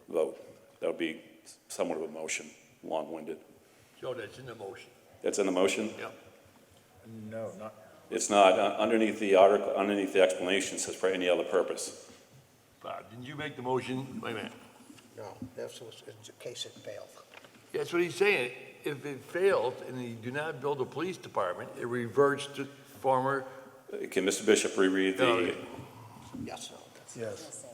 E: vote. That would be somewhat of a motion, long-winded.
F: Joe, that's in the motion.
E: That's in the motion?
F: Yep.
K: No, not.
E: It's not. Underneath the article, underneath the explanation, it says for any other purpose.
F: Bob, didn't you make the motion? Wait a minute.
R: No, this was in case it failed.
F: That's what he's saying. If it fails and you do not build a police department, it reverts to former.
E: Can Mr. Bishop reread the?
R: Yes.
A: Yes.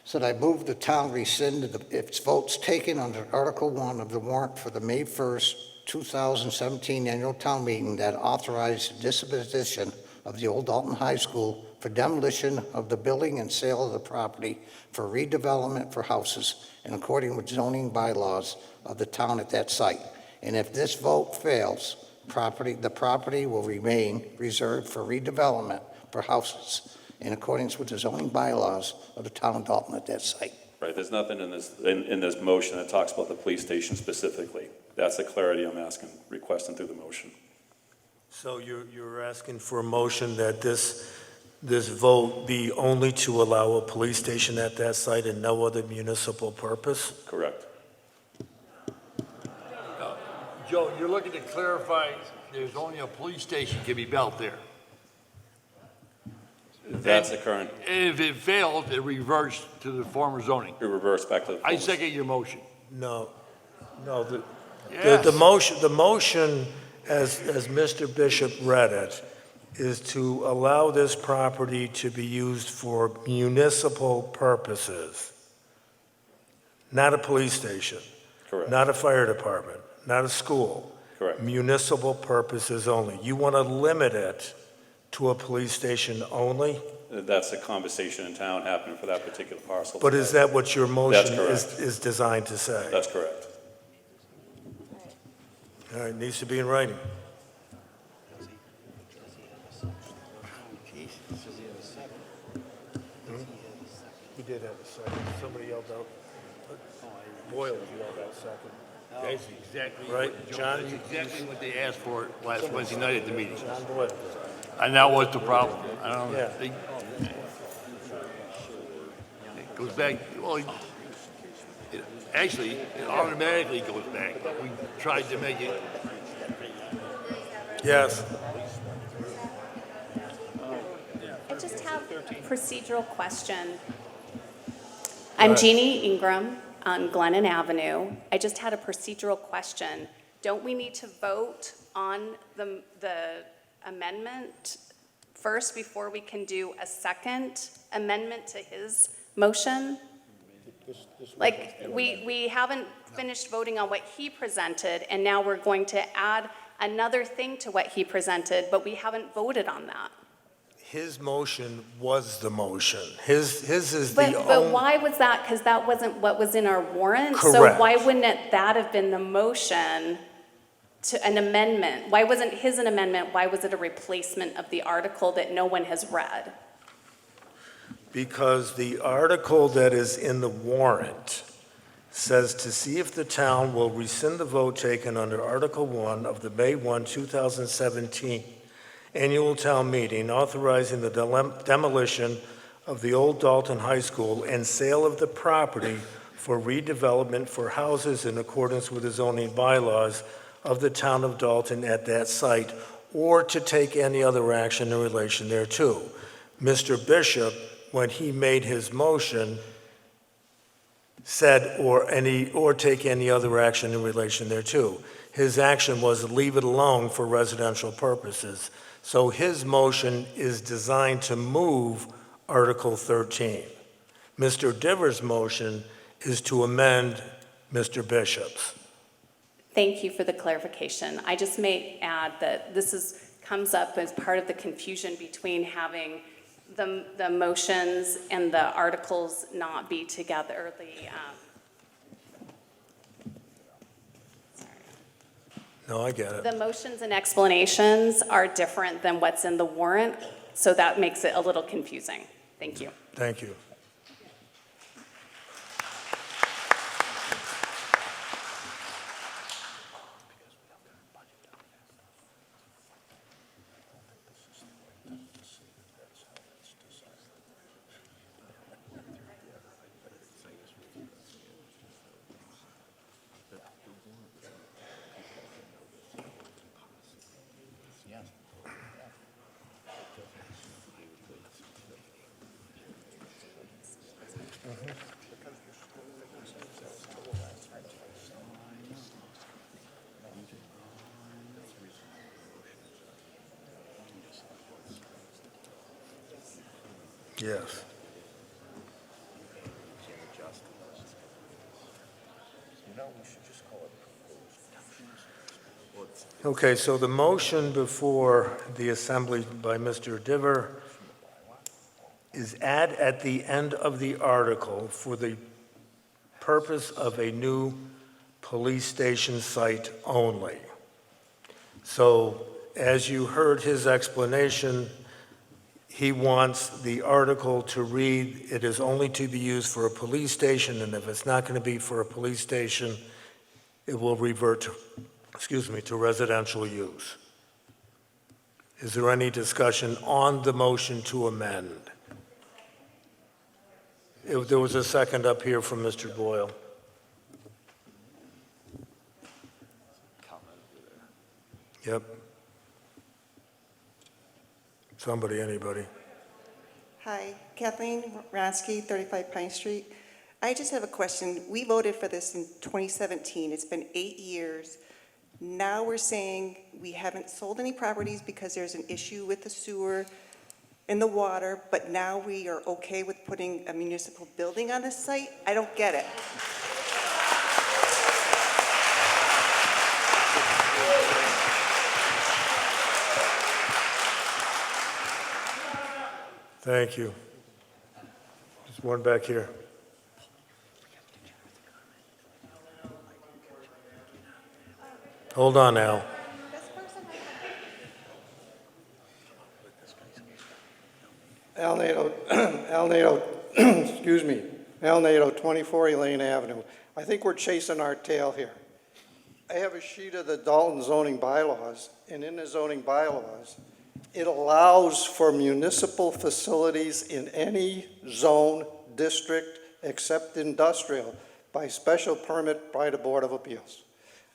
R: So I move the town rescind its votes taken under Article 1 of the warrant for the May 1st, 2017 annual town meeting that authorized the disposition of the old Dalton High School for demolition of the building and sale of the property for redevelopment for houses in accordance with zoning bylaws of the town at that site. And if this vote fails, the property will remain reserved for redevelopment for houses in accordance with the zoning bylaws of the town of Dalton at that site.
E: Right, there's nothing in this motion that talks about the police station specifically. That's the clarity I'm requesting through the motion.
A: So you're asking for a motion that this vote be only to allow a police station at that site and no other municipal purpose?
E: Correct.
F: Joe, you're looking to clarify there's only a police station can be built there.
E: That's the current.
F: And if it fails, it reverts to the former zoning.
E: It reverts back to the.
F: I second your motion.
A: No, the
F: Yes.
A: the motion, as Mr. Bishop read it, is to allow this property to be used for municipal purposes, not a police station.
E: Correct.
A: Not a fire department, not a school.
E: Correct.
A: Municipal purposes only. You want to limit it to a police station only?
E: That's a conversation in town happening for that particular parcel.
A: But is that what your motion
E: That's correct.
A: is designed to say?
E: That's correct.
A: All right, needs to be in writing. He did have a second. Somebody yelled out. Boyle yelled out second.
F: That's exactly
A: Right,
F: what,
A: John?
F: That's exactly what they asked for last Wednesday night at the meeting.
A: John Boyle.
F: And that was the problem. I don't
A: Yeah.
F: think it goes back. Well, actually, it automatically goes back. But we tried to make it.
A: Yes.
W: I just have a procedural question. I'm Jeannie Ingram on Glennon Avenue. I just had a procedural question. Don't we need to vote on the amendment first before we can do a second amendment to his motion? Like, we haven't finished voting on what he presented, and now we're going to add another thing to what he presented, but we haven't voted on that.
A: His motion was the motion. His is
W: But,
A: the
W: but
A: only.
W: why was that? Because that wasn't what was in our warrant? So
A: Correct.
W: why wouldn't that have been the motion to an amendment? Why wasn't his an amendment? Why was it a replacement of the article that no one has read?
A: Because the article that is in the warrant says to see if the town will rescind the vote taken under Article 1 of the May 1, 2017 annual town meeting authorizing the demolition of the old Dalton High School and sale of the property for redevelopment for houses in accordance with the zoning bylaws of the town of Dalton at that site, or to take any other action in relation thereto. Mr. Bishop, when he made his motion, said, or take any other action in relation thereto. His action was leave it alone for residential purposes. So his motion is designed to move Article 13. Mr. Diver's motion is to amend Mr. Bishop's.
W: Thank you for the clarification. I just may add that this comes up as part of the confusion between having the motions and the articles not be together.
A: No, I get it.
W: The motions and explanations are different than what's in the warrant, so that makes it a little confusing. Thank you.
A: Thank you. Yes. Okay, so the motion before the assembly by Mr. Diver is add at the end of the article for the purpose of a new police station site only. So as you heard his explanation, he wants the article to read, it is only to be used for a police station, and if it's not going to be for a police station, it will revert to residential use. Is there any discussion on the motion to amend? There was a second up here from Mr. Boyle. Yep. Somebody, anybody?
I: Hi, Kathleen Ronsky, 35 Pine Street. I just have a question. We voted for this in 2017. It's been 8 years. Now we're saying we haven't sold any properties because there's an issue with the sewer and the water, but now we are okay with putting a municipal building on this site? I don't get it.
A: Thank you. There's one back here. Hold on, Al.
N: Al Nato, excuse me, Al Nato, 24 Elaine Avenue. I think we're chasing our tail here. I have a sheet of the Dalton zoning bylaws, and in the zoning bylaws, it allows for municipal facilities in any zone, district, except industrial, by special permit by the Board of Appeals.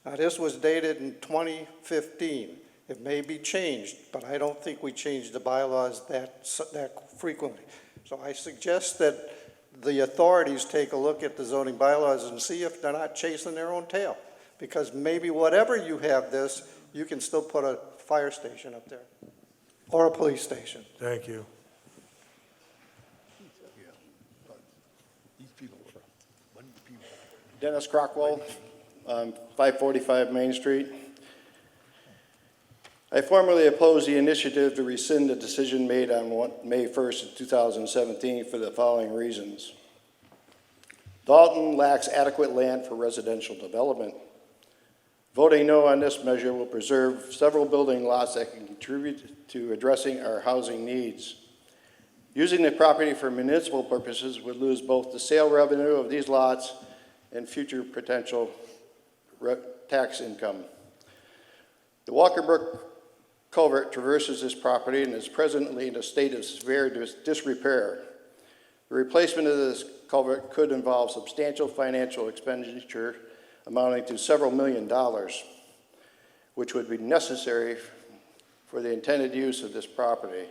N: Now, this was dated in 2015. It may be changed, but I don't think we changed the bylaws that frequently. So I suggest that the authorities take a look at the zoning bylaws and see if they're not chasing their own tail. Because maybe whatever you have this, you can still put a fire station up there or a police station.
A: Thank you.
L: Dennis Crockwell, 545 Main Street. I formally oppose the initiative to rescind the decision made on May 1st, 2017 for the following reasons. Dalton lacks adequate land for residential development. Voting no on this measure will preserve several building lots that can contribute to addressing our housing needs. Using the property for municipal purposes would lose both the sale revenue of these lots and future potential tax income. The Walker Brook culvert traverses this property and is presently in a state of severe disrepair. The replacement of this culvert could involve substantial financial expenditure amounting to several $million, which would be necessary for the intended use of this property.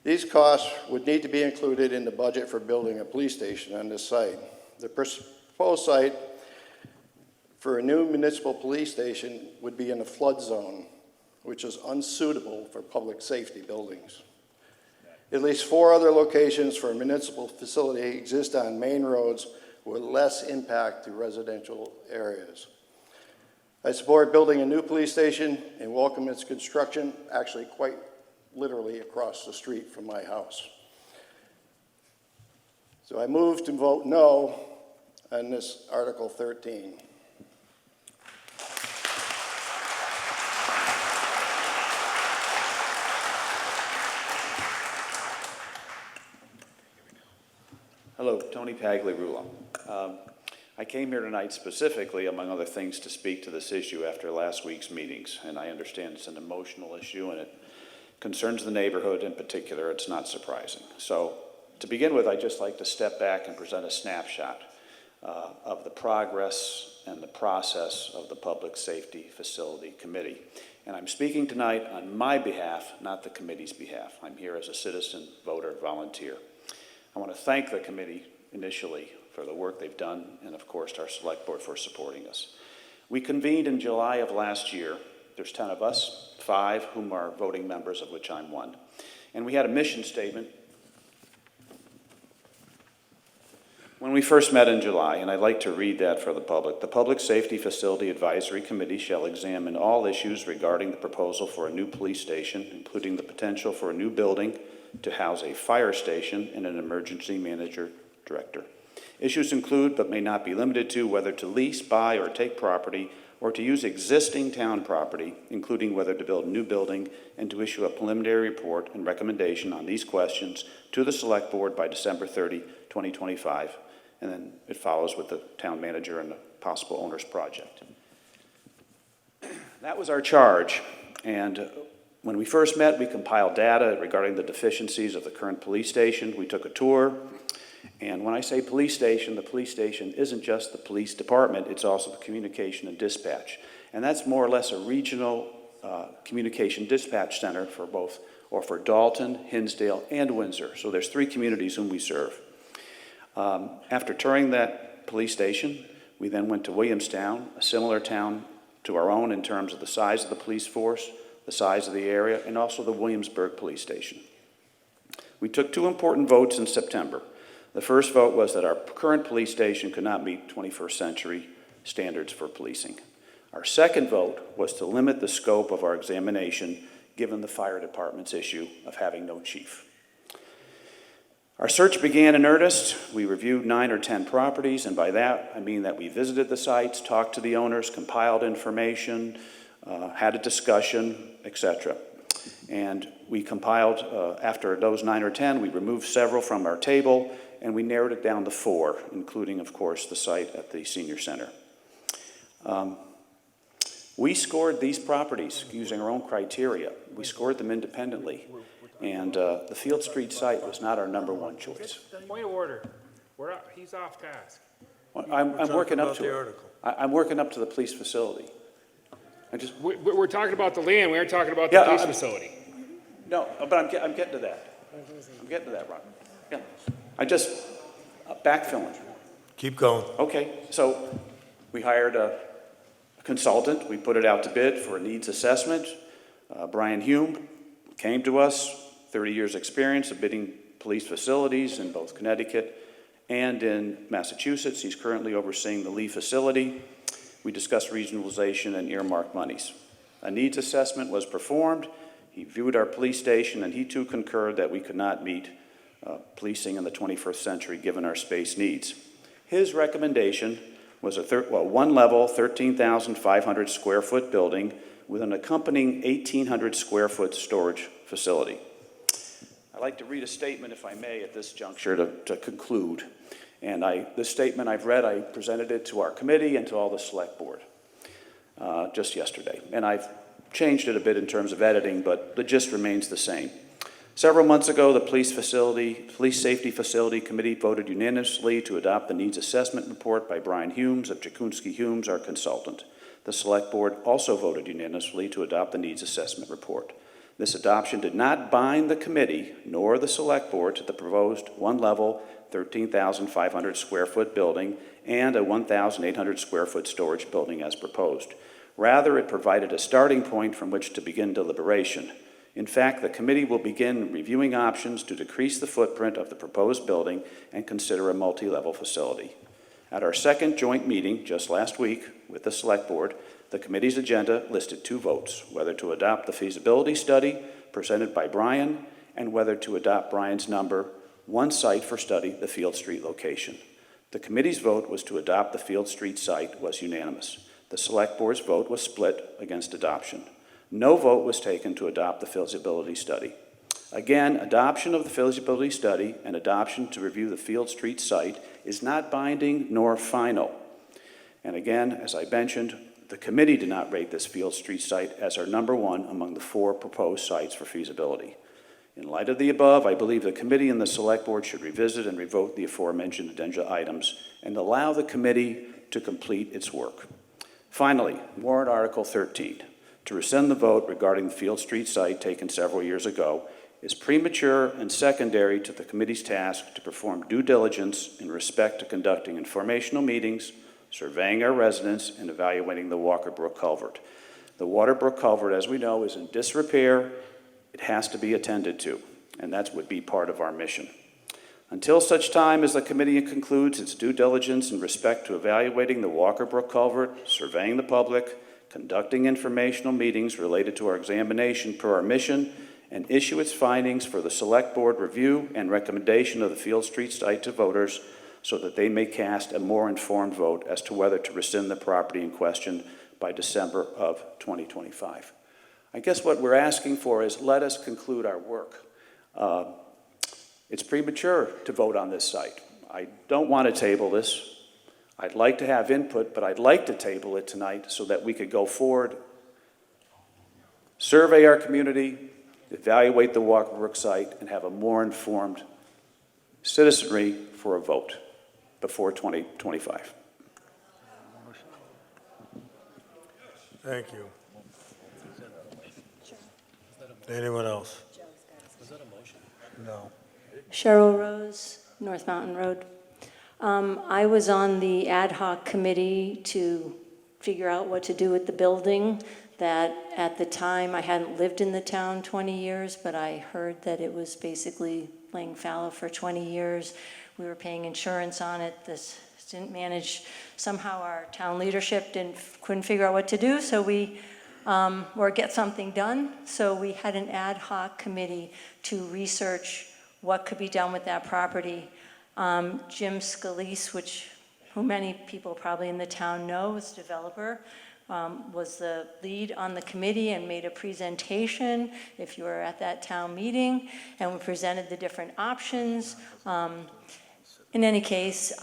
L: These costs would need to be included in the budget for building a police station on this site. The proposed site for a new municipal police station would be in a flood zone, which is unsuitable for public safety buildings. At least 4 other locations for a municipal facility exist on main roads with less impact to residential areas. I support building a new police station and welcome its construction, actually quite literally across the street from my house. So I move to vote no on this Article 13.
H: Hello, Tony Pagliarulo. I came here tonight specifically, among other things, to speak to this issue after last week's meetings, and I understand it's an emotional issue and it concerns the neighborhood in particular. It's not surprising. So to begin with, I'd just like to step back and present a snapshot of the progress and the process of the Public Safety Facility Committee. And I'm speaking tonight on my behalf, not the committee's behalf. I'm here as a citizen, voter, volunteer. I want to thank the committee initially for the work they've done, and of course our select board for supporting us. We convened in July of last year. There's 10 of us, 5 whom are voting members, of which I'm one. And we had a mission statement when we first met in July, and I'd like to read that for the public. The Public Safety Facility Advisory Committee shall examine all issues regarding the proposal for a new police station, including the potential for a new building to house a fire station and an emergency manager director. Issues include, but may not be limited to, whether to lease, buy, or take property, or to use existing town property, including whether to build a new building, and to issue a preliminary report and recommendation on these questions to the Select Board by December 30, 2025. And then it follows with the town manager and the possible owner's project. That was our charge. And when we first met, we compiled data regarding the deficiencies of the current police station. We took a tour. And when I say police station, the police station isn't just the police department, it's also the communication and dispatch. And that's more or less a regional communication dispatch center for both, or for Dalton, Hinsdale, and Windsor. So there's 3 communities whom we serve. After touring that police station, we then went to Williamstown, a similar town to our own in terms of the size of the police force, the size of the area, and also the Williamsburg police station. We took 2 important votes in September. The first vote was that our current police station could not meet 21st century standards for policing. Our second vote was to limit the scope of our examination given the fire department's issue of having no chief. Our search began in earnest. We reviewed 9 or 10 properties, and by that I mean that we visited the sites, talked to the owners, compiled information, had a discussion, etc. And we compiled, after those 9 or 10, we removed several from our table, and we narrowed it down to 4, including, of course, the site at the senior center. We scored these properties using our own criteria. We scored them independently, and the Field Street site was not our -- choice.
P: Point of order. He's off task.
H: I'm working up to it. I'm working up to the police facility.
P: We're talking about the land. We aren't talking about the police facility.
H: No, but I'm getting to that. I'm getting to that, Ron. Yeah. I just backfilling.
A: Keep going.
H: Okay, so we hired a consultant. We put it out to bid for a needs assessment. Brian Hume came to us, 30 years experience of bidding police facilities in both Connecticut and in Massachusetts. He's currently overseeing the Lee facility. We discussed regionalization and earmark monies. A needs assessment was performed. He viewed our police station, and he too concurred that we could not meet policing in the 21st century given our space needs. His recommendation was a one-level, 13,500 square foot building with an accompanying 1,800 square foot storage facility. I'd like to read a statement, if I may, at this juncture to conclude. And this statement I've read, I presented it to our committee and to all the select board just yesterday. And I've changed it a bit in terms of editing, but the gist remains the same. Several months ago, the Police Safety Facility Committee voted unanimously to adopt the needs assessment report by Brian Humes of Jakunski Humes, our consultant. The Select Board also voted unanimously to adopt the needs assessment report. This adoption did not bind the committee nor the Select Board to the proposed one-level, 13,500 square foot building and a 1,800 square foot storage building as proposed. Rather, it provided a starting point from which to begin deliberation. In fact, the committee will begin reviewing options to decrease the footprint of the proposed building and consider a multi-level facility. At our second joint meeting just last week with the Select Board, the committee's agenda listed two votes, whether to adopt the feasibility study presented by Brian and whether to adopt Brian's number, one site for study, the Field Street location. The committee's vote was to adopt the Field Street site was unanimous. The Select Board's vote was split against adoption. No vote was taken to adopt the feasibility study. Again, adoption of the feasibility study and adoption to review the Field Street site is not binding nor final. And again, as I mentioned, the committee did not rate this Field Street site as our number one among the 4 proposed sites for feasibility. In light of the above, I believe the committee and the Select Board should revisit and revote the aforementioned agenda items and allow the committee to complete its work. Finally, Warrant Article 13. To rescind the vote regarding the Field Street site taken several years ago is premature and secondary to the committee's task to perform due diligence in respect to conducting informational meetings, surveying our residents, and evaluating the Walker Brook culvert. The Waterbrook culvert, as we know, is in disrepair. It has to be attended to, and that would be part of our mission. Until such time as the committee concludes its due diligence in respect to evaluating the Walker Brook culvert, surveying the public, conducting informational meetings related to our examination per our mission, and issue its findings for the Select Board review and recommendation of the Field Street site to voters so that they may cast a more informed vote as to whether to rescind the property in question by December of 2025. I guess what we're asking for is let us conclude our work. It's premature to vote on this site. I don't want to table this. I'd like to have input, but I'd like to table it tonight so that we could go forward, survey our community, evaluate the Walker Brook site, and have a more informed citizenry for a vote before 2025.
A: Thank you. Anyone else? No.
G: Cheryl Rose, North Mountain Road. I was on the ad hoc committee to figure out what to do with the building that at the time I hadn't lived in the town 20 years, but I heard that it was basically laying fallow for 20 years. We were paying insurance on it. This didn't manage. Somehow our town leadership couldn't figure out what to do, so or get something done. So we had an ad hoc committee to research what could be done with that property. Jim Scalise, who many people probably in the town know, is a developer, was the lead on the committee and made a presentation, if you were at that town meeting, and we presented the different options. In any case,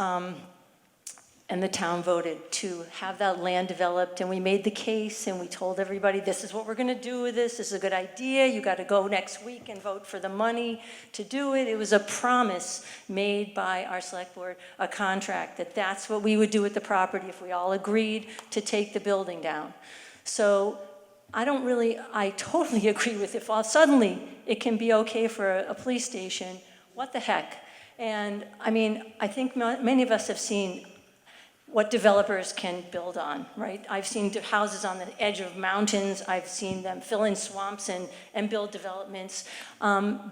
G: and the town voted to have that land developed, and we made the case, and we told everybody, this is what we're gonna do with this is a good idea, you gotta go next week and vote for the money to do it. It was a promise made by our select board, a contract, that that's what we would do with the property if we all agreed to take the building down. So I totally agree with if suddenly it can be okay for a police station, what the heck? And I mean, I think many of us have seen what developers can build on, right? I've seen houses on the edge of mountains. I've seen them fill in swamps and build developments. I'm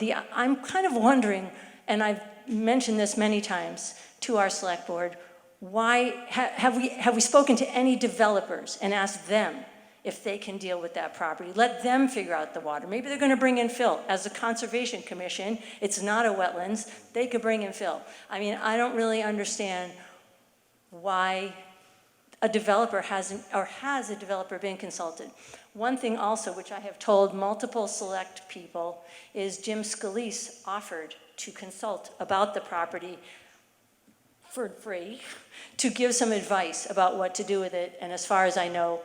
G: kind of wondering, and I've mentioned this many times to our select board. Why, have we spoken to any developers and asked them if they can deal with that property? Let them figure out the water. Maybe they're gonna bring in fill. As a conservation commission, it's not a wetlands, they could bring in fill. I mean, I don't really understand why a developer hasn't, or has a developer been consulted. One thing also, which I have told multiple select people, is Jim Scalise offered to consult about the property for free, to give some advice about what to do with it. And as far as I know,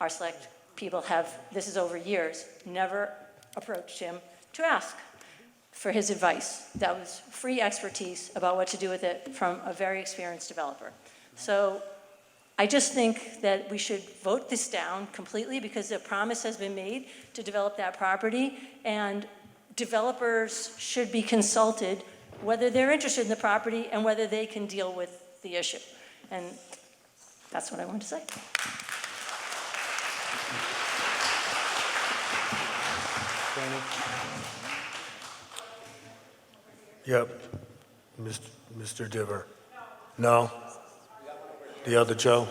G: our select people have, this is over years, never approached him to ask for his advice. That was free expertise about what to do with it from a very experienced developer. So I just think that we should vote this down completely because a promise has been made to develop that property, and developers should be consulted whether they're interested in the property and whether they can deal with the issue. And that's what I wanted to say.
A: Yep. Mr. Diver. No? The other Joe?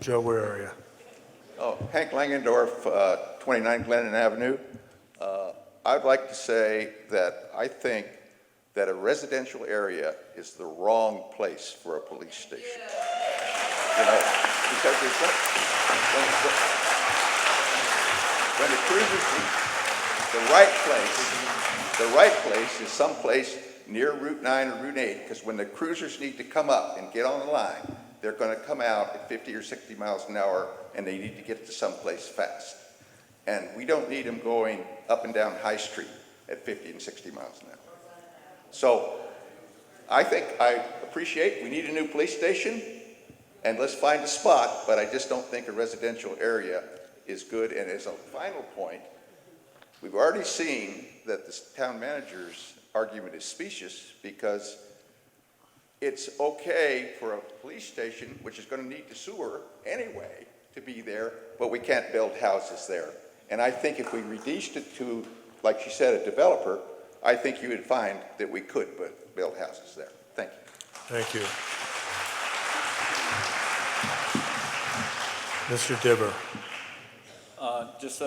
A: Joe, where are you?
M: Oh, Hank Langendorf, 29 Glennon Avenue. I'd like to say that I think that a residential area is the wrong place for a police station. You know, because there's when the cruisers, the right place is someplace near Route 9 or Route 8, because when the cruisers need to come up and get on the line, they're going to come out at 50 or 60 miles an hour, and they need to get to someplace fast. And we don't need them going up and down High Street at 50 and 60 miles an hour. So I think I appreciate we need a new police station, and let's find a spot, but I just don't think a residential area is good. And as a final point, we've already seen that the town manager's argument is specious, because it's okay for a police station, which is going to need the sewer anyway, to be there, but we can't build houses there. And I think if we reduced it to, like she said, a developer, I think you would find that we could build houses there. Thank you.
A: Thank you. Mr. Diver.
E: Just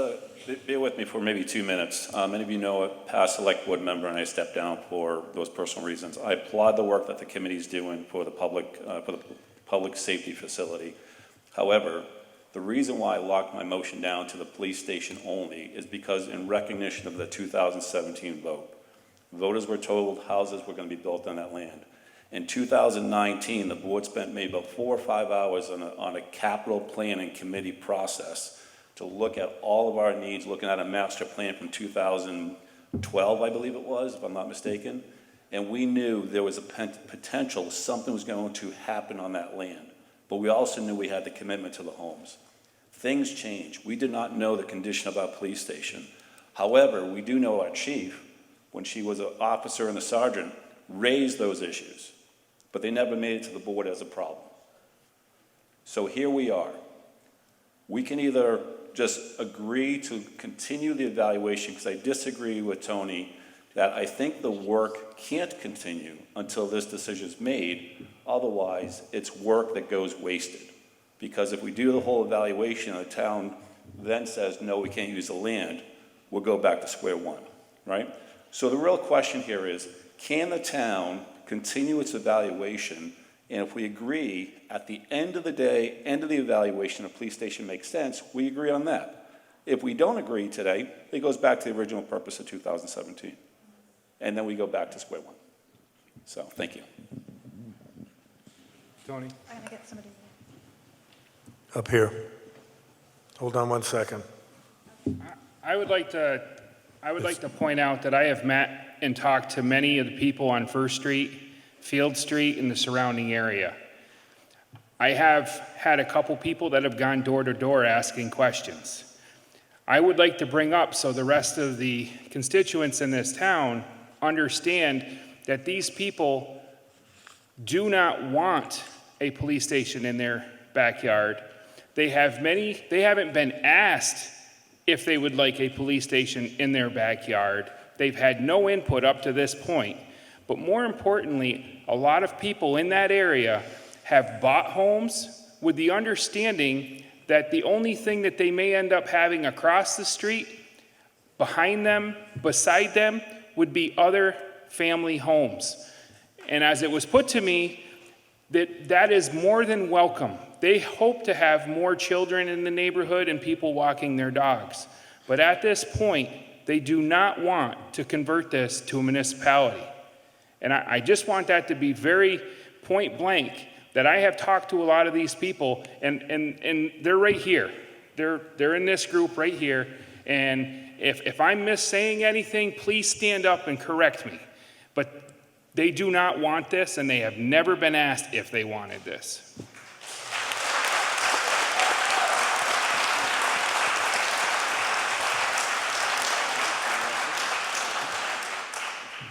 E: bear with me for maybe 2 minutes. Many of you know a past select board member, and I stepped down for those personal reasons. I applaud the work that the committee is doing for the public safety facility. However, the reason why I locked my motion down to the police station only is because in recognition of the 2017 vote, voters were told houses were going to be built on that land. In 2019, the board spent maybe about 4 or 5 hours on a capital planning committee process to look at all of our needs, looking at a master plan from 2012, I believe it was, if I'm not mistaken. And we knew there was a potential something was going to happen on that land. But we also knew we had the commitment to the homes. Things change. We did not know the condition of our police station. However, we do know our chief, when she was an officer and a sergeant, raised those issues. But they never made it to the board as a problem. So here we are. We can either just agree to continue the evaluation, because I disagree with Tony that I think the work can't continue until this decision is made. Otherwise, it's work that goes wasted. Because if we do the whole evaluation and the town then says, no, we can't use the land, we'll go back to square one, right? So the real question here is, can the town continue its evaluation? And if we agree, at the end of the day, end of the evaluation, a police station makes sense, we agree on that. If we don't agree today, it goes back to the original purpose of 2017. And then we go back to square one. So, thank you.
P: Tony?
D: I'm gonna get somebody.
A: Up here. Hold on 1 second.
P: I would like to point out that I have met and talked to many of the people on First Street, Field Street, and the surrounding area. I have had a couple people that have gone door to door asking questions. I would like to bring up, so the rest of the constituents in this town understand, that these people do not want a police station in their backyard. They haven't been asked if they would like a police station in their backyard. They've had no input up to this point. But more importantly, a lot of people in that area have bought homes with the understanding that the only thing that they may end up having across the street, behind them, beside them, would be other family homes. And as it was put to me, that is more than welcome. They hope to have more children in the neighborhood and people walking their dogs. But at this point, they do not want to convert this to a municipality. And I just want that to be very point blank, that I have talked to a lot of these people, and they're right here. They're in this group right here. And if I'm missaying anything, please stand up and correct me. But they do not want this, and they have never been asked if they wanted this.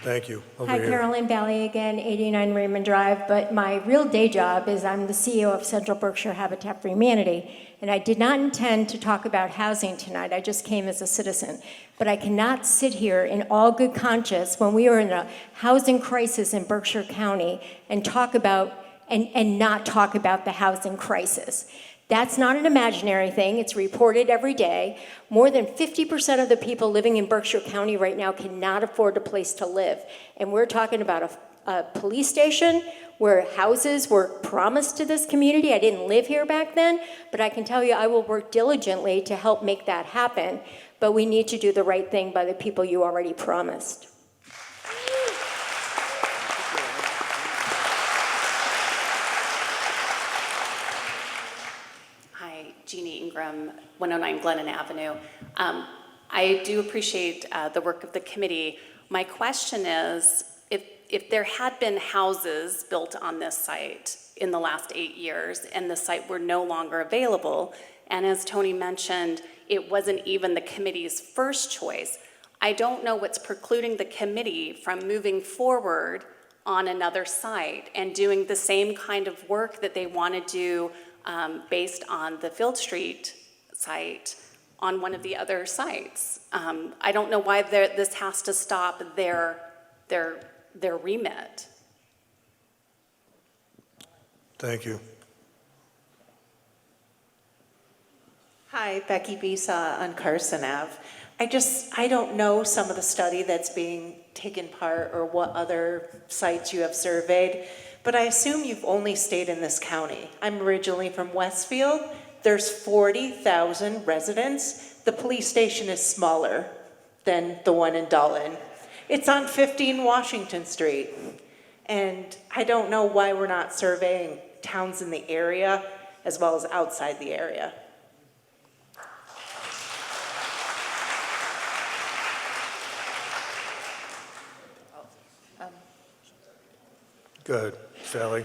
A: Thank you. Over
Q: Hi,
A: here.
Q: Carolyn Bally again, 89 Raymond Drive, but my real day job is I'm the CEO of Central Berkshire Habitat for Humanity, and I did not intend to talk about housing tonight. I just came as a citizen. But I cannot sit here in all good conscience when we are in a housing crisis in Berkshire County and talk about, and not talk about the housing crisis. That's not an imaginary thing. It's reported every day. More than 50% of the people living in Berkshire County right now cannot afford a place to live. And we're talking about a police station where houses were promised to this community. I didn't live here back then, but I can tell you I will work diligently to help make that happen. But we need to do the right thing by the people you already promised.
W: Jeannie Ingram, 109 Glennon Avenue. I do appreciate the work of the committee. My question is, if there had been houses built on this site in the last 8 years and the site were no longer available, and as Tony mentioned, it wasn't even the committee's first choice, I don't know what's precluding the committee from moving forward on another site and doing the same kind of work that they want to do based on the Field Street site on one of the other sites. I don't know why this has to stop their remit.
A: Thank you.
S: Hi, Becky Bisa on Carson Ave. I don't know some of the study that's being taken part or what other sites you have surveyed, but I assume you've only stayed in this county. I'm originally from Westfield. There's 40,000 residents. The police station is smaller than the one in Dalton. It's on 15 Washington Street. And I don't know why we're not surveying towns in the area as well as outside the area.
A: Go ahead, Sally.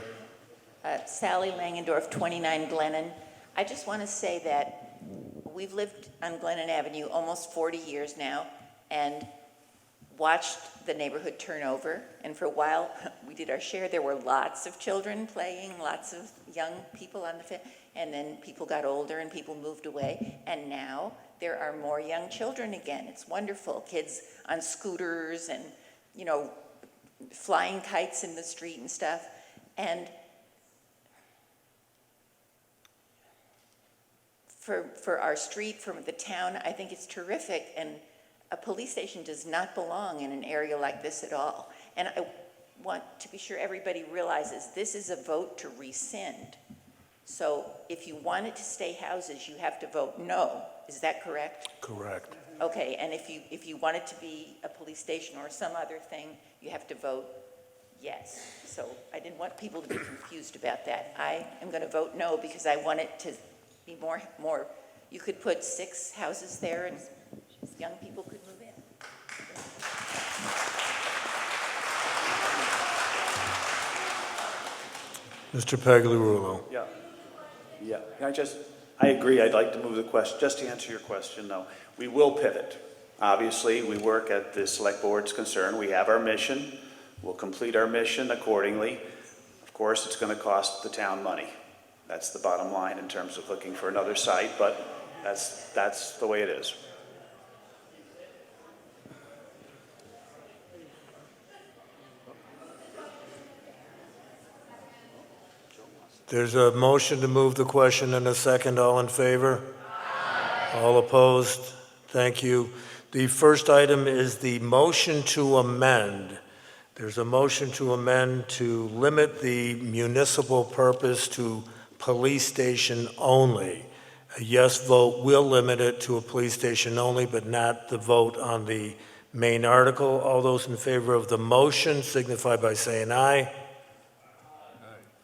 O: Sally Langendorf, 29 Glennon. I just want to say that we've lived on Glennon Avenue almost 40 years now and watched the neighborhood turn over. And for a while, we did our share. There were lots of children playing, lots of young people on the field. And then people got older and people moved away. And now there are more young children again. It's wonderful. Kids on scooters and, you know, flying kites in the street and stuff. And for our street, for the town, I think it's terrific. And a police station does not belong in an area like this at all. And I want to be sure everybody realizes this is a vote to rescind. So if you want it to stay houses, you have to vote no. Is that correct?
A: Correct.
O: Okay, and if you want it to be a police station or some other thing, you have to vote yes. So I didn't want people to be confused about that. I am going to vote no because I want it to be more. You could put 6 houses there and young people could move in.
A: Mr. Pagliarulo.
H: Yeah. I agree. I'd like to move the question. Just to answer your question, though, we will pivot. Obviously, we work at the select board's concern. We have our mission. We'll complete our mission accordingly. Of course, it's going to cost the town money. That's the bottom line in terms of looking for another site, but that's the way it is.
A: There's a motion to move the question and a second. All in favor? All opposed? Thank you. The first item is the motion to amend. There's a motion to amend to limit the municipal purpose to police station only. A yes vote will limit it to a police station only, but not the vote on the main article. All those in favor of the motion signify by saying aye.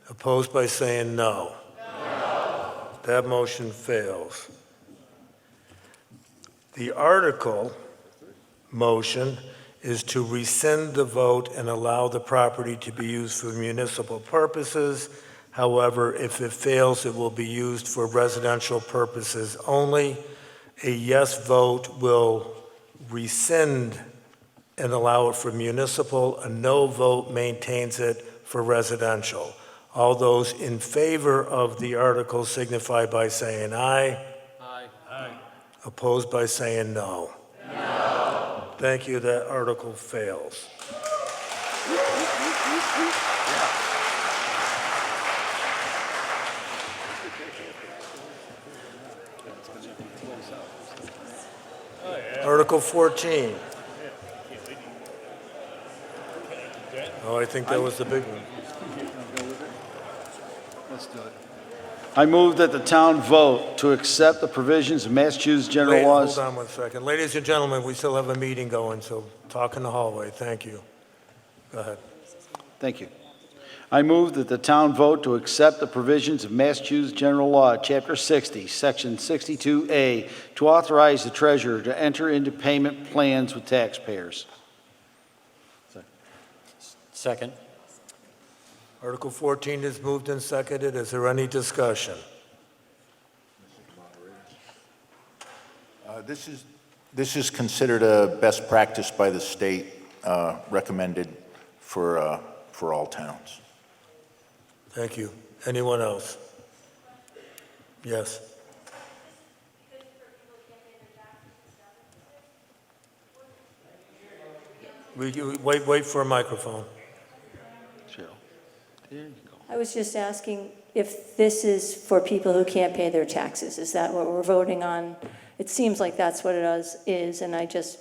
A: Opposed by saying no. That motion fails. The article motion is to rescind the vote and allow the property to be used for municipal purposes. However, if it fails, it will be used for residential purposes only. A yes vote will rescind and allow it for municipal. A no vote maintains it for residential. All those in favor of the article signify by saying aye.
T: Aye. Aye.
A: Opposed by saying no. No. Thank you, that article fails. Article 14. Oh, I think that was the big one.
B: Let's do it. I move that the town vote to accept the provisions of Massachusetts general laws.
A: Hold on 1 second. Ladies and gentlemen, we still have a meeting going, so talk in the hallway. Thank you. Go ahead.
B: Thank you. I move that the town vote to accept the provisions of Massachusetts General Law, Chapter 60, Section 62A, to authorize the treasurer to enter into payment plans with taxpayers.
C: Second.
A: Article 14 is moved and seconded. Is there any discussion?
K: This is considered a best practice by the state, recommended for all towns.
A: Thank you. Anyone else? Yes. Wait for a microphone.
G: I was just asking if this is for people who can't pay their taxes. Is that what we're voting on? It seems like that's what it is, and I just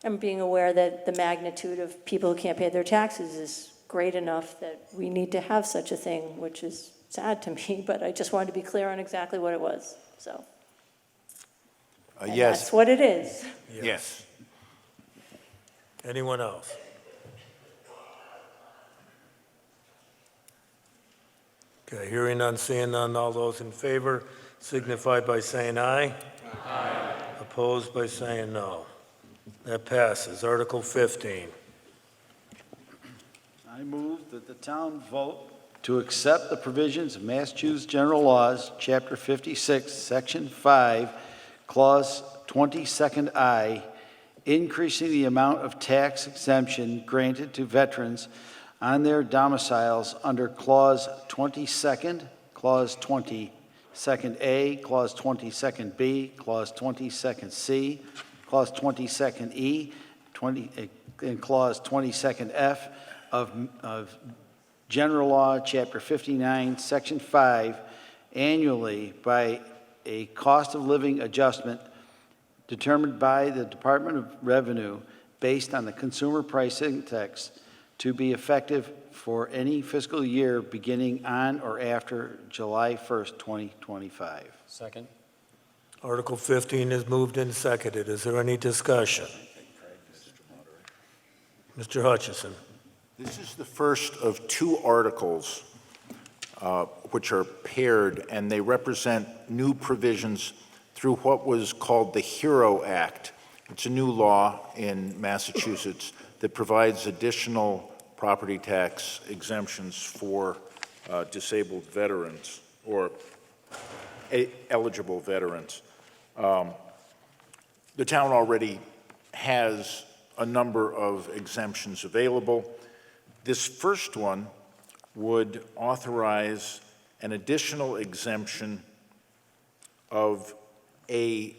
G: am being aware that the magnitude of people who can't pay their taxes is great enough that we need to have such a thing, which is sad to me, but I just wanted to be clear on exactly what it was, so. And
K: Yes.
G: that's what it is.
K: Yes.
A: Anyone else? Okay, hearing none, seeing none, all those in favor signify by saying aye. Aye. Opposed by saying no. That passes. Article 15.
B: I move that the town vote to accept the provisions of Massachusetts General Laws, Chapter 56, Section 5, Clause 22nd I, increasing the amount of tax exemption granted to veterans on their domiciles under Clause 22nd, Clause 22nd A, Clause 22nd B, Clause 22nd C, Clause 22nd E, and Clause 22nd F of General Law, Chapter 59, Section 5, annually by a cost of living adjustment determined by the Department of Revenue based on the Consumer Price Index to be effective for any fiscal year beginning on or after July 1st, 2025.
C: Second.
A: Article 15 is moved and seconded. Is there any discussion? Mr. Hutchison.
K: This is the first of two articles which are paired, and they represent new provisions through what was called the HERO Act. It's a new law in Massachusetts that provides additional property tax exemptions for disabled veterans or eligible veterans. The town already has a number of exemptions available. This first one would authorize an additional exemption of a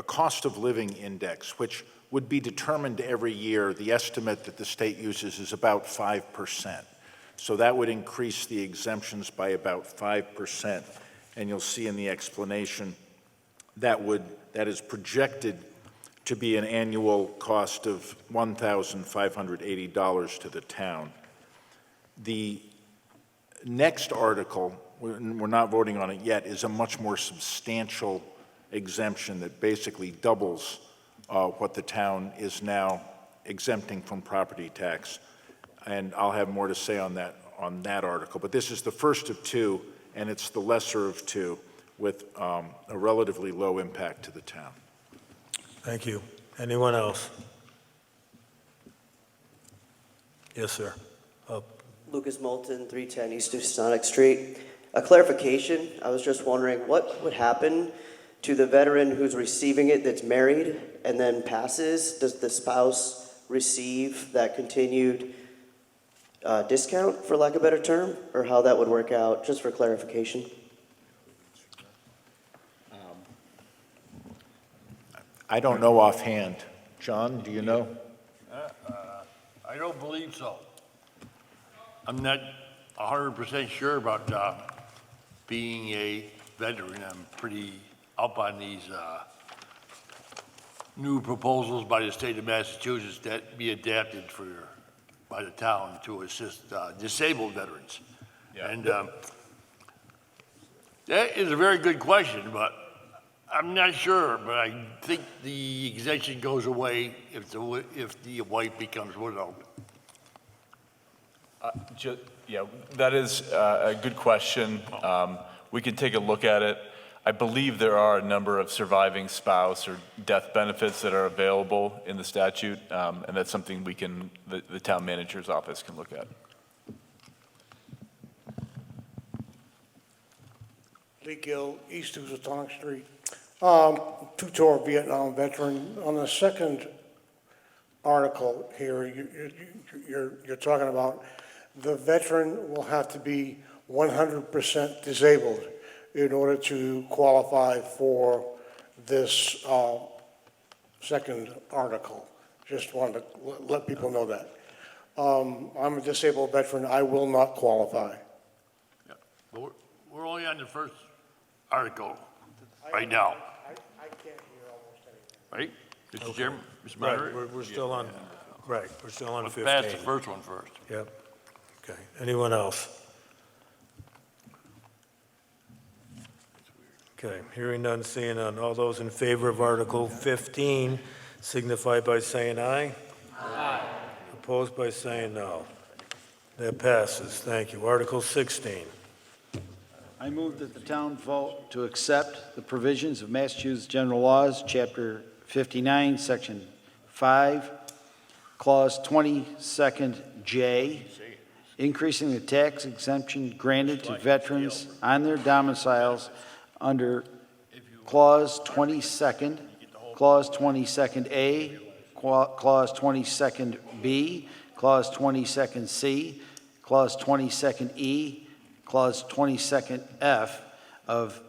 K: cost of living index, which would be determined every year. The estimate that the state uses is about 5%. So that would increase the exemptions by about 5%. And you'll see in the explanation that is projected to be an annual cost of $1,580 to the town. The next article, we're not voting on it yet, is a much more substantial exemption that basically doubles what the town is now exempting from property tax. And I'll have more to say on that article. But this is the first of two, and it's the lesser of two, with a relatively low impact to the town.
A: Thank you. Anyone else? Yes, sir.
C: Lucas Moulton, 310 East of Sonic Street. A clarification, I was just wondering what would happen to the veteran who's receiving it that's married and then passes? Does the spouse receive that continued discount, for lack of a better term, or how that would work out, just for clarification?
K: I don't know offhand. John, do you know?
F: I don't believe so. I'm not 100% sure about being a veteran. I'm pretty up on these new proposals by the state of Massachusetts that be adapted by the town to assist disabled veterans. Yeah. And that is a very good question, but I'm not sure. But I think the exemption goes away if the wife becomes widowed.
U: Yeah, that is a good question. We can take a look at it. I believe there are a number of surviving spouse or death benefits that are available in the statute, and that's something the town manager's office can look at.
V: Lee Gill, East of Zatonic Street. Two-tour Vietnam veteran. On the second article here, you're talking about the veteran will have to be 100% disabled in order to qualify for this second article. Just wanted to let people know that. I'm a disabled veteran. I will not qualify.
F: Yeah, but we're only on the first article right now.
V: I can't hear almost anything.
F: Right? Mr.
A: Okay.
F: Chairman, Mr.
A: Right,
F: Moderator?
A: we're still on, right, we're still on
F: Let's
A: 15.
F: pass the first one first.
A: Yep. Okay. Anyone else? Okay. Hearing none, seeing none. All those in favor of Article 15 signify by saying aye. Aye. Opposed by saying no. That passes. Thank you. Article 16.
B: I move that the town vote to accept the provisions of Massachusetts General Laws, Chapter 59, Section 5, Clause 22nd J, increasing the tax exemption granted to veterans on their domiciles under Clause 22nd, Clause 22nd A, Clause 22nd B, Clause 22nd C, Clause 22nd E, Clause 22nd F of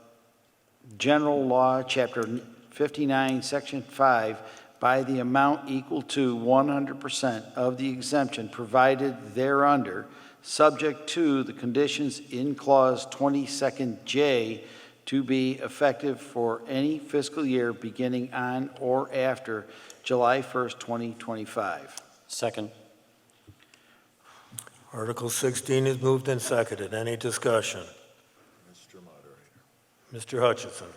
B: General Law, Chapter 59, Section 5, by the amount equal to 100% of the exemption provided thereunder, subject to the conditions in Clause 22nd J to be effective for any fiscal year beginning on or after July 1st, 2025.
C: Second.
A: Article 16 is moved and seconded. Any discussion?
K: Mr. Moderator.
A: Mr. Hutchison.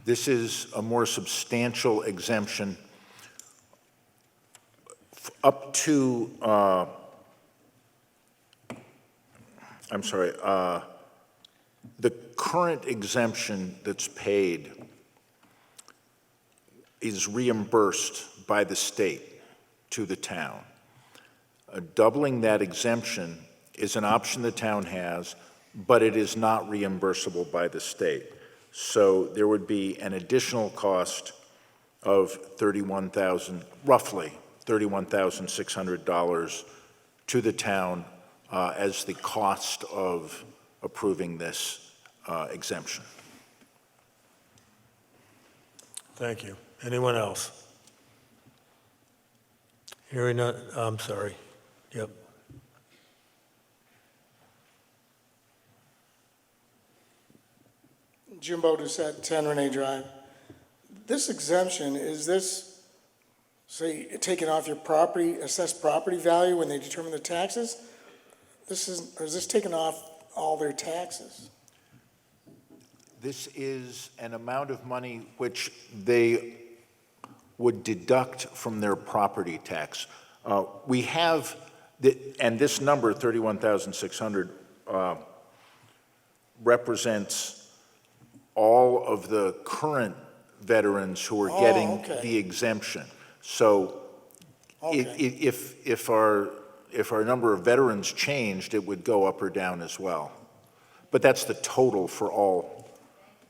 K: This is a more substantial exemption up to, the current exemption that's paid is reimbursed by the state to the town. Doubling that exemption is an option the town has, but it is not reimbursable by the state. So there would be an additional cost of roughly $31,600 to the town as the cost of approving this exemption.
A: Thank you. Anyone else? Hearing none, I'm sorry. Yep.
V: Jimbo Doucette, 10 Renee Drive. This exemption, is this, say, taken off your property, assessed property value when they determine the taxes? Or is this taken off all their taxes?
K: This is an amount of money which they would deduct from their property tax. We have, and this number, 31,600, represents all of the current veterans who are getting
V: okay.
K: the exemption. So if our number of veterans changed, it would go up or down as well. But that's the total for all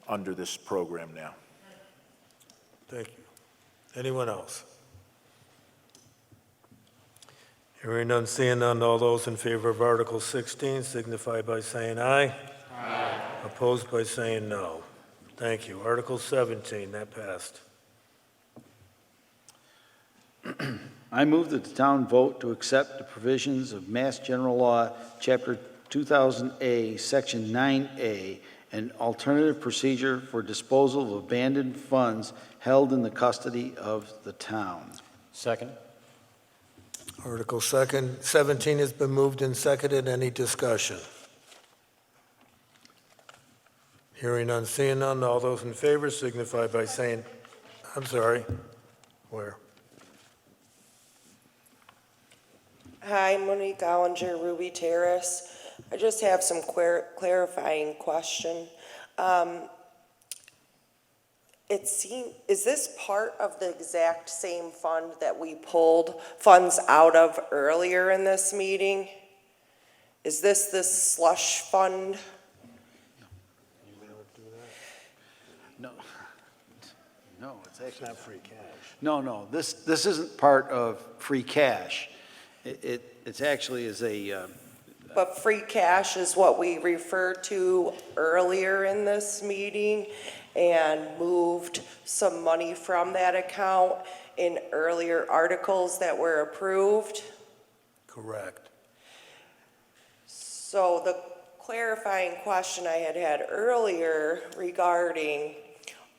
K: under this program now.
A: Thank you. Anyone else? Hearing none, seeing none, all those in favor of Article 16 signify by saying aye. Aye. Opposed by saying no. Thank you. Article 17, that passed.
B: I move that the town vote to accept the provisions of Mass General Law, Chapter 2000A, Section 9A, an alternative procedure for disposal of abandoned funds held in the custody of the town.
H: Second.
A: Article 17 has been moved and seconded. Any discussion? Hearing none, seeing none, all those in favor signify by saying, I'm sorry, where?
I: Hi, Monique Ollinger, Ruby Terrace. I just have some clarifying question. Is this part of the exact same fund that we pulled funds out of earlier in this meeting? Is this slush fund?
B: No, it's actually not free cash. No, this isn't part of free cash. It's actually is a.
I: But free cash is what we referred to earlier in this meeting and moved some money from that account in earlier articles that were approved.
A: Correct.
I: So the clarifying question I had earlier regarding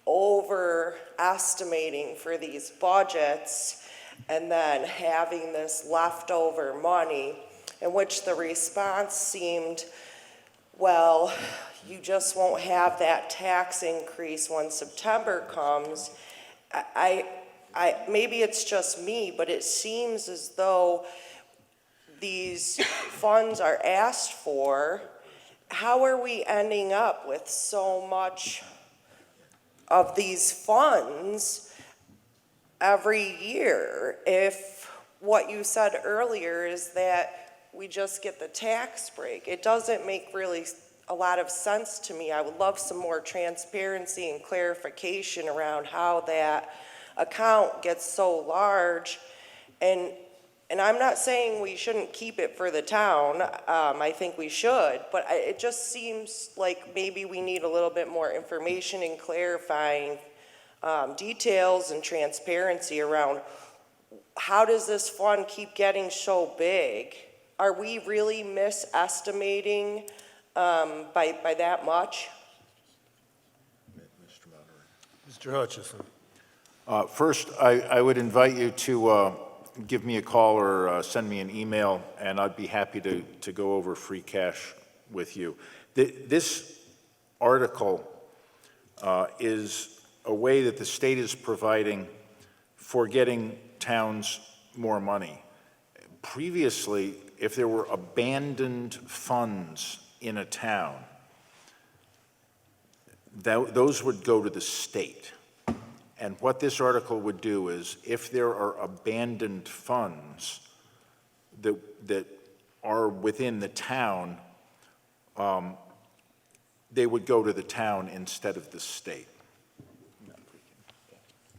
I: overestimating for these budgets and then having this leftover money, in which the response seemed, well, you just won't have that tax increase when September comes. Maybe it's just me, but it seems as though these funds are asked for. How are we ending up with so much of these funds every year if what you said earlier is that we just get the tax break? It doesn't make really a lot of sense to me. I would love some more transparency and clarification around how that account gets so large. And I'm not saying we shouldn't keep it for the town. I think we should, but it just seems like maybe we need a little bit more information and clarifying details and transparency around how does this fund keep getting so big? Are we really misestimating by that much?
A: Mr. Hutchison.
K: First, I would invite you to give me a call or send me an email, and I'd be happy to go over free cash with you. This article is a way that the state is providing for getting towns more money. Previously, if there were abandoned funds in a town, those would go to the state. And what this article would do is, if there are abandoned funds that are within the town, they would go to the town instead of the state.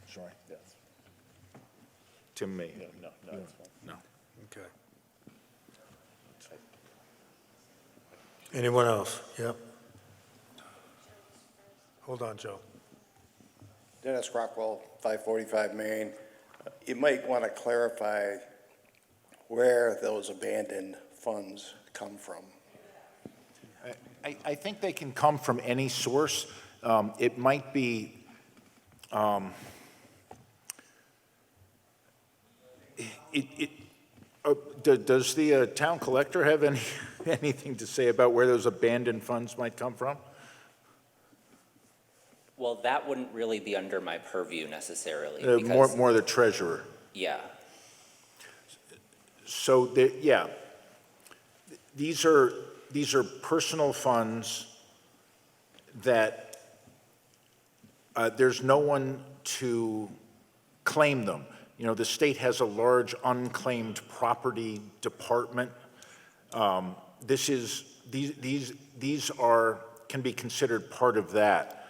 K: Sorry. Yes. To me. No. No.
A: Okay. Anyone else? Yep. Hold on, Joe.
L: Dennis Rockwell, 545 Main. You might want to clarify where those abandoned funds come from.
K: I think they can come from any source. it might be, does the town collector have anything to say about where those abandoned funds might come from?
J: Well, that wouldn't really be under my purview necessarily.
K: More the treasurer.
J: Yeah.
K: So, yeah, these are personal funds that there's no one to claim them. You know, the state has a large unclaimed property department. These can be considered part of that.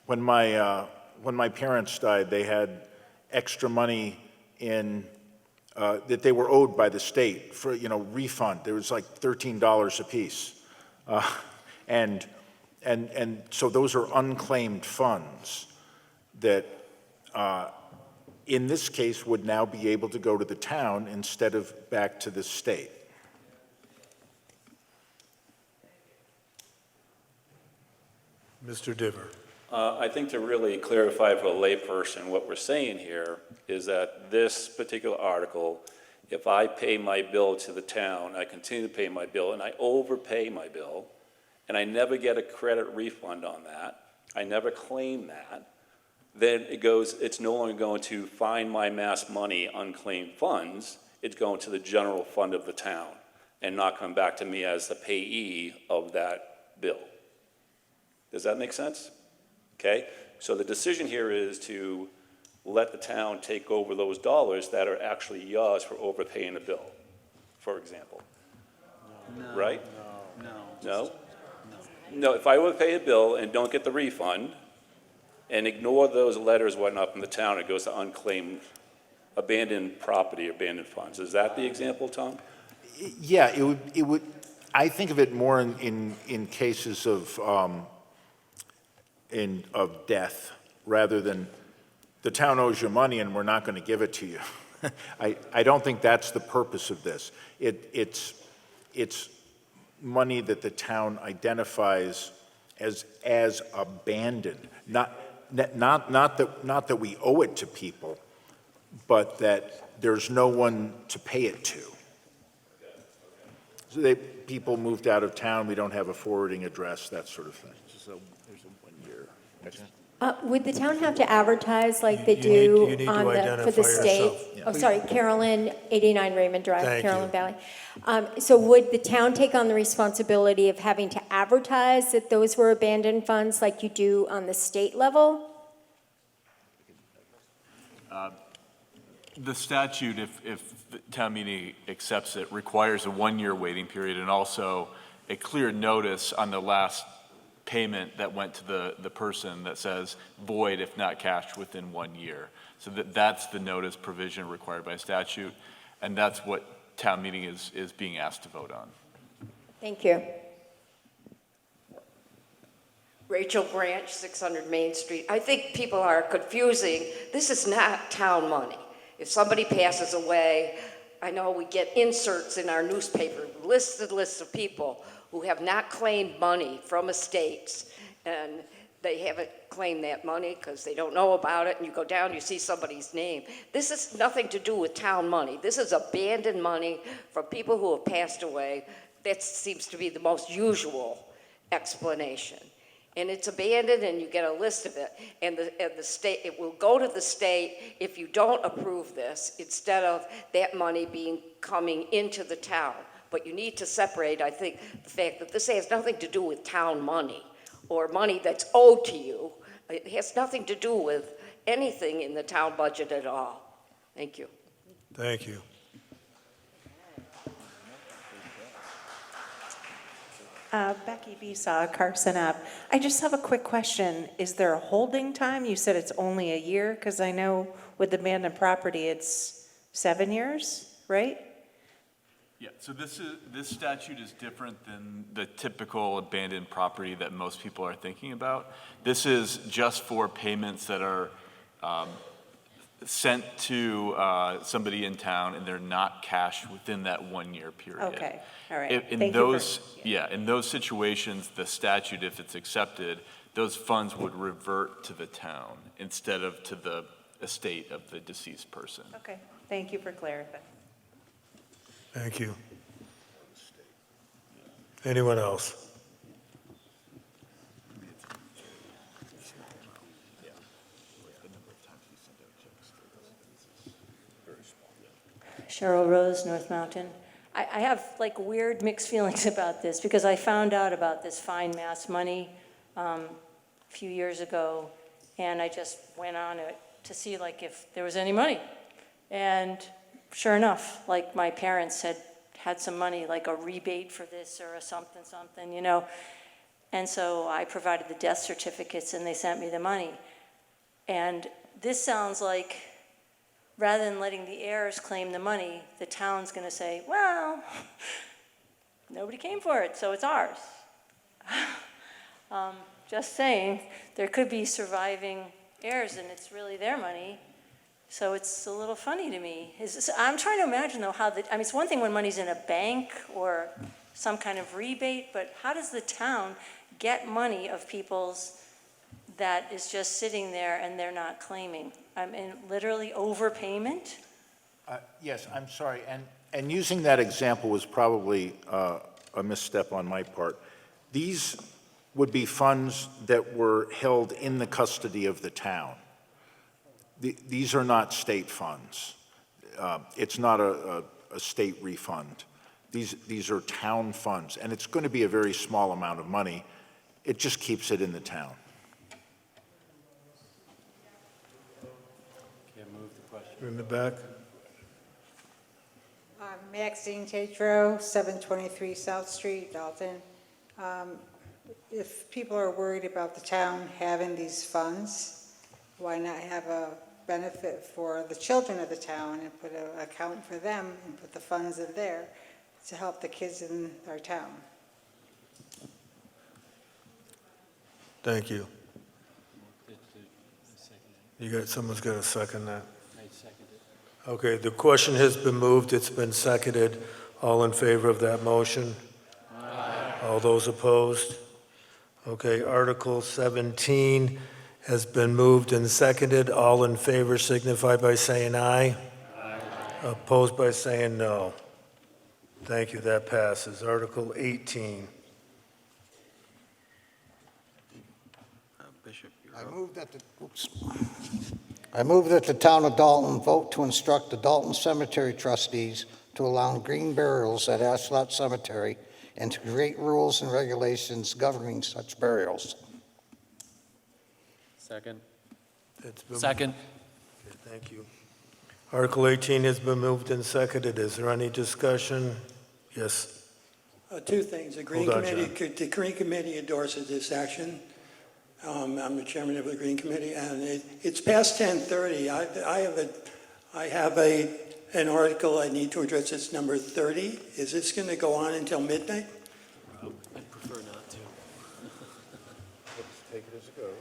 K: When my parents died, they had extra money in that they were owed by the state for, refund. There was like $13 apiece. And so those are unclaimed funds that, in this case, would now be able to go to the town instead of back to the state.
A: Mr. Diver.
E: I think to really clarify for a layperson, what we're saying here is that this particular article, if I pay my bill to the town, I continue to pay my bill, and I overpay my bill, and I never get a credit refund on that, I never claim that, then it's no longer going to find my mass money unclaimed funds, it's going to the general fund of the town and not come back to me as the payee of that bill. Does that make sense? Okay, so the decision here is to let the town take over those dollars that are actually yours for overpaying a bill, for example.
B: No,
E: right?
B: No?
E: No, if I overpay a bill and don't get the refund and ignore those letters went up in the town, it goes to unclaimed, abandoned property, abandoned funds. Is that the example, Tom?
K: Yeah, it would. I think of it more in cases of death, rather than the town owes you money and we're not going to give it to you. I don't think that's the purpose of this. It's money that the town identifies as abandoned, not that we owe it to people, but that there's no one to pay it to. So people moved out of town, we don't have a forwarding address, that sort of thing. So there's a 1 year.
Q: Would the town have to advertise like they
A: You
Q: do
A: need to
Q: for the
A: identify
Q: state?
A: yourself.
Q: Oh, sorry, Carolyn, 89 Raymond Drive,
A: Thank
Q: Carolyn
A: you.
Q: Valley. So would the town take on the responsibility of having to advertise that those were abandoned funds like you do on the state level?
U: The statute, if the town meeting accepts it, requires a 1 year waiting period and also a clear notice on the last payment that went to the person that says void if not cashed within 1 year. So that's the notice provision required by statute, and that's what town meeting is being asked to vote on.
Q: Thank you.
N: Rachel Branch, 600 Main Street. I think people are confusing. This is not town money. If somebody passes away, I know we get inserts in our newspaper, lists of people who have not claimed money from estates, and they haven't claimed that money because they don't know about it, and you go down, you see somebody's name. This is nothing to do with town money. This is abandoned money from people who have passed away. That seems to be the most usual explanation. And it's abandoned, and you get a list of it. And the state, it will go to the state if you don't approve this, instead of that money coming into the town. But you need to separate, I think, the fact that this has nothing to do with town money or money that's owed to you. It has nothing to do with anything in the town budget at all. Thank you.
A: Thank you.
S: Becky Besaw, Carson Ave. I just have a quick question. Is there a holding time? You said it's only a year, because I know with abandoned property, it's 7 years, right?
U: Yeah, so this statute is different than the typical abandoned property that most people are thinking about. This is just for payments that are sent to somebody in town and they're not cashed within that 1 year period.
S: Okay, all right.
U: In
S: Thank you for-
U: those, in those situations, the statute, if it's accepted, those funds would revert to the town instead of to the estate of the deceased person.
S: Okay, thank you for clarifying.
A: Thank you. Anyone else?
G: Cheryl Rose, North Mountain. I have like weird mixed feelings about this because I found out about this fine mass money a few years ago, and I just went on it to see like if there was any money. And sure enough, like my parents had some money, like a rebate for this or a something, you know. And so I provided the death certificates and they sent me the money. And this sounds like, rather than letting the heirs claim the money, the town's gonna say, well, nobody came for it, so it's ours. Just saying, there could be surviving heirs and it's really their money. So it's a little funny to me. I'm trying to imagine though it's one thing when money's in a bank or some kind of rebate, but how does the town get money of people's that is just sitting there and they're not claiming? I mean, literally overpayment?
K: Yes, I'm sorry, and using that example was probably a misstep on my part. These would be funds that were held in the custody of the town. These are not state funds. It's not a state refund. These are town funds, and it's going to be a very small amount of money. It just keeps it in the town.
A: In the back?
D: Maxine Tatro, 723 South Street, Dalton. If people are worried about the town having these funds, why not have a benefit for the children of the town and put an account for them and put the funds in there to help the kids in our town?
A: Thank you. Someone's got to second that. Okay, the question has been moved, it's been seconded. All in favor of that motion? Aye. All those opposed? Okay, Article 17 has been moved and seconded. All in favor signify by saying aye. Aye. Opposed by saying no. Thank you, that passes. Article 18.
M: I move that the town of Dalton vote to instruct the Dalton Cemetery trustees to allow green burials at Ashlot Cemetery and to create rules and regulations governing such burials.
R: Second.
A: Second. Okay, thank you. Article 18 has been moved and seconded. Is there any discussion? Yes.
X: Two things. The Green
A: Hold on,
X: Committee, the Green Committee endorses this action. I'm the chairman of the Green Committee, and it's past 10:30. I have an article I need to address. It's number 30. Is this going to go on until midnight?
R: I'd prefer not to.
K: Let's take it as it goes.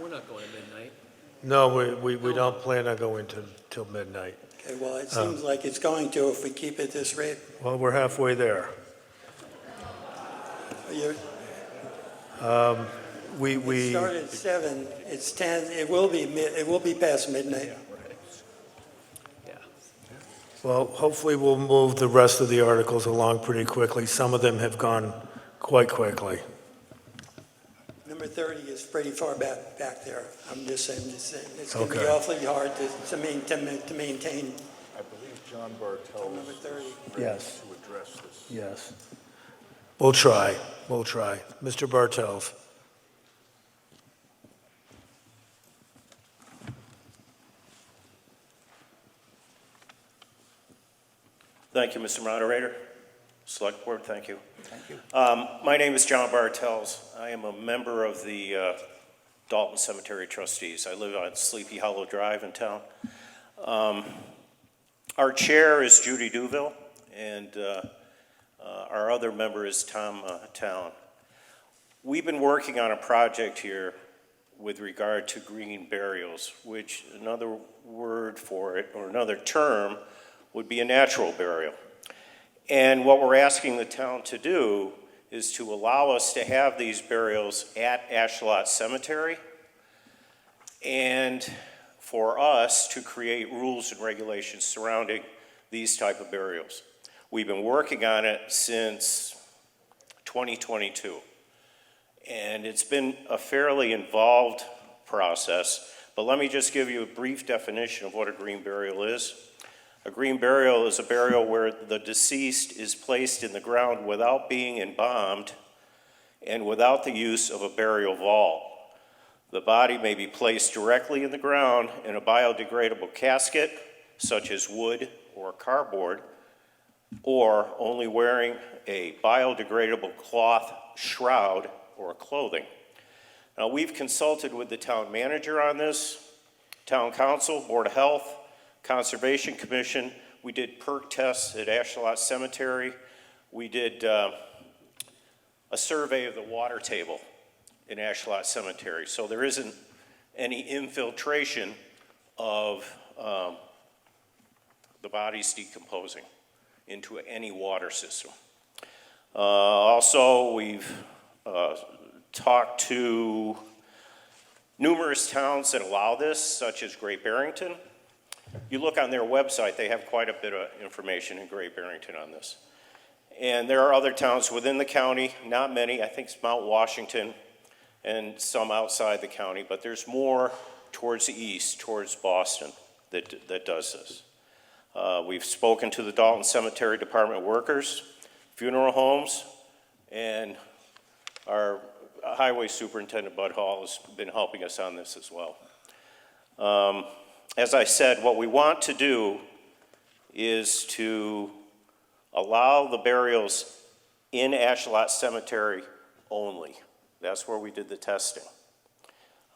R: We're not going to midnight.
A: No, we don't plan on going till midnight.
X: Okay, well, it seems like it's going to if we keep it this rate.
A: Well, we're halfway there.
X: We started at 7. It's 10. It will be past midnight.
A: Well, hopefully we'll move the rest of the articles along pretty quickly. Some of them have gone quite quickly.
X: Number 30 is pretty far back there. I'm just saying it's going to be
A: Okay.
X: awfully hard to maintain.
K: I believe John Bartel
X: Number 30.
A: Yes.
K: to address this.
A: Yes. We'll try. Mr. Bartels.
Y: Thank you, Mr. Moderator. Select Board, thank you.
M: Thank you.
Y: My name is John Bartels. I am a member of the Dalton Cemetery Trustees. I live on Sleepy Hollow Drive in town. Our chair is Judy Duville, and our other member is Tom Town. We've been working on a project here with regard to green burials, which another word for it, or another term, would be a natural burial. And what we're asking the town to do is to allow us to have these burials at Ashlot Cemetery, and for us to create rules and regulations surrounding these type of burials. We've been working on it since 2022. And it's been a fairly involved process, but let me just give you a brief definition of what a green burial is. A green burial is a burial where the deceased is placed in the ground without being embalmed and without the use of a burial vault. The body may be placed directly in the ground in a biodegradable casket, such as wood or cardboard, or only wearing a biodegradable cloth shroud or clothing. Now, we've consulted with the town manager on this, town council, board of health, conservation commission. We did perk tests at Ashlot Cemetery. We did a survey of the water table in Ashlot Cemetery. So there isn't any infiltration of the bodies decomposing into any water system. Also, we've talked to numerous towns that allow this, such as Great Barrington. You look on their website, they have quite a bit of information in Great Barrington on this. And there are other towns within the county, not many, I think it's Mount Washington, and some outside the county, but there's more towards the east, towards Boston, that does this. We've spoken to the Dalton Cemetery Department workers, funeral homes, and our Highway Superintendent Bud Hall has been helping us on this as well. As I said, what we want to do is to allow the burials in Ashlot Cemetery only. That's where we did the testing.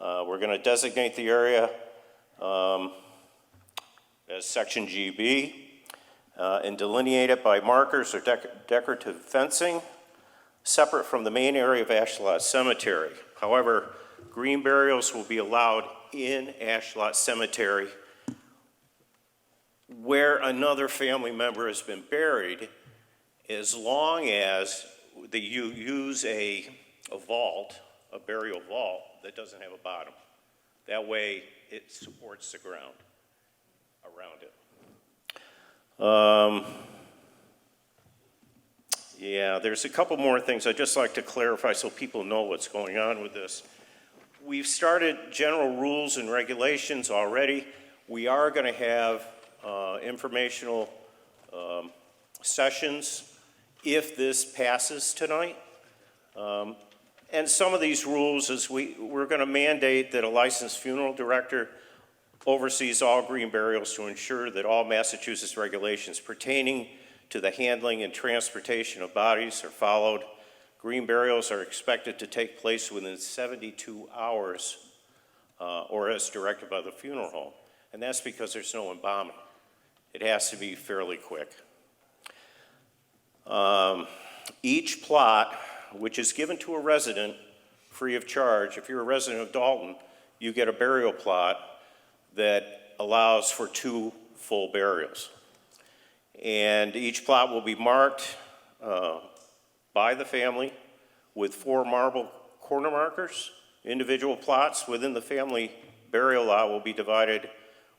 Y: We're going to designate the area as Section GB and delineate it by markers or decorative fencing separate from the main area of Ashlot Cemetery. However, green burials will be allowed in Ashlot Cemetery where another family member has been buried, as long as you use a vault, a burial vault that doesn't have a bottom. That way it supports the ground around it. Yeah, there's a couple more things I'd just like to clarify so people know what's going on with this. We've started general rules and regulations already. We are going to have informational sessions if this passes tonight. And some of these rules is we're going to mandate that a licensed funeral director oversees all green burials to ensure that all Massachusetts regulations pertaining to the handling and transportation of bodies are followed. Green burials are expected to take place within 72 hours or as directed by the funeral home. And that's because there's no embalming. It has to be fairly quick. Each plot, which is given to a resident free of charge, if you're a resident of Dalton, you get a burial plot that allows for 2 full burials. And each plot will be marked by the family with 4 marble corner markers. Individual plots within the family burial lot will be divided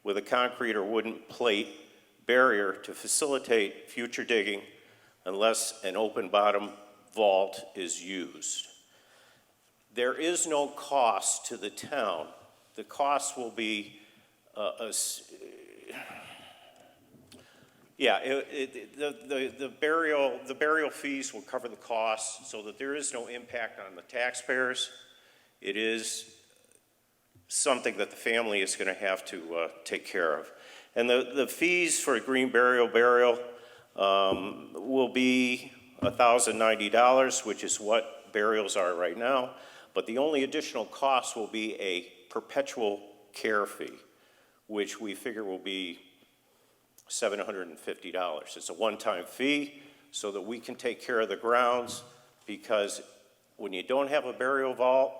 Y: with a concrete or wooden plate barrier to facilitate future digging unless an open bottom vault is used. There is no cost to the town. The cost will be the burial fees will cover the costs so that there is no impact on the taxpayers. It is something that the family is going to have to take care of. And the fees for a green burial will be $1,090, which is what burials are right now. But the only additional cost will be a perpetual care fee, which we figure will be $750. It's a one-time fee so that we can take care of the grounds, because when you don't have a burial vault,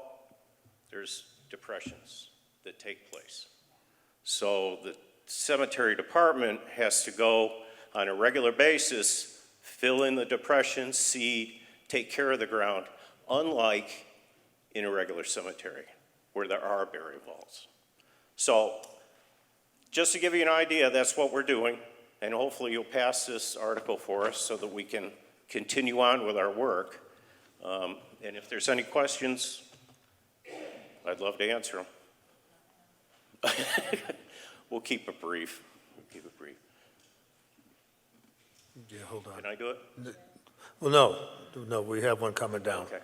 Y: there's depressions that take place. So the cemetery department has to go on a regular basis, fill in the depressions, seed, take care of the ground, unlike in a regular cemetery where there are burial vaults. So just to give you an idea, that's what we're doing, and hopefully you'll pass this article for us so that we can continue on with our work. And if there's any questions, I'd love to answer them. We'll keep it brief.
A: Yeah, hold on.
Y: Can I do it?
A: Well, no, we have one coming down.
Y: Okay.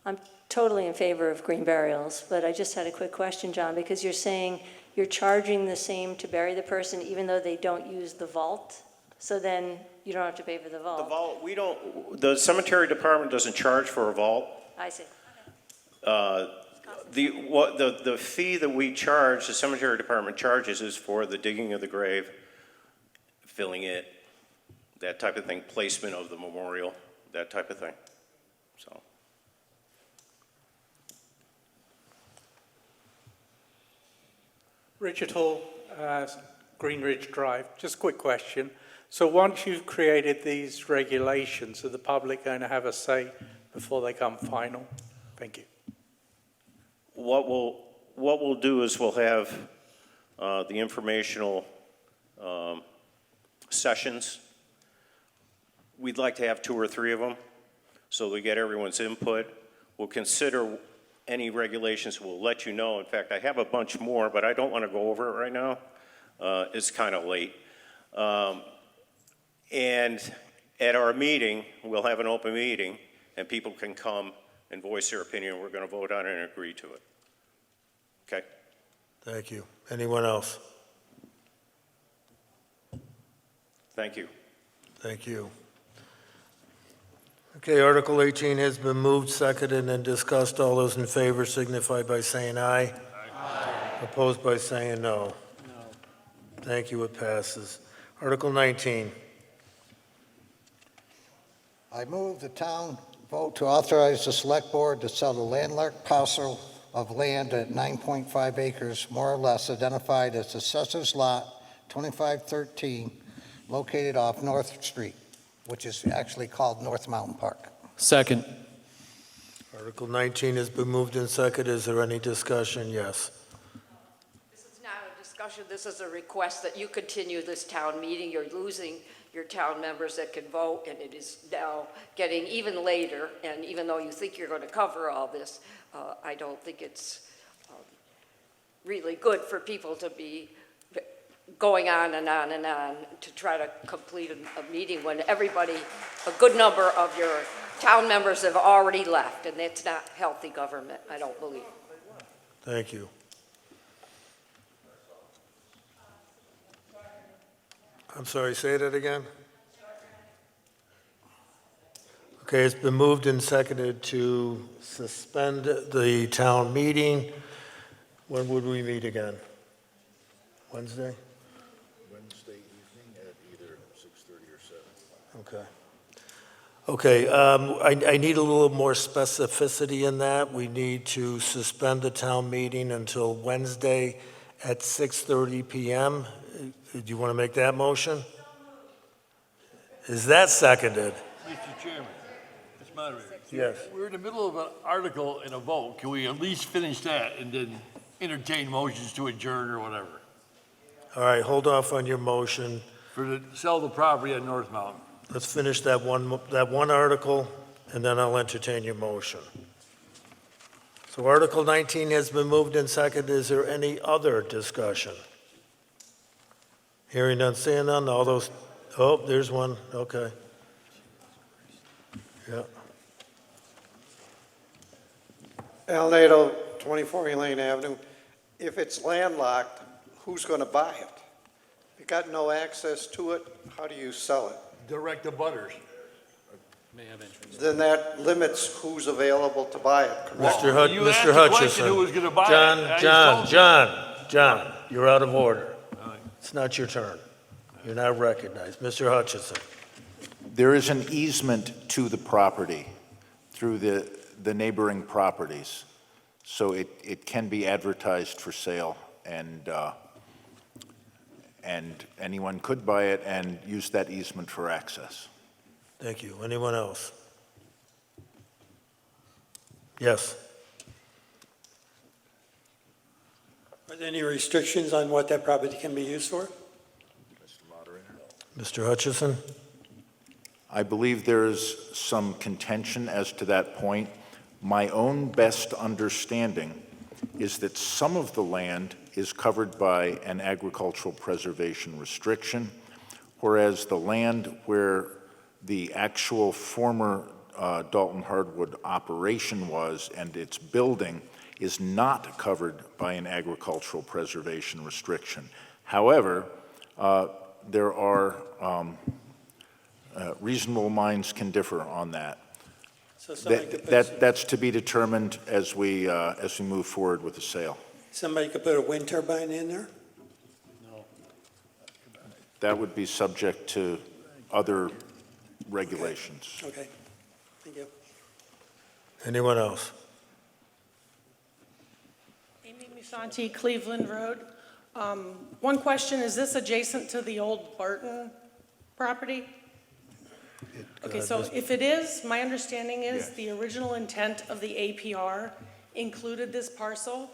G: I'm totally in favor of green burials, but I just had a quick question, John, because you're saying you're charging the same to bury the person even though they don't use the vault? So then you don't have to pay for the vault?
Y: The vault, the cemetery department doesn't charge for a vault.
G: I see.
Y: The fee that we charge, the cemetery department charges, is for the digging of the grave, filling it, that type of thing, placement of the memorial, that type of thing, so.
F: Richard Hall, Green Ridge Drive. Just a quick question. So once you've created these regulations, are the public going to have a say before they come final? Thank you.
Y: What we'll do is we'll have the informational sessions. We'd like to have 2 or 3 of them, so we get everyone's input. We'll consider any regulations, we'll let you know. In fact, I have a bunch more, but I don't want to go over it right now. It's kind of late. And at our meeting, we'll have an open meeting, and people can come and voice their opinion. We're going to vote on it and agree to it. Okay?
A: Thank you. Anyone else?
Y: Thank you.
A: Thank you. Okay, Article 18 has been moved, seconded, and discussed. All those in favor signify by saying aye. Aye. Opposed by saying no. No. Thank you, it passes. Article 19.
M: I move the town vote to authorize the select board to sell the landlocked parcel of land at 9.5 acres, more or less identified as Assessor's Lot 2513, located off North Street, which is actually called North Mountain Park.
R: Second.
A: Article 19 has been moved and seconded. Is there any discussion? Yes.
N: This is not a discussion, this is a request that you continue this town meeting. You're losing your town members that can vote, and it is now getting even later, and even though you think you're going to cover all this, I don't think it's really good for people to be going on and on and on to try to complete a meeting when everybody, a good number of your town members have already left, and that's not healthy government, I don't believe.
A: Thank you. I'm sorry, say that again? Okay, it's been moved and seconded to suspend the town meeting. When would we meet again? Wednesday?
K: Wednesday evening at either 6:30 or 7.
A: Okay. Okay, I need a little more specificity in that. We need to suspend the town meeting until Wednesday at 6:30 PM. Do you want to make that motion? Is that seconded?
O: Mr. Chairman, Mr. Moderator.
A: Yes.
O: We're in the middle of an article and a vote. Can we at least finish that and then entertain motions to adjourn or whatever?
A: All right, hold off on your motion.
O: Sell the property at North Mountain.
A: Let's finish that one article, and then I'll entertain your motion. So Article 19 has been moved and seconded. Is there any other discussion? Hearing none, seeing none, all those, oh, there's one, okay. Yeah.
P: Al Nato, 24 Elaine Avenue. If it's landlocked, who's going to buy it? You got no access to it, how do you sell it?
O: Direct the butters.
R: May have interest.
P: Then that limits who's available to buy it, correct?
A: Mr. Hutchison.
O: Who was going to buy it.
A: John, you're out of order. It's not your turn. You're not recognized. Mr. Hutchison.
K: There is an easement to the property. through the neighboring properties. So it can be advertised for sale, and anyone could buy it and use that easement for access.
A: Thank you. Anyone else? Yes.
X: Are there any restrictions on what that property can be used for?
A: Mr. Hutchison?
K: I believe there is some contention as to that point. My own best understanding is that some of the land is covered by an agricultural preservation restriction, whereas the land where the actual former Dalton Hardwood operation was and its building is not covered by an agricultural preservation restriction. However, there are reasonable minds can differ on that.
X: So somebody could put
K: That's to be determined as we move forward with the sale.
X: somebody could put a wind turbine in there?
K: That would be subject to other regulations.
X: Okay, thank you.
A: Anyone else?
C: Amy Musanti, Cleveland Road. One question, is this adjacent to the old Barton property? Okay, so if it is, my understanding is the original intent of the APR included this parcel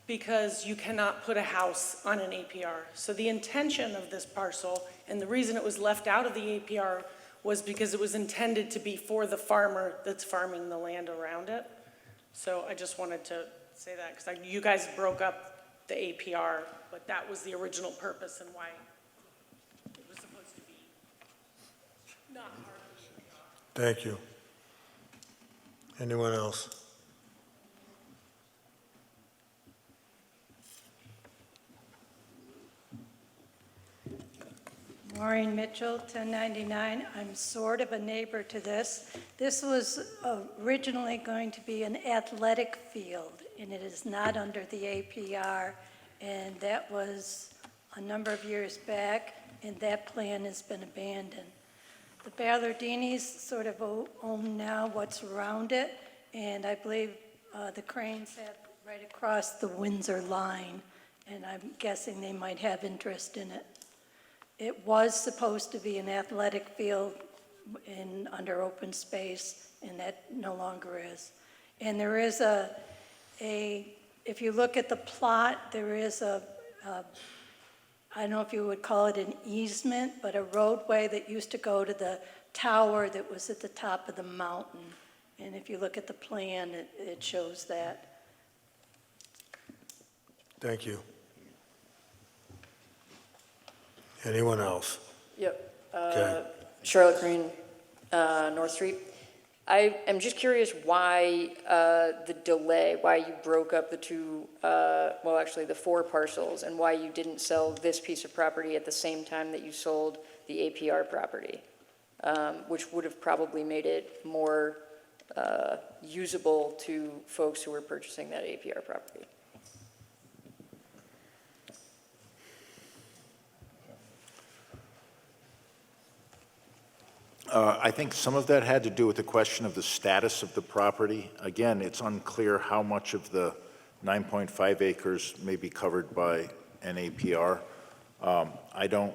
C: because you cannot put a house on an APR. So the intention of this parcel and the reason it was left out of the APR was because it was intended to be for the farmer that's farming the land around it. So I just wanted to say that because you guys broke up the APR, but that was the original purpose and why it was supposed to be not part of the APR.
A: Thank you. Anyone else?
H: Maureen Mitchell, 1099. I'm sort of a neighbor to this. This was originally going to be an athletic field, and it is not under the APR, and that was a number of years back, and that plan has been abandoned. The Ballardinis sort of own now what's around it, and I believe the Cranes have right across the Windsor line, and I'm guessing they might have interest in it. It was supposed to be an athletic field under open space, and that no longer is. And there is if you look at the plot, there is I don't know if you would call it an easement, but a roadway that used to go to the tower that was at the top of the mountain. And if you look at the plan, it shows that.
A: Thank you. Anyone else?
T: Yep.
A: Okay.
T: Charlotte Green, North Street. I am just curious why the delay, why you broke up the two, well, actually the 4 parcels, and why you didn't sell this piece of property at the same time that you sold the APR property, which would have probably made it more usable to folks who were purchasing that APR property.
K: I think some of that had to do with the question of the status of the property. Again, it's unclear how much of the 9.5 acres may be covered by an APR. I don't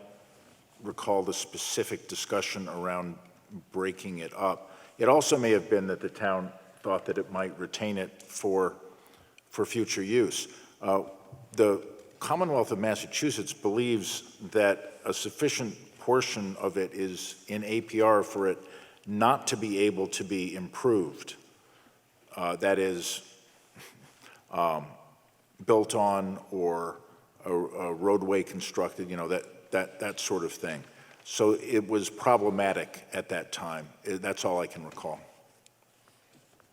K: recall the specific discussion around breaking it up. It also may have been that the town thought that it might retain it for future use. The Commonwealth of Massachusetts believes that a sufficient portion of it is in APR for it not to be able to be improved. That is, built on or a roadway constructed, you know, that sort of thing. So it was problematic at that time. That's all I can recall.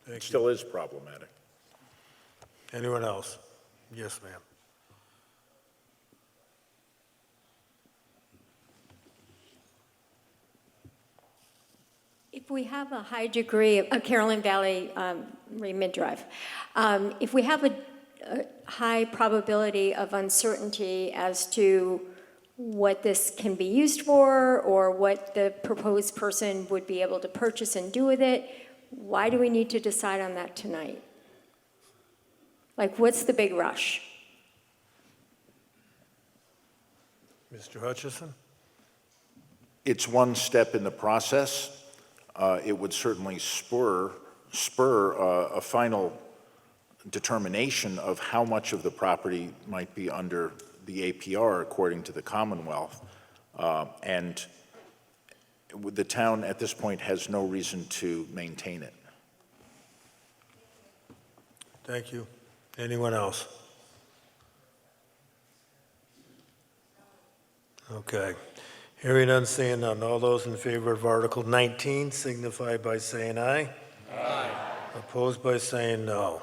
K: It still is problematic.
A: Anyone else? Yes, ma'am.
Q: If we have a high degree of Carolyn Valley Mid-Drive, if we have a high probability of uncertainty as to what this can be used for or what the proposed person would be able to purchase and do with it, Why do we need to decide on that tonight? Like, what's the big rush?
A: Mr. Hutchison?
K: It's one step in the process. It would certainly spur a final determination of how much of the property might be under the APR according to the Commonwealth. And the town at this point has no reason to maintain it.
A: Thank you. Anyone else? Okay. Hearing none, seeing none. All those in favor of Article 19 signify by saying aye. Aye. Opposed by saying no.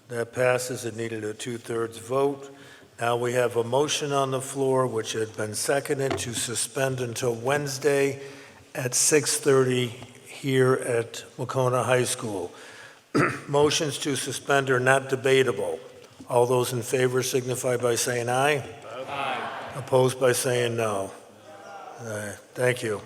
A: That passes. It needed a 2/3 vote. Now we have a motion on the floor which had been seconded to suspend until Wednesday at 6:30 here at Wahconah High School. Motions to suspend are not debatable. All those in favor signify by saying aye. Aye. Opposed by saying no. Thank you.